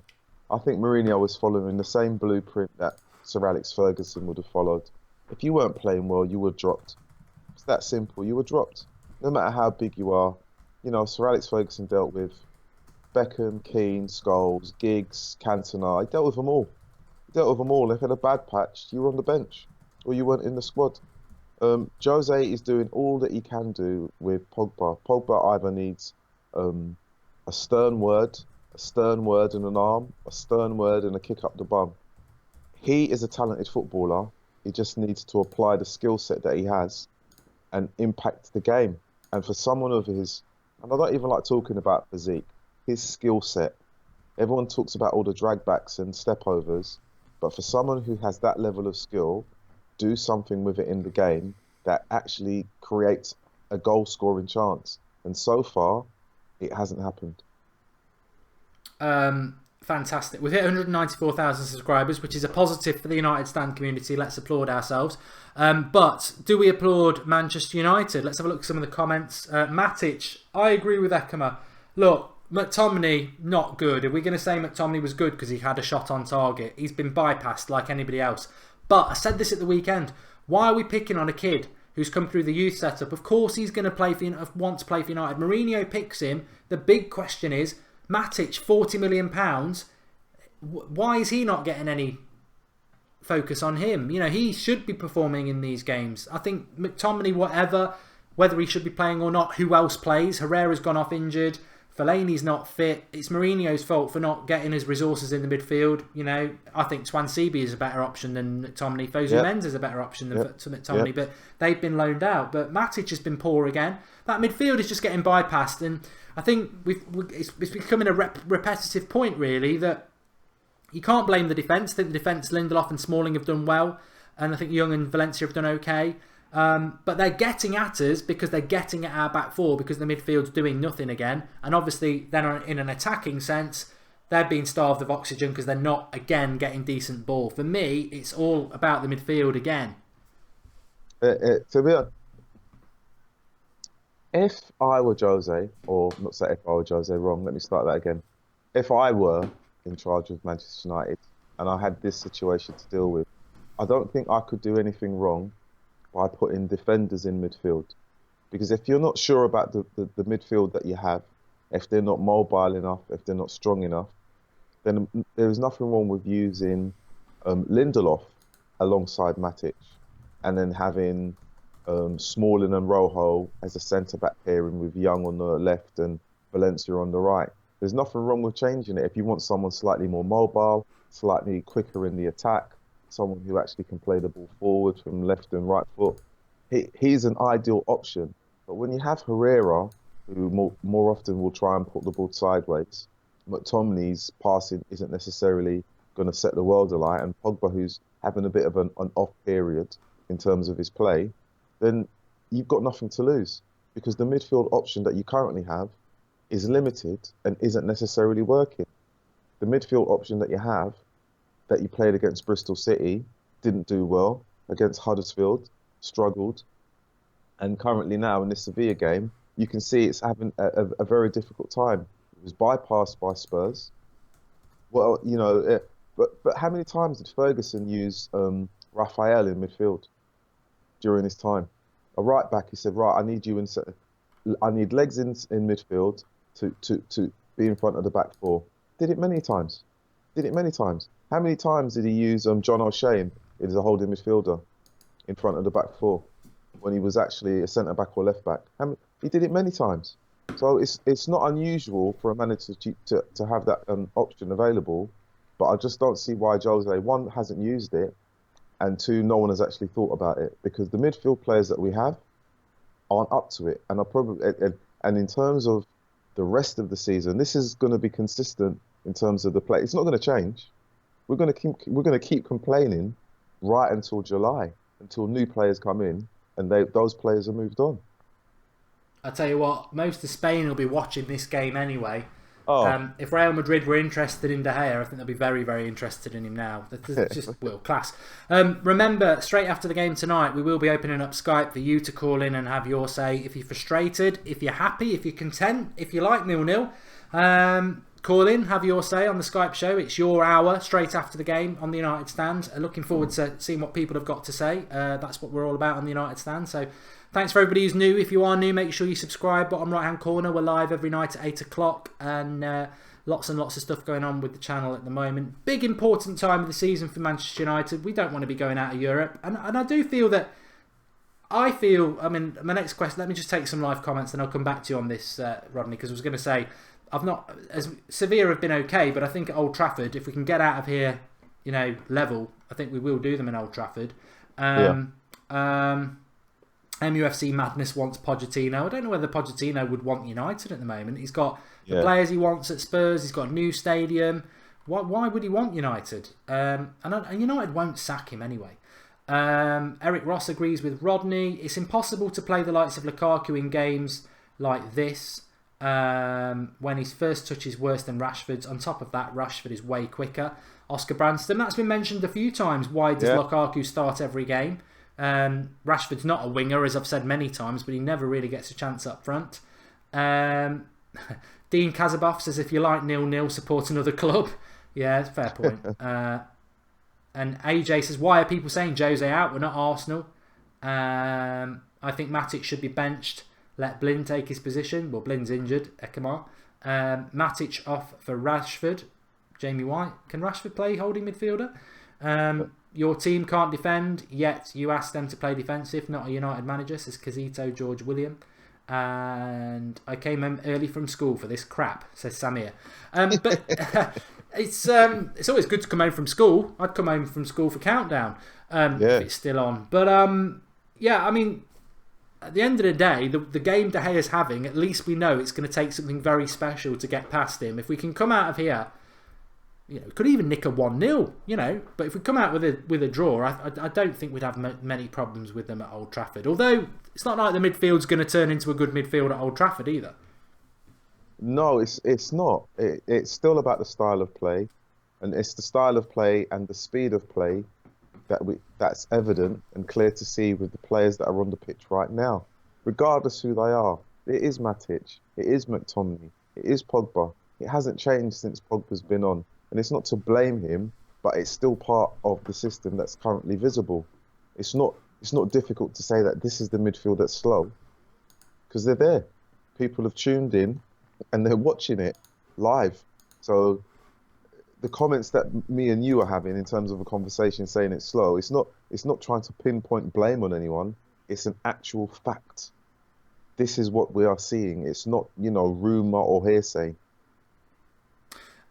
I think Mourinho was following the same blueprint that Sir Alex Ferguson would have followed. If you weren't playing well, you were dropped. It's that simple. You were dropped. No matter how big you are. You know, Sir Alex Ferguson dealt with Beckham, Keane, Scholes, Giggs, Cantona. He dealt with them all. If you had a bad patch, you were on the bench or you weren't in the squad. Jose is doing all that he can do with Pogba. Pogba either needs a stern word and an arm, a stern word and a kick up the bum. He is a talented footballer. He just needs to apply the skill set that he has and impact the game. And for someone of his, and I don't even like talking about physique, his skill set. Everyone talks about all the dragbacks and stepovers. But for someone who has that level of skill, do something with it in the game that actually creates a goal-scoring chance. And so far, it hasn't happened. Fantastic. We've hit 194,000 subscribers, which is a positive for the United Stand community. Let's applaud ourselves. But do we applaud Manchester United? Let's have a look at some of the comments. Matic, I agree with Ekema. Look, McTominay, not good. Are we going to say McTominay was good because he had a shot on target? He's been bypassed like anybody else. But I said this at the weekend. Why are we picking on a kid who's come through the youth setup? Of course he's going to want to play for United. Mourinho picks him. The big question is, Matic, £40 million. Why is he not getting any focus on him? You know, he should be performing in these games. I think McTominay, whether he should be playing or not, who else plays? Herrera's gone off injured. Fellaini's not fit. It's Mourinho's fault for not getting his resources in the midfield. You know, I think Swansea is a better option than McTominay. Fosu Menz is a better option than McTominay, but they've been loaned out. But Matic has been poor again. That midfield is just getting bypassed, and I think it's becoming a repetitive point, really, that you can't blame the defence. I think the defence, Lindelof and Smalling have done well, and I think Young and Valencia have done okay. But they're getting at us because they're getting at our back four because the midfield's doing nothing again. And obviously, then in an attacking sense, they're being starved of oxygen because they're not, again, getting decent ball. For me, it's all about the midfield again. To be honest, if I were Jose, or not say if I were Jose, wrong, let me start that again. If I were in charge of Manchester United and I had this situation to deal with, I don't think I could do anything wrong by putting defenders in midfield. Because if you're not sure about the midfield that you have, if they're not mobile enough, if they're not strong enough, then there is nothing wrong with using Lindelof alongside Matic and then having Smalling and Rojo as a centre-back pairing with Young on the left and Valencia on the right. There's nothing wrong with changing it if you want someone slightly more mobile, slightly quicker in the attack, someone who actually can play the ball forward from left and right foot. He's an ideal option. But when you have Herrera, who more often will try and put the ball sideways, McTominay's passing isn't necessarily going to set the world alight, and Pogba, who's having a bit of an off period in terms of his play, then you've got nothing to lose because the midfield option that you currently have is limited and isn't necessarily working. The midfield option that you have, that you played against Bristol City, didn't do well. Against Huddersfield, struggled. And currently now in this Sevilla game, you can see it's having a very difficult time. It was bypassed by Spurs. Well, you know, but how many times did Ferguson use Raphael in midfield during his time? A right back, he said, right, I need you I need legs in midfield to be in front of the back four. Did it many times. Did it many times. How many times did he use John O'Shea as a holding midfielder in front of the back four when he was actually a centre back or left back? He did it many times. So it's not unusual for a manager to have that option available, but I just don't see why Jose, one, hasn't used it, and two, no one has actually thought about it, because the midfield players that we have aren't up to it, and are probably and in terms of the rest of the season, this is going to be consistent in terms of the play. It's not going to change. We're going to keep complaining right until July, until new players come in and those players are moved on. I tell you what, most of Spain will be watching this game anyway. Oh, If Real Madrid were interested in De Gea, I think they'll be very, very interested in him now. That's just world class. Remember, straight after the game tonight, we will be opening up Skype for you to call in and have your say. If you're frustrated, if you're happy, if you're content, if you like 0-0, call in, have your say on the Skype show. It's your hour straight after the game on the United Stand. Looking forward to seeing what people have got to say. That's what we're all about on the United Stand. So thanks for everybody who's new. If you are new, make sure you subscribe. Bottom right hand corner, we're live every night at 8 o'clock, and lots and lots of stuff going on with the channel at the moment. Big important time of the season for Manchester United. We don't want to be going out of Europe, and I do feel that. I mean, my next question, let me just take some live comments and I'll come back to you on this, Rodney, because I was going to say, Sevilla have been okay, but I think at Old Trafford, if we can get out of here, level, I think we will do them in Old Trafford. MUFC Madness wants Pochettino. I don't know whether Pochettino would want United at the moment. He's got the players he wants at Spurs. He's got a new stadium. Why would he want United? And United won't sack him anyway. Eric Ross agrees with Rodney. It's impossible to play the likes of Lukaku in games like this when his first touch is worse than Rashford's. On top of that, Rashford is way quicker. Oscar Branston, that's been mentioned a few times. Why does Lukaku start every game? Rashford's not a winger, as I've said many times, but he never really gets a chance up front. Dean Kazaboff says, if you like 0-0, support another club. Yeah, fair point. And AJ says, why are people saying Jose out? We're not Arsenal. I think Matic should be benched. Let Blin take his position. Well, Blin's injured. Ekamar. Matic off for Rashford. Jamie White. Can Rashford play holding midfielder? Your team can't defend, yet you ask them to play defensive. Not a United manager, says Casito George William. And I came home early from school for this crap, says Samir. But it's always good to come home from school. I'd come home from school for Countdown if it's still on. But I mean, at the end of the day, the game De Gea's having, at least we know it's going to take something very special to get past him. If we can come out of here, could even nick a 1-0, but if we come out with a draw, I don't think we'd have many problems with them at Old Trafford. Although it's not like the midfield's going to turn into a good midfield at Old Trafford either. No, it's not. It's still about the style of play, and it's the style of play and the speed of play that's evident and clear to see with the players that are on the pitch right now, regardless who they are. It is Matic, it is McTominay, it is Pogba. It hasn't changed since Pogba's been on, and it's not to blame him, but it's still part of the system that's currently visible. It's not difficult to say that this is the midfield that's slow, because they're there. People have tuned in and they're watching it live. So the comments that me and you are having in terms of a conversation saying it's slow, it's not trying to pinpoint blame on anyone. It's an actual fact. This is what we are seeing. It's not, rumor or hearsay.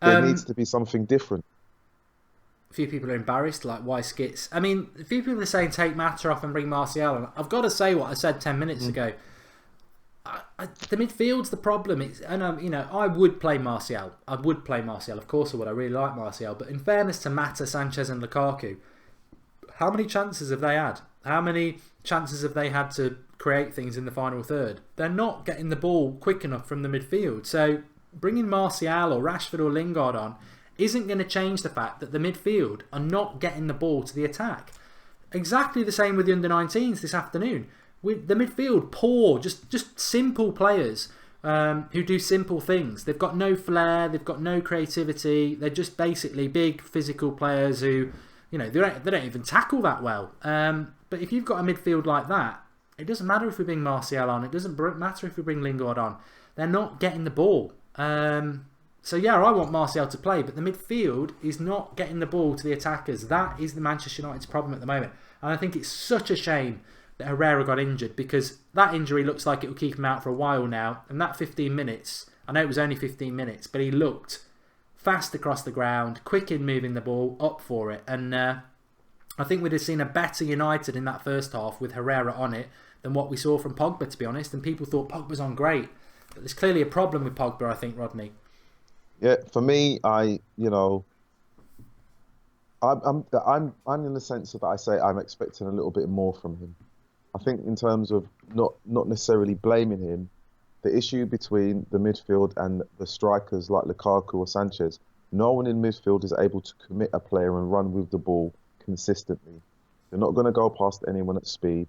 There needs to be something different. A few people are embarrassed, like, why skits? I mean, a few people are saying take Mata off and bring Martial on. I've got to say what I said 10 minutes ago. The midfield's the problem. I would play Martial. Of course I would. I really like Martial. But in fairness to Mata, Sanchez and Lukaku, how many chances have they had? How many chances have they had to create things in the final third? They're not getting the ball quick enough from the midfield. So bringing Martial or Rashford or Lingard on isn't going to change the fact that the midfield are not getting the ball to the attack. Exactly the same with the under-19s this afternoon. With the midfield, poor, just simple players who do simple things. They've got no flair, they've got no creativity. They're just basically big physical players who, they don't even tackle that well. But if you've got a midfield like that, it doesn't matter if we bring Martial on. It doesn't matter if we bring Lingard on. They're not getting the ball. So yeah, I want Martial to play, but the midfield is not getting the ball to the attackers. That is the Manchester United's problem at the moment. And I think it's such a shame that Herrera got injured, because that injury looks like it will keep him out for a while now. And that 15 minutes, I know it was only 15 minutes, but he looked fast across the ground, quick in moving the ball, up for it. And I think we'd have seen a better United in that first half with Herrera on it than what we saw from Pogba, to be honest. And people thought Pogba's on great. But there's clearly a problem with Pogba, I think, Rodney. Yeah, for me, I'm in the sense that I say I'm expecting a little bit more from him. I think in terms of not necessarily blaming him, the issue between the midfield and the strikers like Lukaku or Sanchez, no one in midfield is able to commit a player and run with the ball consistently. They're not going to go past anyone at speed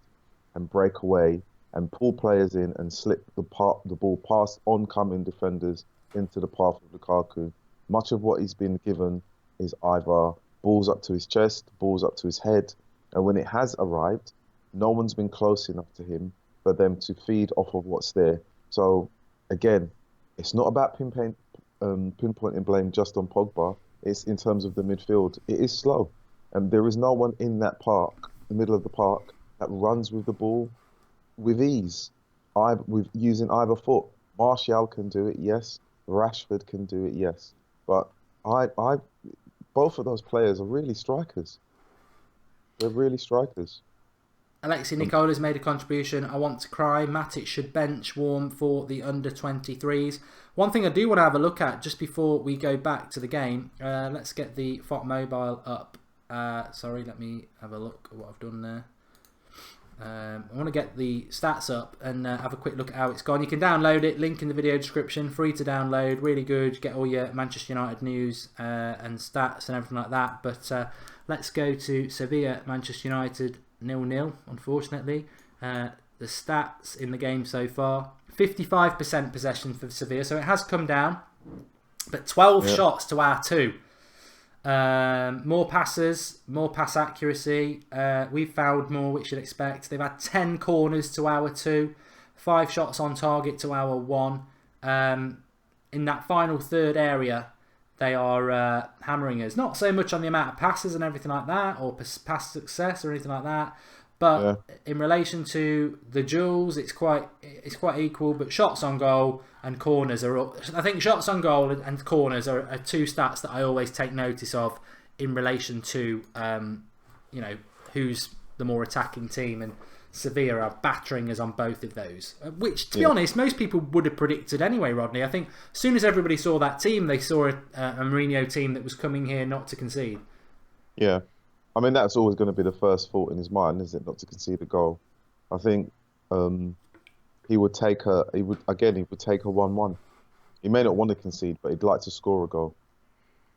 and break away and pull players in and slip the ball past oncoming defenders into the path of Lukaku. Much of what he's been given is either balls up to his chest, balls up to his head, and when it has arrived, no one's been close enough to him for them to feed off of what's there. So, again, it's not about pinpointing blame just on Pogba. It's in terms of the midfield. It is slow, and there is no one in that park, the middle of the park, that runs with the ball with ease, with using either foot. Martial can do it, yes. Rashford can do it, yes. But both of those players are really strikers. They're really strikers. Alexi Nicola's made a contribution. I want to cry. Matic should bench warm for the under-23s. One thing I do want to have a look at just before we go back to the game. Let's get the FOT mobile up. Sorry, let me have a look at what I've done there. I want to get the stats up and have a quick look at how it's gone. You can download it, link in the video description, free to download, really good. Get all your Manchester United news and stats and everything like that. But let's go to Sevilla, Manchester United 0-0, unfortunately. The stats in the game so far, 55% possession for Sevilla, so it has come down, but 12 shots to our 2. More passes, more pass accuracy. We've fouled more, which you'd expect. They've had 10 corners to our 2, 5 shots on target to our 1. In that final third area, they are hammering us. Not so much on the amount of passes and everything like that, or pass success or anything like that, but in relation to the duels, it's quite equal. But shots on goal and corners are, I think shots on goal and corners are 2 stats that I always take notice of in relation to who's the more attacking team, and Sevilla are battering us on both of those, which to be honest most people would have predicted anyway, Rodney. I think as soon as everybody saw that team, they saw a Mourinho team that was coming here not to concede. Yeah, I mean that's always going to be the first thought in his mind, isn't it? Not to concede a goal. I think he would take a 1-1. He may not want to concede, but he'd like to score a goal.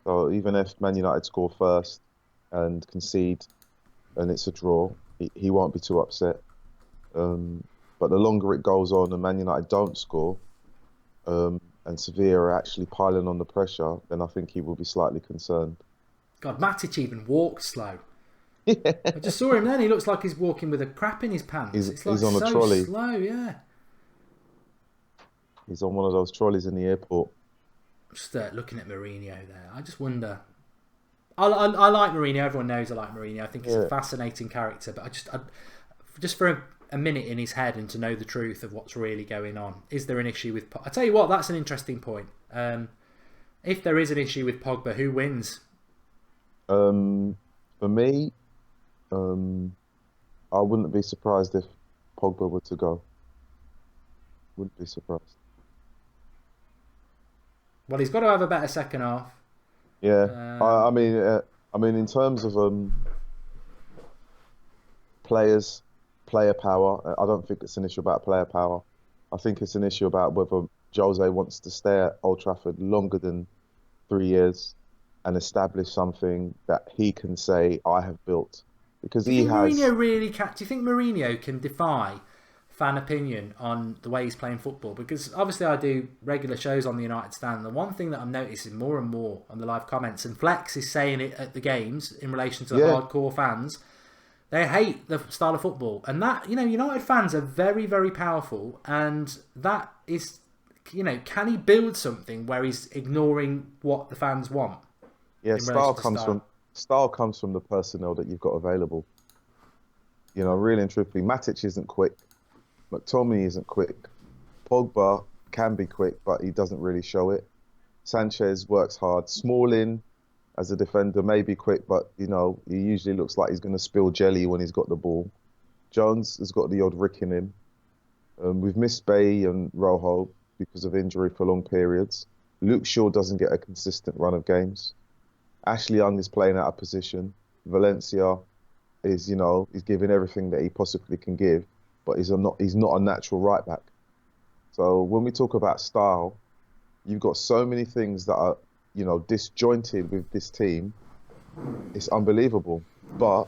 So even if Man United score first and concede, and it's a draw, he won't be too upset. But the longer it goes on and Man United don't score, and Sevilla are actually piling on the pressure, then I think he will be slightly concerned. God, Matic even walked slow. I just saw him then. He looks like he's walking with a crap in his pants. He's on a trolley. Slow, yeah. He's on one of those trolleys in the airport. Just looking at Mourinho there, I just wonder. I like Mourinho. Everyone knows I like Mourinho. I think he's a fascinating character. But just for a minute in his head and to know the truth of what's really going on. Is there an issue with? I tell you what, that's an interesting point. If there is an issue with Pogba, who wins? For me, I wouldn't be surprised if Pogba were to go. Wouldn't be surprised. Well, he's got to have a better second half. Yeah, I mean, in terms of player power, I don't think it's an issue about player power. I think it's an issue about whether Jose wants to stay at Old Trafford longer than 3 years and establish something that he can say, I have built. Because he has. Do you think Mourinho can defy fan opinion on the way he's playing football? Because obviously I do regular shows on the United Stand. The one thing that I'm noticing more and more on the live comments, and Flex is saying it at the games in relation to the hardcore fans, they hate the style of football. And that, United fans are very, very powerful, and that is can he build something where he's ignoring what the fans want? Yeah, In relation to style. style comes from the personnel that you've got available. Really and truthfully, Matic isn't quick. McTominay isn't quick. Pogba can be quick, but he doesn't really show it. Sanchez works hard. Smalling, as a defender, may be quick, but he usually looks like he's going to spill jelly when he's got the ball. Jones has got the odd rick in him. We've missed Bay and Rojo because of injury for long periods. Luke Shaw doesn't get a consistent run of games. Ashley Young is playing out of position. Valencia is, he's giving everything that he possibly can give, but he's not a natural right back. So when we talk about style, you've got so many things that are, disjointed with this team. It's unbelievable, but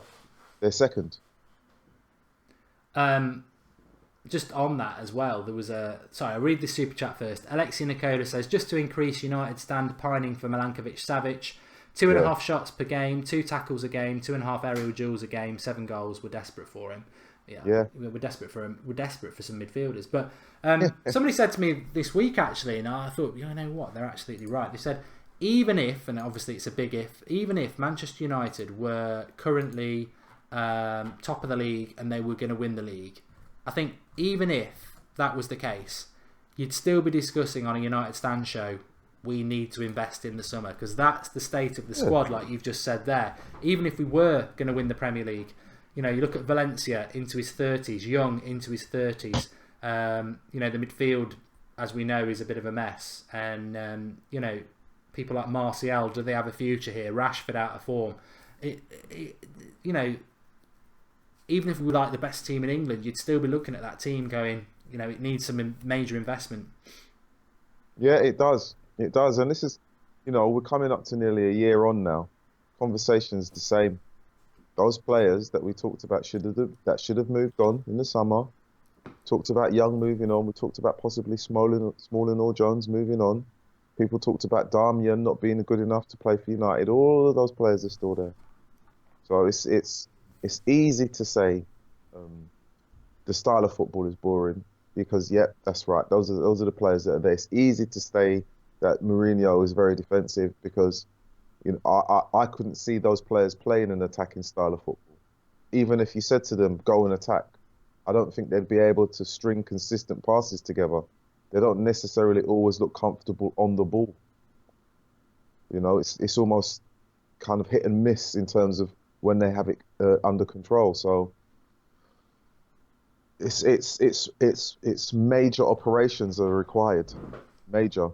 they're second. Just on that as well, there was I'll read the super chat first. Alexi Nikola says, just to increase United stand pining for Milankovic-Savic. 2.5 shots per game, 2 tackles a game, 2.5 aerial duels a game, 7 goals. We're desperate for him. Yeah. We're desperate for him. We're desperate for some midfielders. But somebody said to me this week, actually, and I thought, you know what? They're absolutely right. They said, even if, and obviously it's a big if, even if Manchester United were currently top of the league and they were going to win the league, I think even if that was the case, you'd still be discussing on a United Stand show, we need to invest in the summer, because that's the state of the squad, like you've just said there. Even if we were going to win the Premier League, you look at Valencia into his 30s, Young into his 30s. The midfield, as we know, is a bit of a mess. And, people like Martial, do they have a future here? Rashford out of form. Even if we were like the best team in England, you'd still be looking at that team going, it needs some major investment. Yeah, it does. It does. And this is, we're coming up to nearly a year on now. Conversation's the same. Those players that we talked about should have moved on in the summer. Talked about Young moving on. We talked about possibly Smalling or Jones moving on. People talked about Darmian not being good enough to play for United. All of those players are still there. So it's easy to say the style of football is boring because, that's right. Those are the players that are there. It's easy to say that Mourinho is very defensive because I couldn't see those players playing an attacking style of football. Even if you said to them, go and attack, I don't think they'd be able to string consistent passes together. They don't necessarily always look comfortable on the ball. It's almost kind of hit and miss in terms of when they have it under control. So it's major operations are required. Major.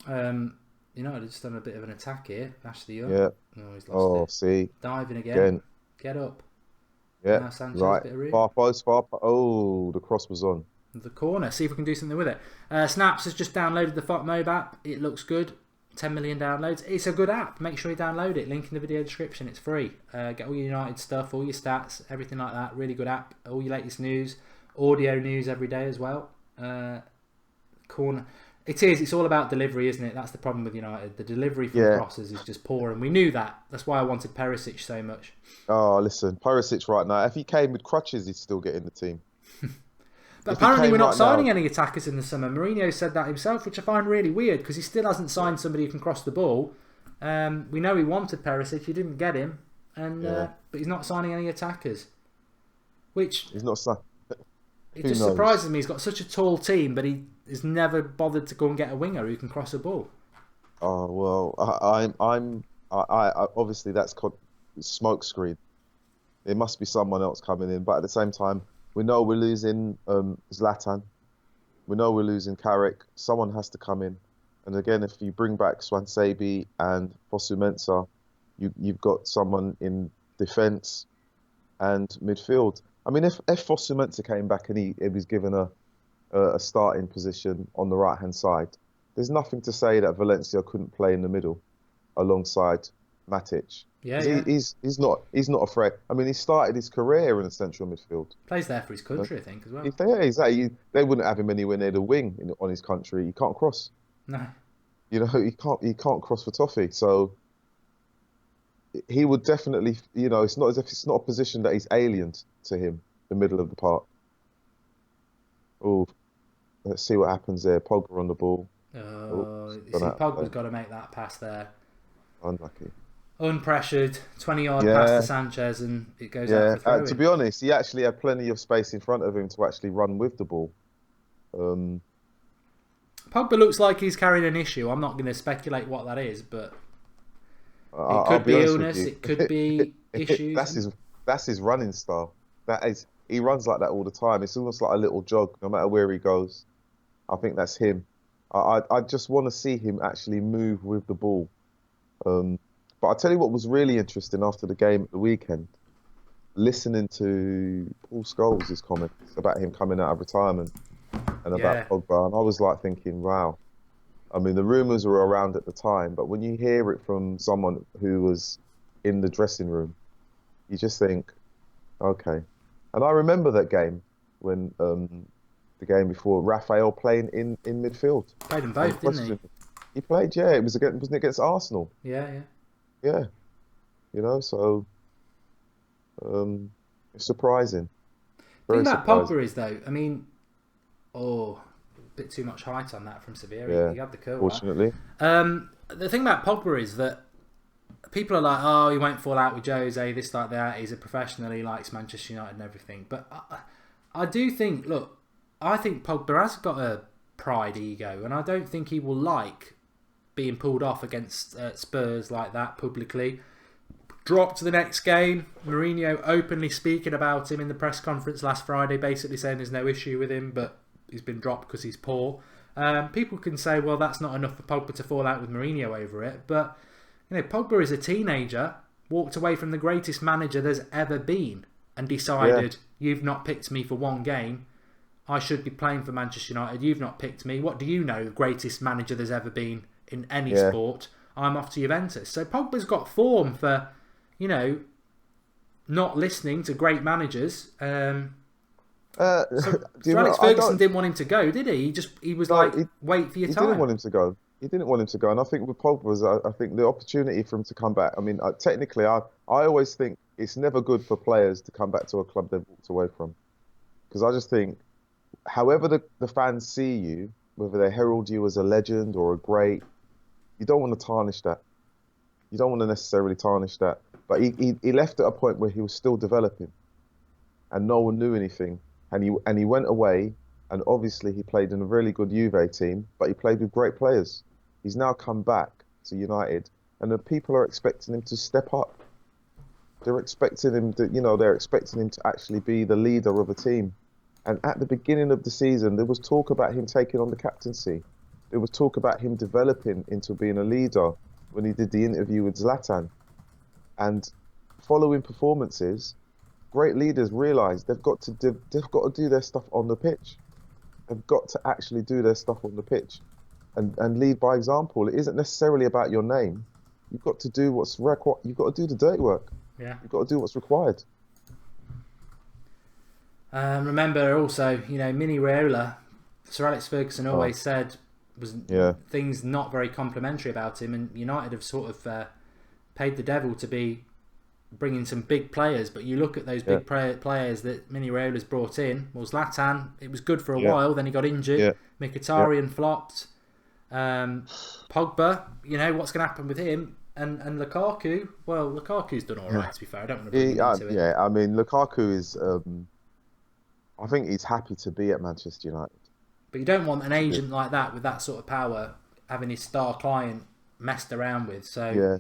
They've just done a bit of an attack here. Ashley Young. Yeah. Oh, he's lost it. See. Diving again. Get up. Yeah. Now Sanchez, right. Bit of room. Far post. Oh, the cross was on. The corner. See if we can do something with it. Snaps has just downloaded the FOTMob app. It looks good. 10 million downloads. It's a good app. Make sure you download it. Link in the video description. It's free. Get all your United stuff, all your stats, everything like that. Really good app. All your latest news. Audio news every day as well. Corner. It is. It's all about delivery, isn't it? That's the problem with United. The delivery from crosses is just poor, and we knew that. That's why I wanted Perisic so much. Oh, listen, Perisic right now. If he came with crutches, he'd still get in the team. But apparently we're not signing any attackers in the summer. Mourinho said that himself, which I find really weird because he still hasn't signed somebody who can cross the ball. We know he wanted Perisic. He didn't get him, but he's not signing any attackers. Which he's not signing. It just surprises me. He's got such a tall team, but he has never bothered to go and get a winger who can cross a ball. Oh well, I obviously that's called smoke screen. There must be someone else coming in, but at the same time, we know we're losing Zlatan. We know we're losing Carrick. Someone has to come in. And again, if you bring back Swansea and Fosu Mensah, you've got someone in defence and midfield. I mean, if Fosu Mensah came back and he was given a starting position on the right-hand side, there's nothing to say that Valencia couldn't play in the middle alongside Matic. Yeah. He's not afraid. I mean, he started his career in the central midfield. Plays there for his country, I think, as well. Yeah, exactly. They wouldn't have him anywhere near the wing on his country. He can't cross. No. He can't cross for toffee. So he would definitely, it's not as if it's not a position that he's alien to him, the middle of the park. Oh, let's see what happens there. Pogba on the ball. Oh, Oops, you gone see, out of Pogba's play. got to make that pass there. Unlucky. Unpressured, 20-yard pass to Yeah, Sanchez, and it goes out yeah. for To throwing. be honest, he actually had plenty of space in front of him to actually run with the ball. Um, Pogba looks like he's carrying an issue. I'm not going to speculate what that is, but it I'll could be be honest with illness, you. it could be issues. That's his running style. That is, he runs like that all the time. It's almost like a little jog, no matter where he goes. I think that's him. I just want to see him actually move with the ball. Um, but I tell you what was really interesting after the game at the weekend, listening to Paul Scholes' comments about him coming out of retirement and about Yeah, Pogba, and I was like thinking, wow. I mean, the rumours were around at the time, but when you hear it from someone who was in the dressing room, you just think, okay. And I remember that game when the game before Raphael playing in midfield played them on both, didn't he? question. He played, yeah. It was against wasn't it against Arsenal? Yeah, yeah. Yeah, so um, it's surprising, Thing very about surprising. Pogba is though, I mean, oh, a bit too much height on that from Sevilla. Yeah, He had the curler. fortunately, The thing about Pogba is that people are like, oh, he won't fall out with Jose, this, like that. He's a professional. He likes Manchester United and everything. But I do think, look, I think Pogba has got a pride ego, and I don't think he will like being pulled off against Spurs like that publicly. Dropped to the next game. Mourinho openly speaking about him in the press conference last Friday, basically saying there's no issue with him, but he's been dropped because he's poor. People can say, well, that's not enough for Pogba to fall out with Mourinho over it, but Pogba is a teenager, walked away from the greatest manager there's ever been, and yeah, decided, you've not picked me for one game. I should be playing for Manchester United. You've not picked me. What do you know? The greatest manager there's ever been in any yeah. sport. I'm off to Juventus. So Pogba's got form for, you know, not listening to great managers. Uh, Sir Alex I Ferguson don't. didn't want him to go, did he? He was No, like, wait for your he didn't time. want him to go. He didn't want him to go, and I think with Pogba was, I think the opportunity for him to come back. I mean, technically, I always think it's never good for players to come back to a club they've walked away from, because I just think, however the fans see you, whether they herald you as a legend or a great, you don't want to tarnish that. You don't want to necessarily tarnish that. But he left at a point where he was still developing, and no one knew anything. And he went away, and obviously he played in a really good Juve team, but he played with great players. He's now come back to United, and the people are expecting him to step up. They're expecting him to, they're expecting him to actually be the leader of a team. And at the beginning of the season, there was talk about him taking on the captaincy. There was talk about him developing into being a leader when he did the interview with Zlatan. And following performances, great leaders realise they've got to do their stuff on the pitch. They've got to actually do their stuff on the pitch, and lead by example. It isn't necessarily about your name. You've got to do what's required. You've got to do the dirty work. Yeah. You've got to do what's required. Remember also, Mini Raiola, Sir Alex Ferguson Oh, always said was yeah, things not very complimentary about him, and United have sort of paid the devil to be bringing some big players. But you look at those yeah, big players that Mini Raiola's brought in. Well, Zlatan, it was good for a yeah, while, then he got injured. yeah, yeah. Mkhitaryan flopped. Pogba, what's going to happen with him? And Lukaku, well, Lukaku's done all right, to be fair. I don't want to bring him into it. Yeah. I mean, Lukaku is. I think he's happy to be at Manchester United. But you don't want an agent like that with that sort of power having his star client messed around with. So, Yeah,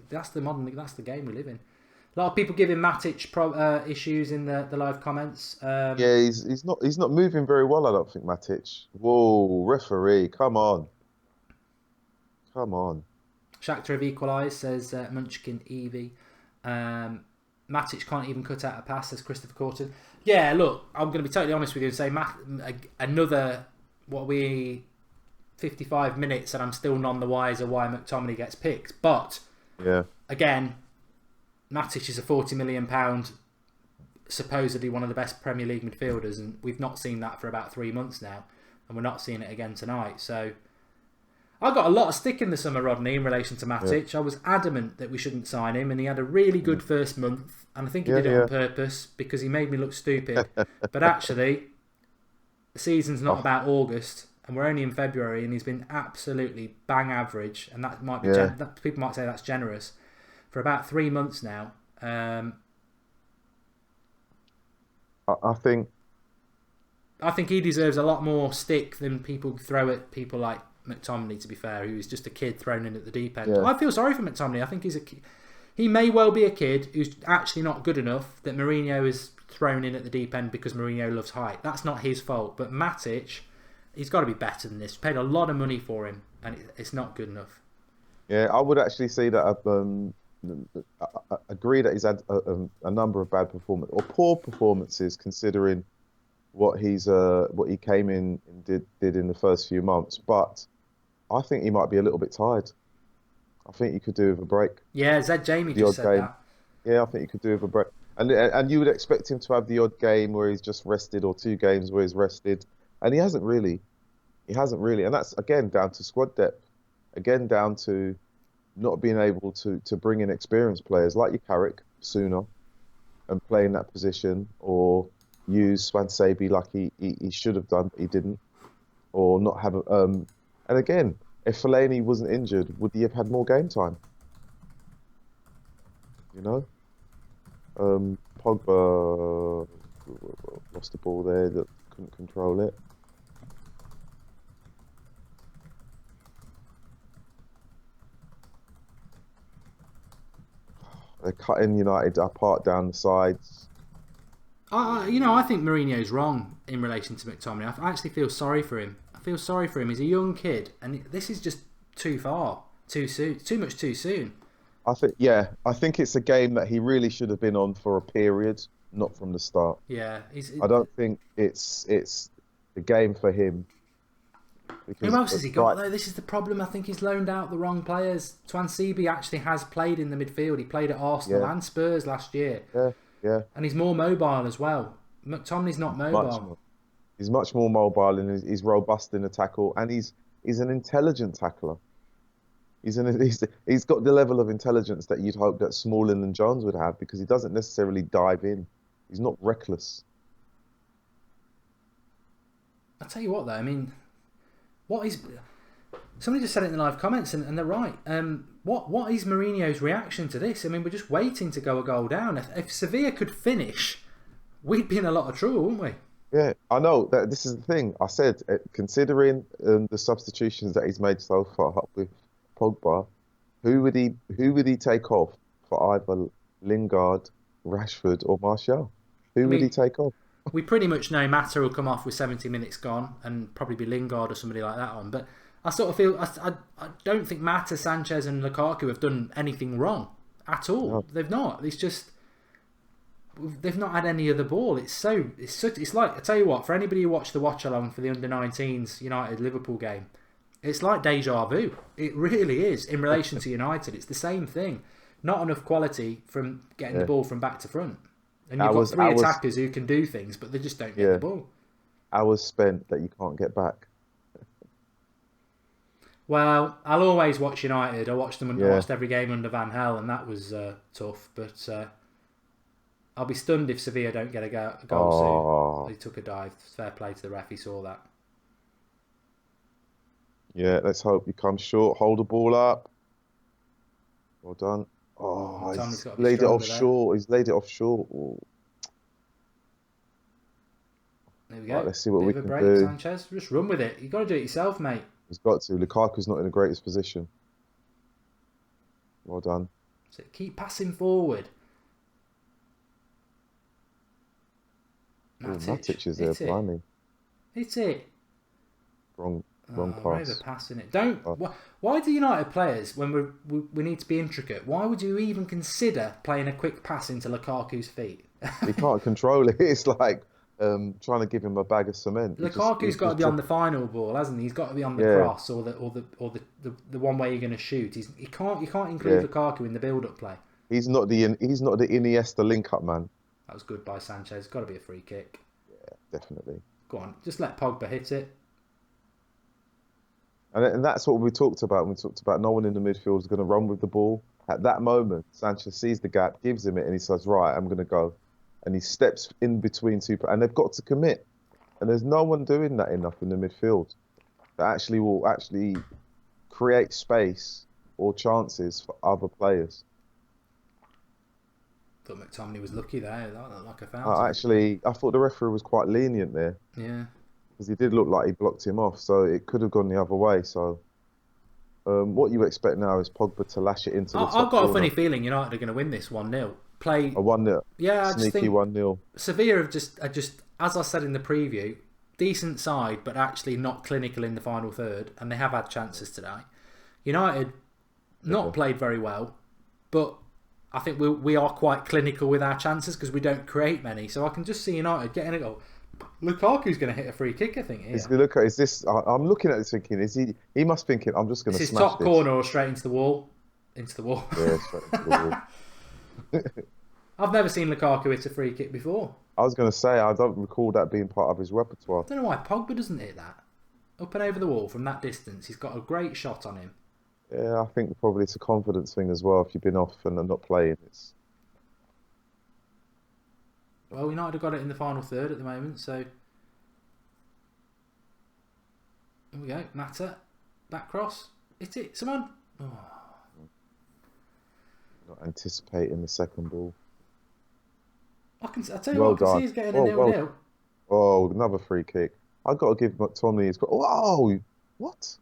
that's the game we live in. A lot of people giving Matic issues in the live comments. yeah. He's not moving very well. I don't think Matic. Whoa, referee, come on, come on. Shakhtar have equalised, says Munchkin Evie. Matic can't even cut out a pass, says Christopher Corton. Yeah, look, I'm going to be totally honest with you and say another, 55 minutes, and I'm still none the wiser why McTominay gets picked. But, Yeah, again, Matic is a £40 million, supposedly one of the best Premier League midfielders, and we've not seen that for about 3 months now, and we're not seeing it again tonight. So I got a lot of stick in the summer, Rodney, in relation to yeah, Matic. I was adamant that we shouldn't sign him, and he had a really good first month, and I think he yeah, did it yeah. on purpose because he made me look stupid. But actually, the season's not Oh, about August, and we're only in February, and he's been absolutely bang average, and that might be yeah. people might say that's generous for about 3 months now. I think, I think he deserves a lot more stick than people throw at people like McTominay. To be fair, who is just a kid thrown in at the deep end. yeah, I feel sorry for McTominay. I think he may well be a kid who's actually not good enough that Mourinho is thrown in at the deep end because Mourinho loves height. That's not his fault. But Matic, he's got to be better than this. Paid a lot of money for him, and it's not good enough. yeah. I would actually say that I agree that he's had a number of bad performances or poor performances, considering what he came in and did in the first few months. But I think he might be a little bit tired. I think he could do with a break. Yeah, Zed Jamie The just odd said game. that. Yeah, I think he could do with a break. And you would expect him to have the odd game where he's just rested, or 2 games where he's rested, and he hasn't really. He hasn't really, and that's again down to squad depth. Again down to not being able to bring in experienced players like your Carrick sooner and play in that position, or use Swansea like he should have done, but he didn't, or not have. And again, if Fellaini wasn't injured, would he have had more game time? You know, Pogba lost the ball there, that couldn't control it. They're cutting United apart down the sides. I think Mourinho's wrong in relation to McTominay. I actually feel sorry for him. I feel sorry for him. He's a young kid, and this is just too far, too soon, too much too soon. I think it's a game that he really should have been on for a period, not from the start. Yeah, I don't think it's the game for him, who because else has he got though? This is the problem. I think he's loaned out the wrong players. Twansibi actually has played in the midfield. He played at Arsenal Yeah, and Spurs last year, yeah, yeah. and he's more mobile as well. McTominay's not Much mobile. more. He's much more mobile, and he's robust in the tackle, and he's an intelligent tackler. He's got the level of intelligence that you'd hope that Smalling and Jones would have, because he doesn't necessarily dive in. He's not reckless. I'll tell you what though. I mean, what is? Somebody just said it in the live comments, and they're right. What is Mourinho's reaction to this? I mean, we're just waiting to go a goal down. If Sevilla could finish, we'd be in a lot of trouble, wouldn't we? Yeah, I know that this is the thing. I said, considering the substitutions that he's made so far with Pogba, who would he take off for either Lingard, Rashford, or Martial? I Who would he mean, take off? we pretty much know Mata will come off with 70 minutes gone, and probably be Lingard or somebody like that on. But I sort of feel I don't think Mata, Sanchez, and Lukaku have done anything wrong at all. No. They've not. It's just they've not had any of the ball. It's like, I tell you what, for anybody who watched the watch-along for the under-19s United Liverpool game, it's like deja vu. It really is in relation to United. It's the same thing. Not enough quality from getting the ball from back to front. And you've got three attackers who can do things, but they just don't get the ball. Hours spent that you can't get back. Well, I'll always watch United. I watched them. I watched every game under Van Gaal, and that was tough. But I'll be stunned if Sevilla don't get a goal soon. He took a dive. Fair play to the ref. He saw that. Yeah, let's hope he comes short. Hold the ball up. Well done. Oh, he's laid it off short. He's laid it off short. Oh. There we go. Right, let's see what we can break, do. Sanchez, just run with it. You've got to do it yourself, mate. He's got to. Lukaku's not in the greatest position. Well done. So keep passing forward. Matic is there, blimey. Hit it. Wrong pass. Overpassing it. Don't. Why do United players, when we need to be intricate, why would you even consider playing a quick pass into Lukaku's feet? He can't control it. It's like trying to give him a bag of cement. Lukaku's got to be on the final ball, hasn't he? He's got to be on the cross or the one way you're going to shoot. You can't include Lukaku in the build-up play. He's not the Iniesta link-up man. That was good by Sanchez. Got to be a free kick. Yeah, definitely. Go on, just let Pogba hit it. And that's what we talked about. We talked about no one in the midfield is going to run with the ball. At that moment, Sanchez sees the gap, gives him it, and he says, right, I'm going to go. And he steps in between two, and they've got to commit. And there's no one doing that enough in the midfield that actually will actually create space or chances for other players. Thought McTominay was lucky there. That looked like a fountain. I thought the referee was quite lenient there Yeah. because he did look like he blocked him off, so it could have gone the other way. So, what you expect now is Pogba to lash it into the top I've got corner. a funny feeling United are going to win this 1-0. Play A 1-0, Yeah, I just sneaky think 1-0. Sevilla are just, as I said in the preview, decent side, but actually not clinical in the final third, and they have had chances today. United not played very well, but I think we are quite clinical with our chances because we don't create many. So I can just see United getting a goal. Lukaku's going to hit a free kick, I think. I'm looking at this thinking, is he? He must think I'm just going to smash top this. Corner or straight into the wall? Into the wall. Yeah, straight into the wall. I've never seen Lukaku hit a free kick before. I was going to say I don't recall that being part of his repertoire. I don't know why Pogba doesn't hit that up and over the wall from that distance. He's got a great shot on him. Yeah, I think probably it's a confidence thing as well. If you've been off and not playing, it's. Well, United have got it in the final third at the moment, so here we go. Mata, back cross, hit it, someone. Oh. Not anticipating the second ball. I tell you what, I can see he's getting a 0-0. Oh, another free kick. I've got to give McTominay his. Oh, what?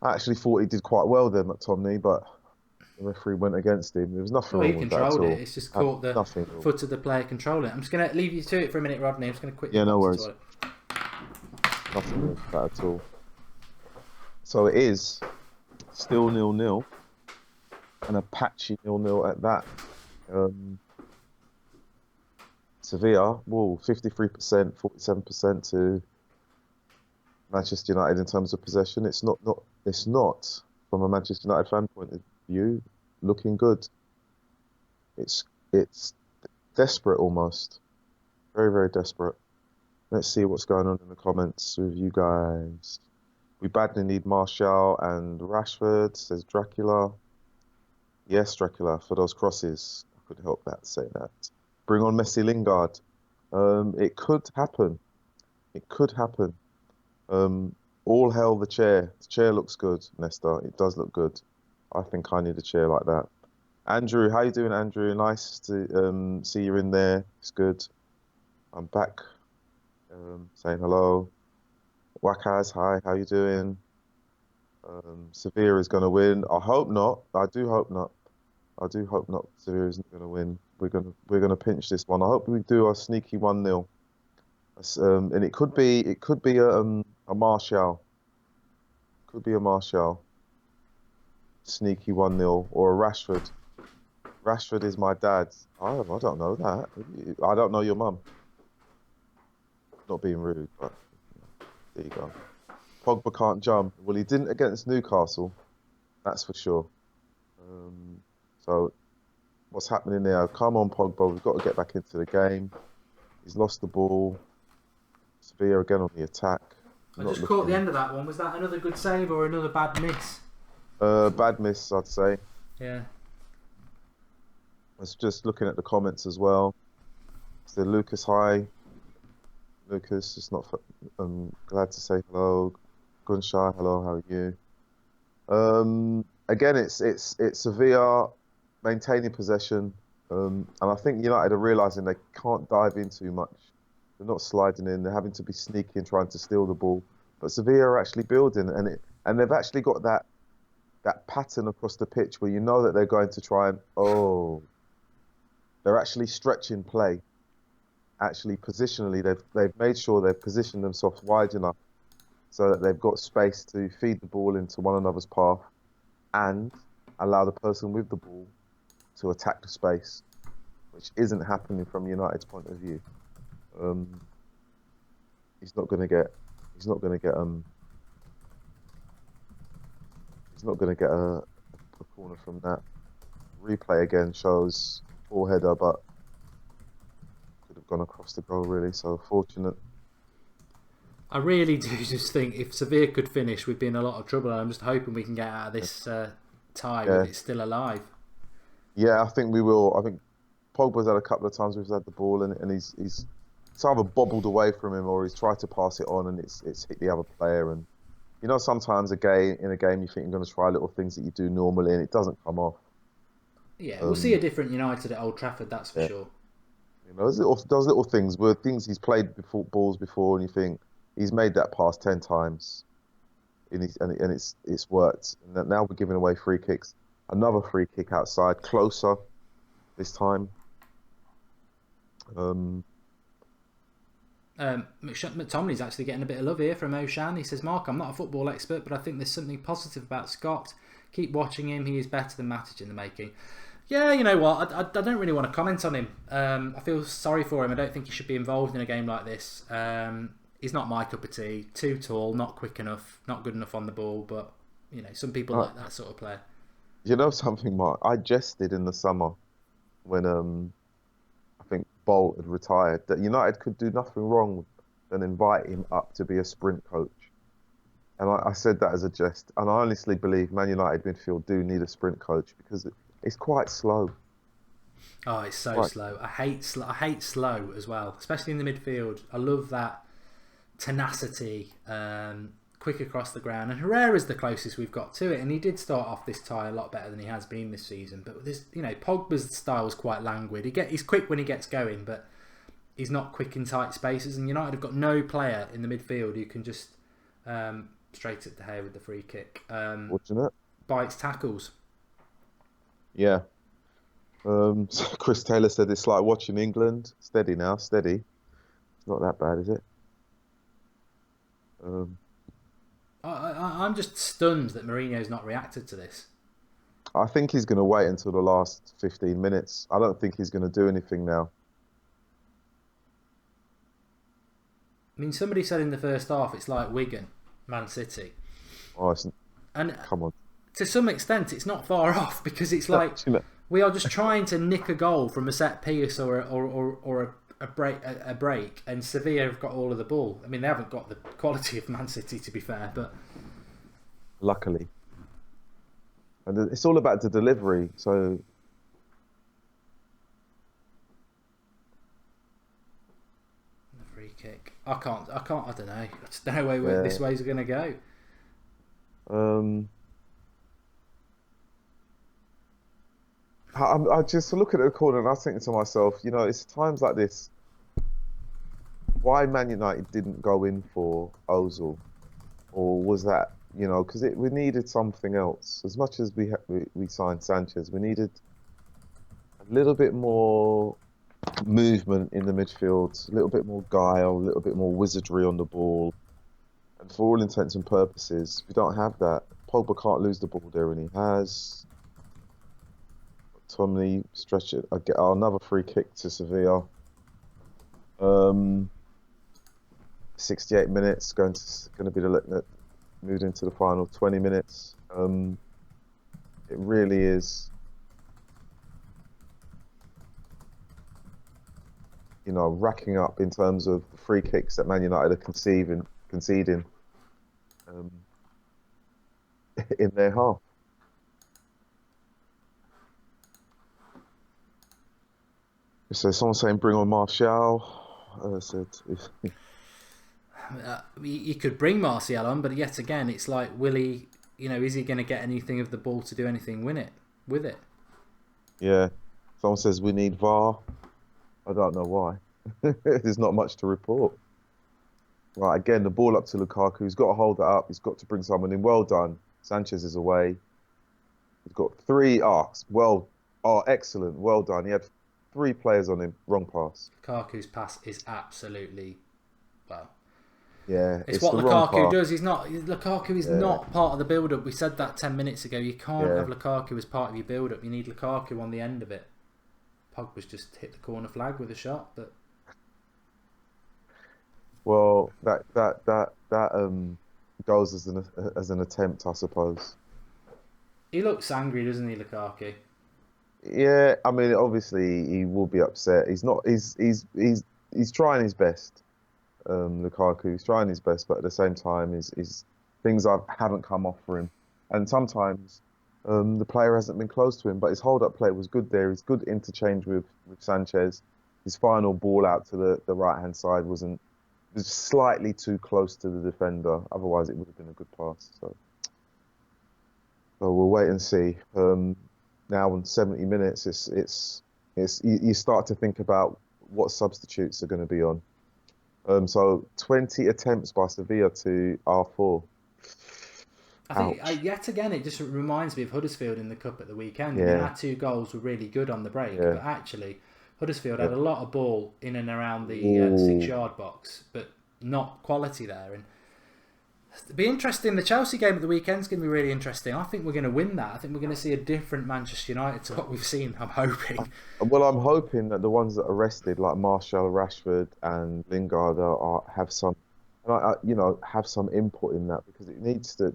I actually thought he did quite well there, McTominay, but the referee went against him. There was nothing wrong with that at all. He controlled it. It's just caught the foot of the player controlling it. I'm just going to leave you to it for a minute, Rodney. I'm just going to quickly. Yeah, no worries. Nothing wrong with that at all. So it is still 0-0, and a patchy 0-0 at that. Sevilla, 53%, 47% to Manchester United in terms of possession. It's not from a Manchester United fan point of view looking good. It's desperate almost, very very desperate. Let's see what's going on in the comments with you guys. We badly need Martial and Rashford, says Dracula. Yes, Dracula, for those crosses. I could help that, say that. Bring on Messi Lingard. It could happen. It could happen. All hail the chair. The chair looks good, Nesta. It does look good. I think I need a chair like that. Andrew, how you doing, Andrew? Nice to see you in there. It's good. I'm back. Saying hello. Wakaz, hi. How you doing? Sevilla is going to win. I hope not. I do hope not. I do hope not. Sevilla isn't going to win. We're gonna pinch this one. I hope we do a sneaky 1-0. And it could be a Martial. Could be a Martial. Sneaky 1-0 or a Rashford. Rashford is my dad. I don't know that. I don't know your mum. Not being rude, but there you go. Pogba can't jump. Well, he didn't against Newcastle. That's for sure. So what's happening there? Come on, Pogba. We've got to get back into the game. He's lost the ball. Sevilla again on the attack. I just caught the end of that one. Was that another good save or another bad miss? Bad miss, I'd say. Yeah. I was just looking at the comments as well. So Lucas, hi. Lucas, it's not. Glad to say hello. Gunshire, hello. How are you? Again, it's Sevilla maintaining possession, and I think United are realising they can't dive in too much. They're not sliding in. They're having to be sneaky and trying to steal the ball. But Sevilla are actually building, and they've actually got that pattern across the pitch where you know that they're going to try and they're actually stretching play. Actually, positionally, they've made sure they've positioned themselves wide enough so that they've got space to feed the ball into one another's path and allow the person with the ball to attack the space, which isn't happening from United's point of view. He's not going to get a corner from that. Replay again shows poor header, but could have gone across the goal really. So fortunate. I really do just think if Sevilla could finish, we'd be in a lot of trouble. I'm just hoping we can get out of this tie with it still alive. Yeah, I think we will. I think Pogba's had a couple of times where he's had the ball and he's it's either bobbled away from him or he's tried to pass it on and it's hit the other player. And you know, sometimes in a game you think you're going to try little things that you do normally and it doesn't come off. Yeah, we'll see a different United at Old Trafford, that's for sure. You know, those little things where things he's played balls before, and you think he's made that pass 10 times, and it's worked. And now we're giving away free kicks. Another free kick outside, closer this time. McTominay's actually getting a bit of love here from O'Shan. He says, Mark, I'm not a football expert, but I think there's something positive about Scott. Keep watching him. He is better than Matic in the making. Yeah, you know what? I don't really want to comment on him. I feel sorry for him. I don't think he should be involved in a game like this. He's not my cup of tea. Too tall, not quick enough, not good enough on the ball. But, you know, some people like that sort of player. You know something, Mark? I jested in the summer when I think Bolt had retired that United could do nothing wrong than invite him up to be a sprint coach. And I said that as a jest. And I honestly believe Man United midfield do need a sprint coach because it's quite slow. Oh, it's so slow. I hate slow as well, especially in the midfield. I love that tenacity, quick across the ground. And Herrera's the closest we've got to it, and he did start off this tie a lot better than he has been this season. But this, you know, Pogba's style is quite languid. He's quick when he gets going, but he's not quick in tight spaces. And United have got no player in the midfield who can just straight at the hair with the free kick. Fortunate. Bites tackles. Yeah. So Chris Taylor said it's like watching England. Steady now, steady. It's not that bad, is it? I'm just stunned that Mourinho's not reacted to this. I think he's going to wait until the last 15 minutes. I don't think he's going to do anything now. I mean, somebody said in the first half it's like Wigan, Man City. Oh, come on. To some extent, it's not far off because it's like we are just trying to nick a goal from a set piece or a break, and Sevilla have got all of the ball. I mean, they haven't got the quality of Man City, to be fair, but luckily, and it's all about the delivery. So the free kick. I don't know. I just don't know where this way's going to go. I just look at the corner and I think to myself, you know, it's times like this. Why Man United didn't go in for Ozil, or was that, you know, because we needed something else. As much as we signed Sanchez, we needed a little bit more movement in the midfield, a little bit more guile, a little bit more wizardry on the ball. And for all intents and purposes, we don't have that. Pogba can't lose the ball there, and he has. Tomley stretch it. I get another free kick to Sevilla. 68 minutes going to be moved into the final 20 minutes. It really is, you know, racking up in terms of the free kicks that Man United are conceding in their half. So someone's saying bring on Martial. I said you could bring Martial on, but yet again, it's like, will he? You know, is he going to get anything of the ball to do anything with it? Yeah. Someone says we need VAR. I don't know why. There's not much to report. Right, again, the ball up to Lukaku. He's got to hold it up. He's got to bring someone in. Well done. Sanchez is away. He's got 3 arcs. Excellent. Well done. He had 3 players on him. Wrong pass. Lukaku's pass is absolutely, well. Yeah, it's what Lukaku does. Lukaku is not part of the build-up. We said that 10 minutes ago. You can't have Lukaku as part of your build-up. You need Lukaku on the end of it. Pogba's just hit the corner flag with a shot, but well, that goes as an attempt, I suppose. He looks angry, doesn't he, Lukaku? Yeah, I mean, obviously he will be upset. He's not. He's trying his best. Lukaku's trying his best, but at the same time, his things haven't come off for him. And sometimes The player hasn't been close to him, but his hold-up play was good there. His good interchange with Sanchez. His final ball out to the right-hand side was slightly too close to the defender. Otherwise, it would have been a good pass. So we'll wait and see. Now on 70 minutes, you start to think about what substitutes are going to be on. So 20 attempts by Sevilla to R4. I think yet again it just reminds me of Huddersfield in the cup at the weekend. Yeah. Our 2 goals were really good on the break, Yeah. but actually Huddersfield had a lot of ball in and around the Ooh. 6-yard box, but not quality there. And it'll be interesting. The Chelsea game at the weekend's going to be really interesting. I think we're going to win that. I think we're going to see a different Manchester United to what we've seen. I'm hoping. Well, I'm hoping that the ones that are rested, like Martial, Rashford, and Lingard, have some, have some input in that, because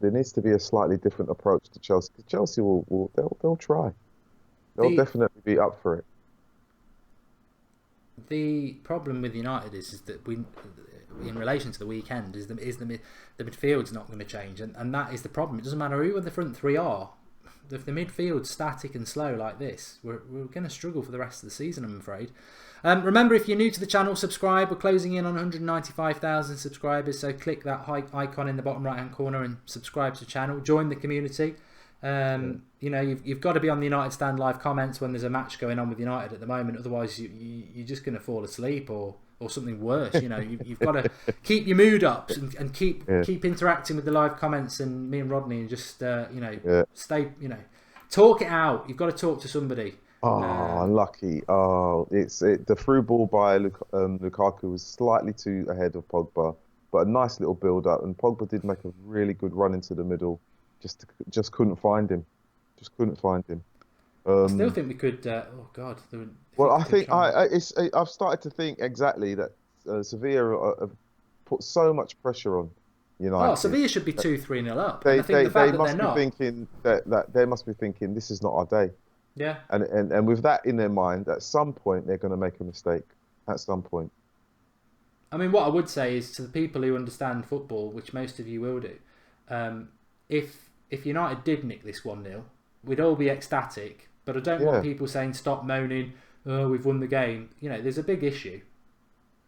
there needs to be a slightly different approach to Chelsea. Because Chelsea they'll try. They'll definitely be up for it. The problem with United is that we, in relation to the weekend, is the midfield's not going to change, and that is the problem. It doesn't matter who the front 3 are. If the midfield's static and slow like this, we're going to struggle for the rest of the season, I'm afraid. Remember, if you're new to the channel, subscribe. We're closing in on 195,000 subscribers, so click that icon in the bottom right hand corner and subscribe to the channel. Join the community. You've got to be on the United Stand live comments when there's a match going on with United at the moment. Otherwise, you're just going to fall asleep or something worse. You've got to keep your mood up and keep interacting with the live comments and me and Rodney, and just stay talk it out. You've got to talk to somebody. Unlucky. The through ball by Lukaku was slightly too ahead of Pogba, but a nice little build up, and Pogba did make a really good run into the middle. Just couldn't find him. I still think we could. Oh God. I've started to think exactly that Sevilla have put so much pressure on United. Sevilla should be 2-3-0 up. They must be thinking this is not our day. Yeah. And with that in their mind, at some point they're going to make a mistake. At some point. I mean, what I would say is, to the people who understand football, which most of you will do, if United did nick this 1-0, we'd all be ecstatic. But I don't want people saying, stop moaning, oh, we've won the game. There's a big issue.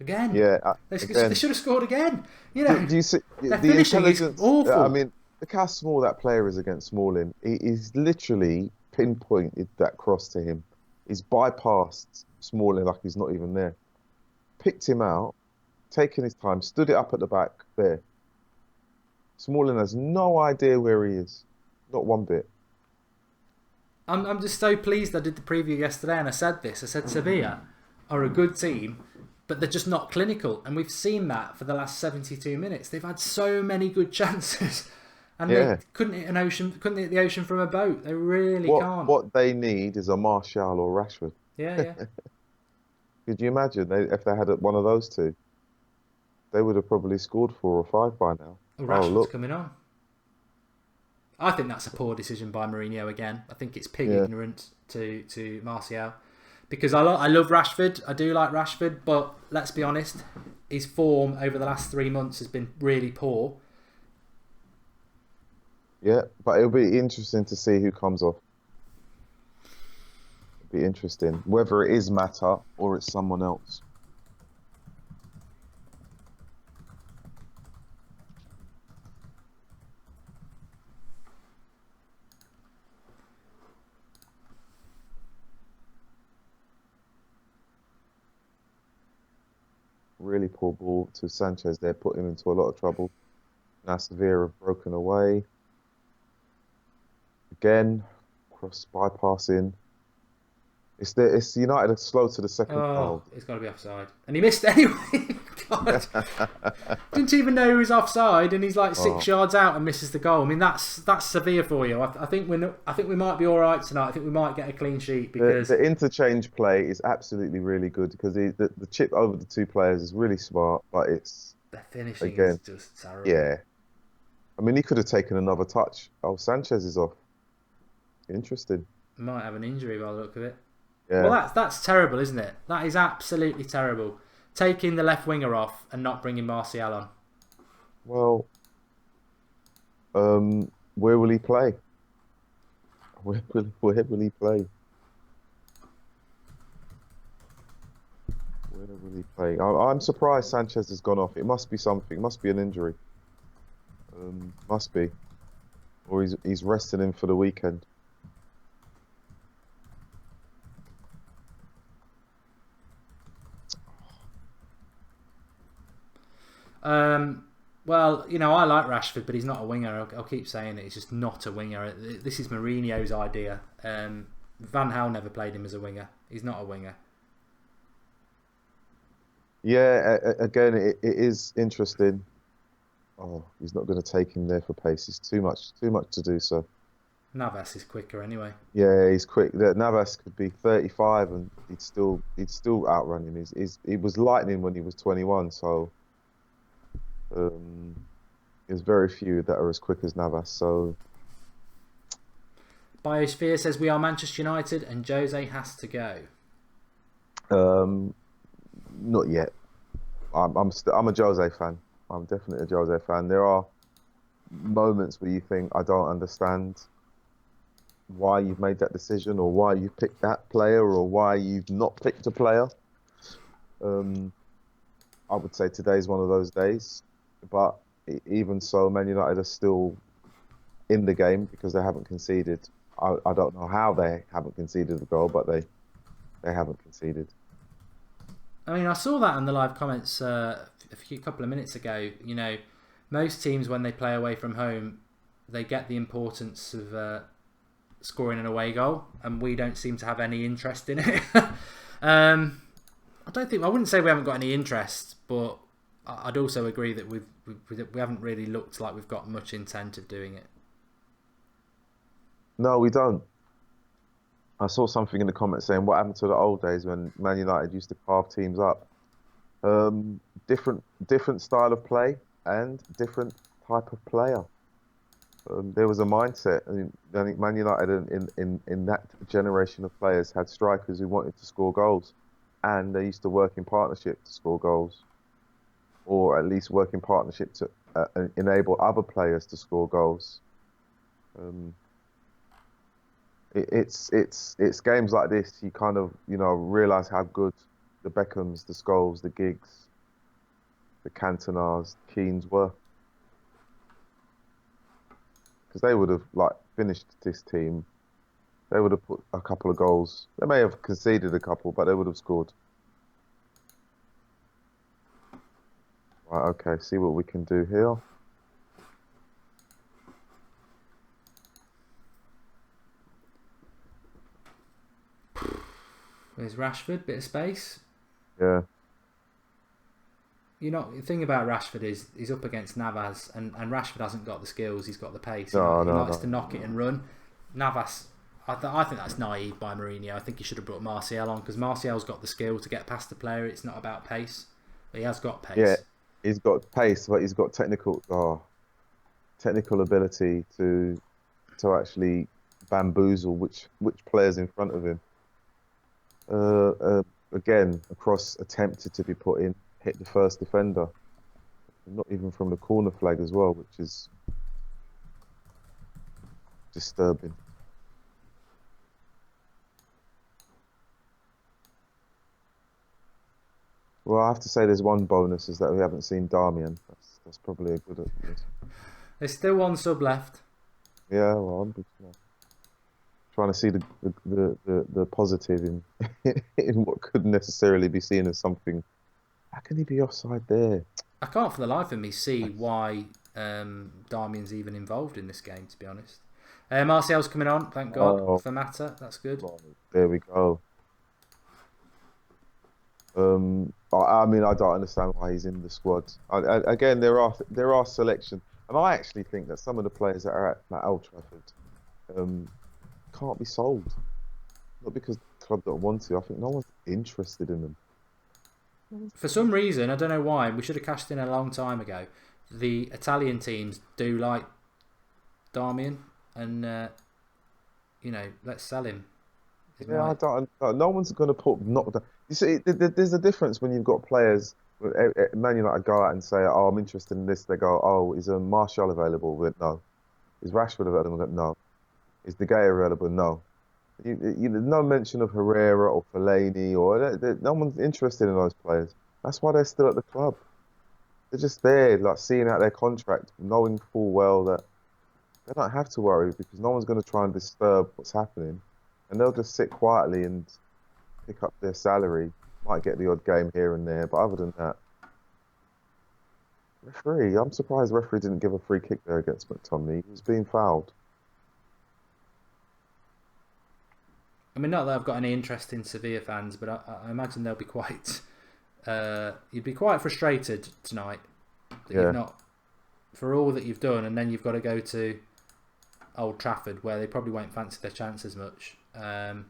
Again. Yeah. They should have scored again. Do you see their the finishing is awful. I mean, look how small that player is against Smalling. He's literally pinpointed that cross to him. He's bypassed Smalling like he's not even there. Picked him out, taken his time, stood it up at the back there. Smalling has no idea where he is. Not one bit. I'm just so pleased. I did the preview yesterday and I said this. I said Sevilla are a good team, but they're just not clinical. And we've seen that for the last 72 minutes. They've had so many good chances. And they couldn't hit the ocean from a boat. They really can't. What they need is a Martial or Rashford. Yeah. Could you imagine if they had one of those two? They would have probably scored 4 or 5 by now. Rashford's coming on. I think that's a poor decision by Mourinho again. I think it's pig ignorant to Martial. Because I love Rashford. I do like Rashford. But let's be honest, his form over the last 3 months has been really poor. Yeah, but it'll be interesting to see who comes off. It'll be interesting. Whether it is Mata or it's someone else. Really poor ball to Sanchez there, put him into a lot of trouble. Now Sevilla have broken away. Again, cross bypassing. It's United are slow to the second goal. It's got to be offside. And he missed anyway. God. Didn't even know he was offside, and he's like 6 yards out and misses the goal. I mean, that's Sevilla for you. I think we might be all right tonight. I think we might get a clean sheet, because the interchange play is absolutely really good, because the chip over the 2 players is really smart, but it's the finishing is just terrible. Yeah, I mean, he could have taken another touch. Sanchez is off. Interesting. Might have an injury by the look of it. Yeah. Well, that's terrible, isn't it? That is absolutely terrible. Taking the left winger off and not bringing Martial on. Well, where will he play? Where will he play? Where will he play? I'm surprised Sanchez has gone off. It must be something. It must be an injury. Must be, or he's resting him for the weekend. Well, I like Rashford, but he's not a winger. I'll keep saying it. He's just not a winger. This is Mourinho's idea. Van Gaal never played him as a winger. He's not a winger. Yeah, again, it is interesting. Oh, he's not going to take him there for pace. It's too much to do so. Navas is quicker anyway. Yeah, he's quick. Navas could be 35 and he'd still outrun him. He was lightning when he was 21, so there's very few that are as quick as Navas. So Biosphere says we are Manchester United and Jose has to go. not yet. I'm a Jose fan. I'm definitely a Jose fan. There are moments where you think I don't understand why you've made that decision, or why you picked that player, or why you've not picked a player. I would say today's one of those days, but even so, Man United are still in the game because they haven't conceded. I don't know how they haven't conceded a goal, but they haven't conceded. I mean, I saw that in the live comments a couple of minutes ago. Most teams, when they play away from home, they get the importance of scoring an away goal, and we don't seem to have any interest in it. I wouldn't say we haven't got any interest, but I'd also agree that we haven't really looked like we've got much intent of doing it. No, we don't. I saw something in the comments saying, what happened to the old days when Man United used to carve teams up? Different style of play and different type of player. There was a mindset. I think Man United in that generation of players had strikers who wanted to score goals, and they used to work in partnership to score goals, or at least work in partnership to enable other players to score goals. It's games like this you kind of realise how good the Beckhams, the Scholes, the Giggs, the Cantonars, Keanes were, because they would have finished this team. They would have put a couple of goals. They may have conceded a couple, but they would have scored. Right, okay, see what we can do here. There's Rashford, bit of space. Yeah. The thing about Rashford is he's up against Navas, and Rashford hasn't got the skills, he's got the pace. He likes to knock it and run. Navas, I think that's naive by Mourinho. I think he should have brought Martial on, because Martial's got the skill to get past the player. It's not about pace. But he has got pace. Yeah, he's got pace, but he's got technical ability to actually bamboozle which players in front of him. Again, a cross attempted to be put in, hit the first defender, not even from the corner flag as well, which is disturbing. Well, I have to say there's one bonus, is that we haven't seen Darmian. That's probably a good. There's still one sub left. Yeah, well, I'm trying to see the positive in in what could necessarily be seen as something. How can he be offside there? I can't for the life of me see why Darmian's even involved in this game, to be honest. Martial's coming on, thank God, for Mata. That's good. There we go. I mean, I don't understand why he's in the squad. Again, there are selection, and I actually think that some of the players that are at Old Trafford can't be sold. Not because the club don't want to. I think no one's interested in them. For some reason, I don't know why, we should have cashed in a long time ago. The Italian teams do like Darmian, and let's sell him. Yeah, I don't. No one's going to put knockdown. You see, there's a difference when you've got players. Man United go out and say, "Oh, I'm interested in this." They go, "Oh, is Martial available?" But no. Is Rashford available? No. Is De Gea available? No. There's no mention of Herrera or Fellaini or no one's interested in those players. That's why they're still at the club. They're just there, like seeing out their contract, knowing full well that they don't have to worry because no one's going to try and disturb what's happening, and they'll just sit quietly and pick up their salary. Might get the odd game here and there, but other than that, referee. I'm surprised the referee didn't give a free kick there against McTominay. He was being fouled. I mean, not that I've got any interest in Sevilla fans, but I imagine they'll be quite. You'd be quite frustrated tonight that you've not, for all that you've done, and then you've got to go to Old Trafford, where they probably won't fancy their chances much. Do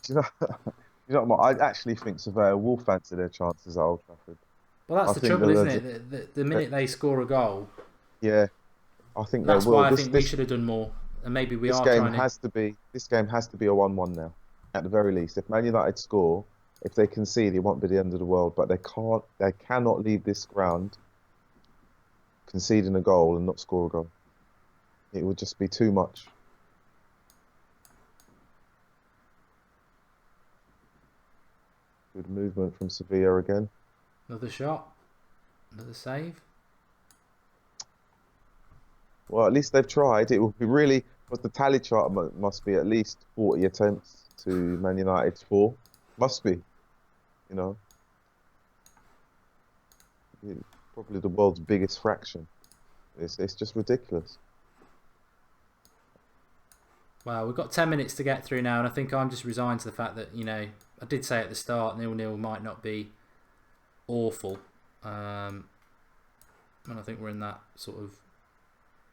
you know what? I actually think Sevilla will fancy their chances at Old Trafford. Well, that's the trouble, isn't it? The minute they score a goal, yeah, I think that's they will. why I think we should have done more, and maybe we are trying to. This game has to be a 1-1 now, at the very least. If Man United score, if they concede, it won't be the end of the world. But they cannot leave this ground conceding a goal and not score a goal. It would just be too much. Good movement from Sevilla again. Another shot, another save. Well, at least they've tried. It will be really, but the tally chart must be at least 40 attempts to Man United's 4. Must be, you know. Probably the world's biggest fraction. It's just ridiculous. Well, we've got 10 minutes to get through now, and I think I'm just resigned to the fact that, I did say at the start 0-0 might not be awful. And I think we're in that sort of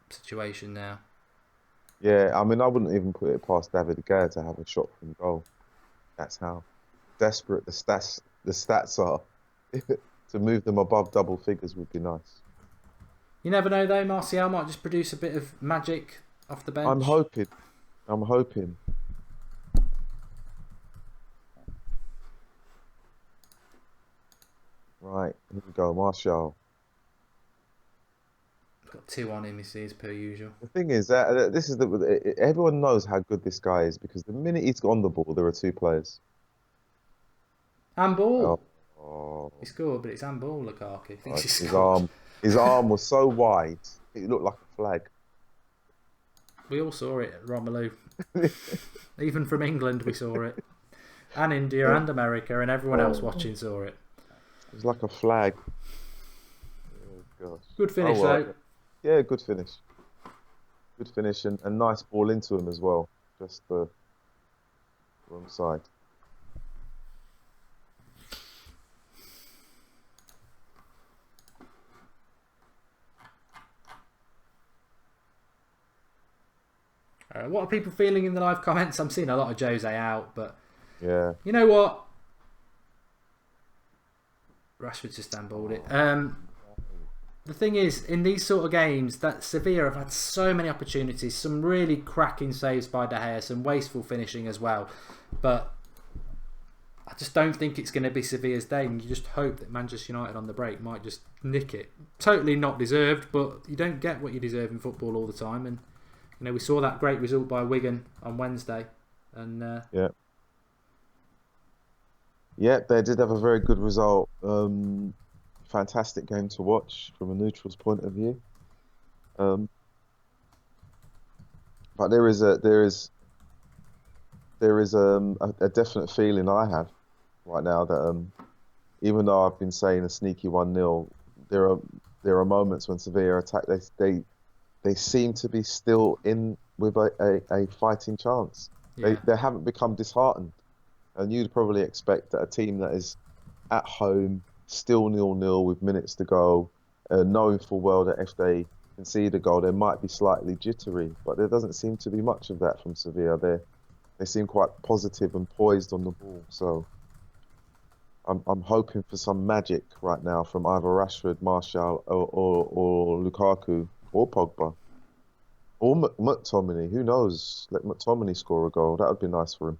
situation now. Yeah, I mean, I wouldn't even put it past David De Gea to have a shot from goal. That's how desperate the stats are. To move them above double figures would be nice. You never know, though. Martial might just produce a bit of magic off the bench. I'm hoping. Right, here we go, Martial. Got 2 on him, you see, as per usual. The thing is that everyone knows how good this guy is because the minute he's on the ball, there are 2 players. Handball. Oh. He scored, but it's handball, Lukaku. His arm was so wide, it looked like a flag. We all saw it, Romelu. Even from England, we saw it. And India and America and everyone else watching saw it. It was like a flag. Oh, gosh. Good finish, though. Yeah, good finish. Good finish and nice ball into him as well. Just the wrong side. What are people feeling in the live comments? I'm seeing a lot of Jose out, but yeah, you know what? Rashford just handballed it. The thing is, in these sort of games, that Sevilla have had so many opportunities, some really cracking saves by De Gea, some wasteful finishing as well. But I just don't think it's going to be Sevilla's day, and you just hope that Manchester United on the break might just nick it. Totally not deserved, but you don't get what you deserve in football all the time. And we saw that great result by Wigan on Wednesday, and yeah, they did have a very good result. Fantastic game to watch from a neutral's point of view. But there is a definite feeling I have right now that even though I've been saying a sneaky 1-0, there are moments when Sevilla attack. They seem to be still in with a fighting chance. Yeah. They haven't become disheartened. And you'd probably expect that a team that is at home, still 0-0 with minutes to go, knowing full well that if they concede a goal, they might be slightly jittery. But there doesn't seem to be much of that from Sevilla. They seem quite positive and poised on the ball. So I'm hoping for some magic right now from either Rashford, Martial, or Lukaku, or Pogba. Or McTominay. Who knows? Let McTominay score a goal. That would be nice for him.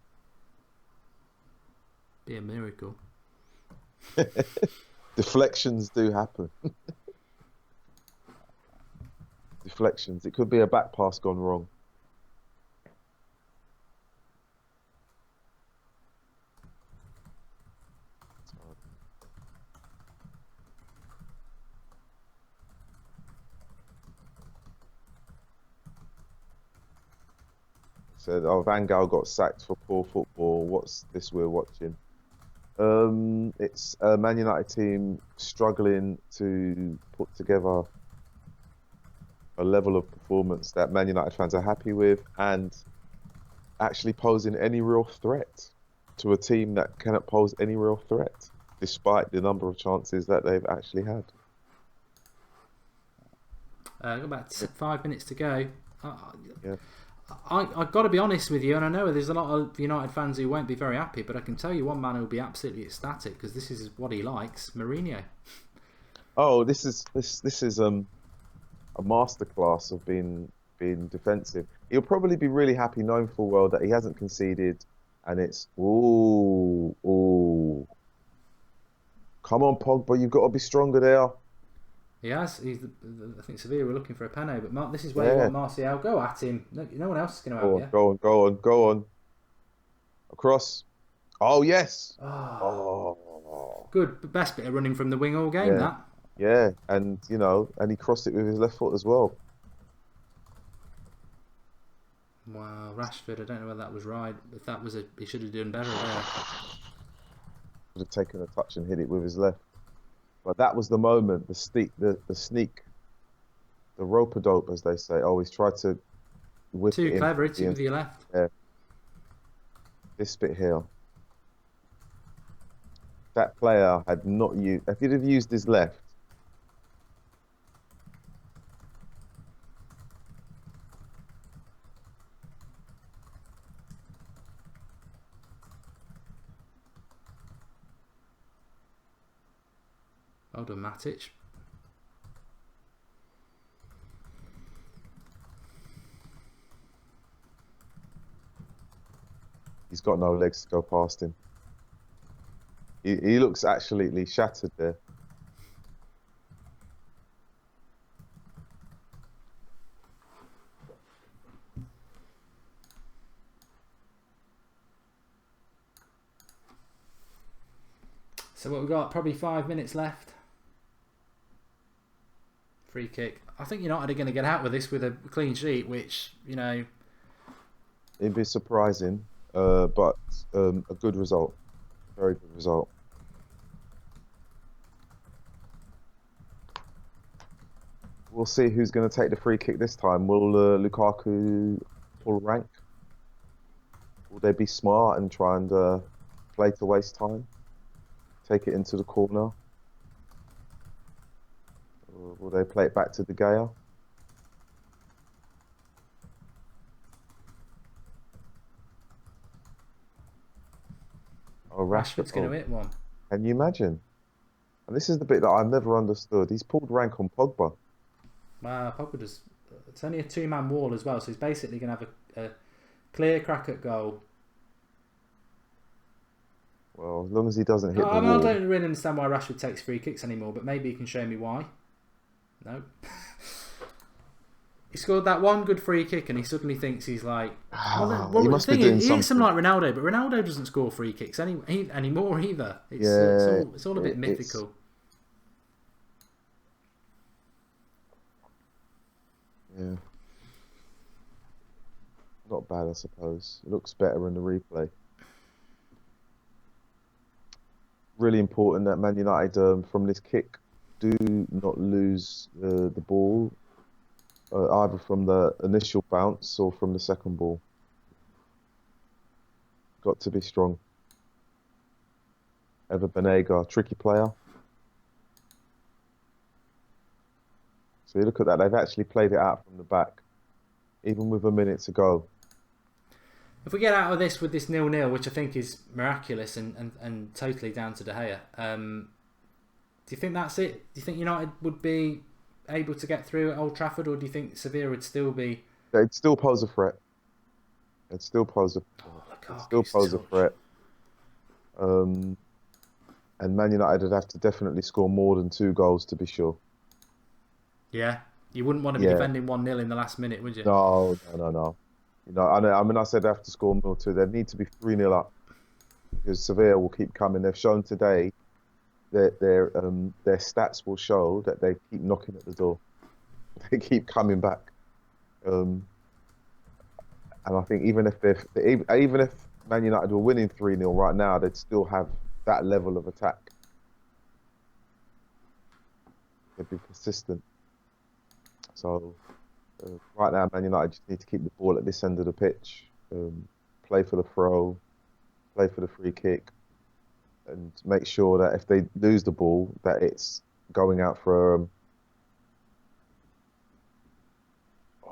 Be a miracle. Deflections do happen. Deflections. It could be a back pass gone wrong. said, "Oh, Van Gaal got sacked for poor football. What's this we're watching?" It's a Man United team struggling to put together a level of performance that Man United fans are happy with and actually posing any real threat to a team that cannot pose any real threat, despite the number of chances that they've actually had. Got about 5 minutes to go. Yeah. I've got to be honest with you, and I know there's a lot of United fans who won't be very happy, but I can tell you one man who will be absolutely ecstatic because this is what he likes, Mourinho. Oh, this is a masterclass of being defensive. He'll probably be really happy knowing full well that he hasn't conceded, and it's ooh, come on, Pogba, you've got to be stronger there. He has. I think Sevilla were looking for a penalty, but this is where you want Martial. Go at him. No one else is going to help you. Go on. Across. Oh, yes. Oh. Good. Best bit of running from the wing all game, that. Yeah, and, and he crossed it with his left foot as well. Wow, Rashford, I don't know whether that was right. If that was he should have done better there. Would have taken a touch and hit it with his left. But that was the moment, the sneak, the rope-a-dope, as they say. Always try to whip it in. Too clever, hit it with your left. Yeah. This bit here. That player had not used... If he'd have used his left, well done, Matic. he's got no legs to go past him. He looks absolutely shattered there. So what we've got, probably 5 minutes left. Free kick. I think United are going to get out with this with a clean sheet, which, it'd be surprising, but a good result. Very good result. We'll see who's going to take the free kick this time. Will Lukaku pull rank? Will they be smart and try and play to waste time? Take it into the corner? Or will they play it back to De Gea? Oh, Rashford's going to hit one. Can you imagine? And this is the bit that I've never understood. He's pulled rank on Pogba. Pogba does. It's only a two-man wall as well, so he's basically going to have a clear crack at goal. Well, as long as he doesn't hit the wall. I don't really understand why Rashford takes free kicks anymore, but maybe he can show me why. No. He scored that one good free kick and he suddenly thinks he's like... he must be doing something. He is something like Ronaldo, but Ronaldo doesn't score free kicks anymore either. It's all a bit mythical. Yeah. Not bad, I suppose. It looks better in the replay. Really important that Man United, from this kick, do not lose the ball, either from the initial bounce or from the second ball. Got to be strong. Ever Banega, tricky player. So you look at that, they've actually played it out from the back, even with a minute to go. If we get out of this with this 0-0, which I think is miraculous and totally down to De Gea, do you think that's it? Do you think United would be able to get through at Old Trafford, or do you think Sevilla would still be... They'd still pose a threat. They'd still pose a threat. And Man United would have to definitely score more than 2 goals to be sure. Yeah, you wouldn't want to be defending 1-0 in the last minute, would you? No. I said they have to score more too. They need to be 3-0 up because Sevilla will keep coming. They've shown today that their stats will show that they keep knocking at the door. They keep coming back. And I think even if Man United were winning 3-0 right now, they'd still have that level of attack. They'd be persistent. So right now, Man United just need to keep the ball at this end of the pitch, play for the throw, play for the free kick, and make sure that if they lose the ball, that it's going out for.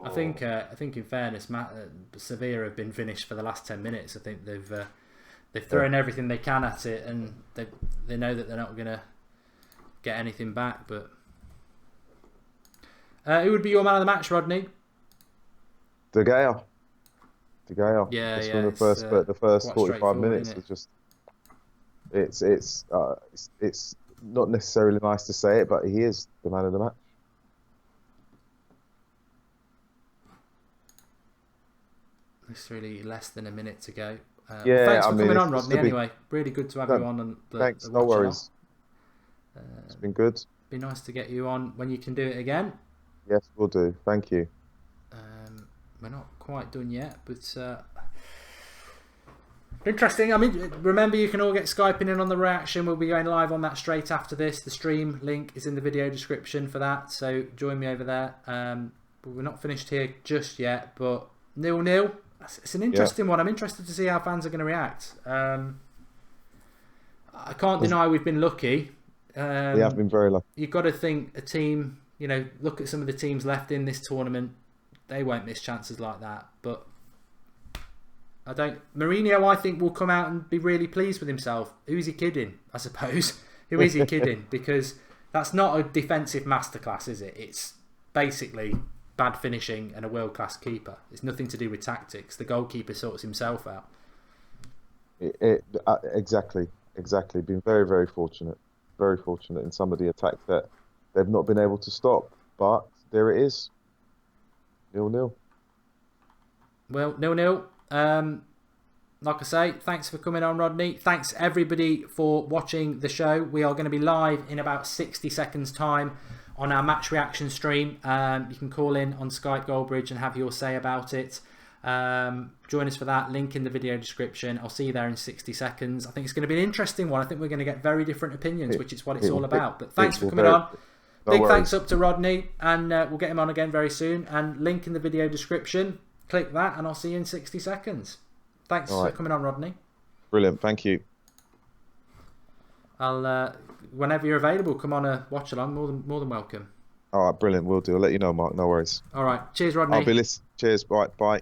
I think in fairness, Sevilla have been finished for the last 10 minutes. I think they've thrown everything they can at it, and they know that they're not going to get anything back. But who would be your man of the match, Rodney? De Gea. Yeah, just yeah. from the first 45 minutes was just. It's not necessarily nice to say it, but he is the man of the match. It's really less than a minute to go. Yeah, thanks for coming on, Rodney. Anyway, really good to have you on. And thanks, no worries. It's been good. Be nice to get you on when you can do it again. Yes, we'll do. Thank you. We're not quite done yet, but interesting. I mean, remember, you can all get Skyping in on the reaction. We'll be going live on that straight after this. The stream link is in the video description for that, so join me over there. But we're not finished here just yet, but 0-0. It's an interesting one. I'm interested to see how fans are going to react. I can't deny we've been lucky. We have been very lucky. You've got to think a team, look at some of the teams left in this tournament. They won't miss chances like that. But Mourinho, I think, will come out and be really pleased with himself. Who is he kidding, I suppose? Who is he kidding? Because that's not a defensive masterclass, is it? It's basically bad finishing and a world-class keeper. It's nothing to do with tactics. The goalkeeper sorts himself out. Exactly. Been very, very fortunate. Very fortunate in some of the attacks that they've not been able to stop. But there it is. 0-0. Well, 0-0. Like I say, thanks for coming on, Rodney. Thanks, everybody, for watching the show. We are going to be live in about 60 seconds' time on our match reaction stream. You can call in on Skype Goldbridge and have your say about it. Join us for that. Link in the video description. I'll see you there in 60 seconds. I think it's going to be an interesting one. I think we're going to get very different opinions, which is what it's all about. But thanks for coming on. Big thanks up to Rodney, and we'll get him on again very soon. And link in the video description. Click that, and I'll see you in 60 seconds. Thanks for coming on, Rodney. Brilliant. Thank you. I'll whenever you're available, come on a watch along. More than welcome. All right, brilliant. We'll do. I'll let you know, Mark. No worries. All right. Cheers, Rodney. I'll be listening. Cheers. Bye.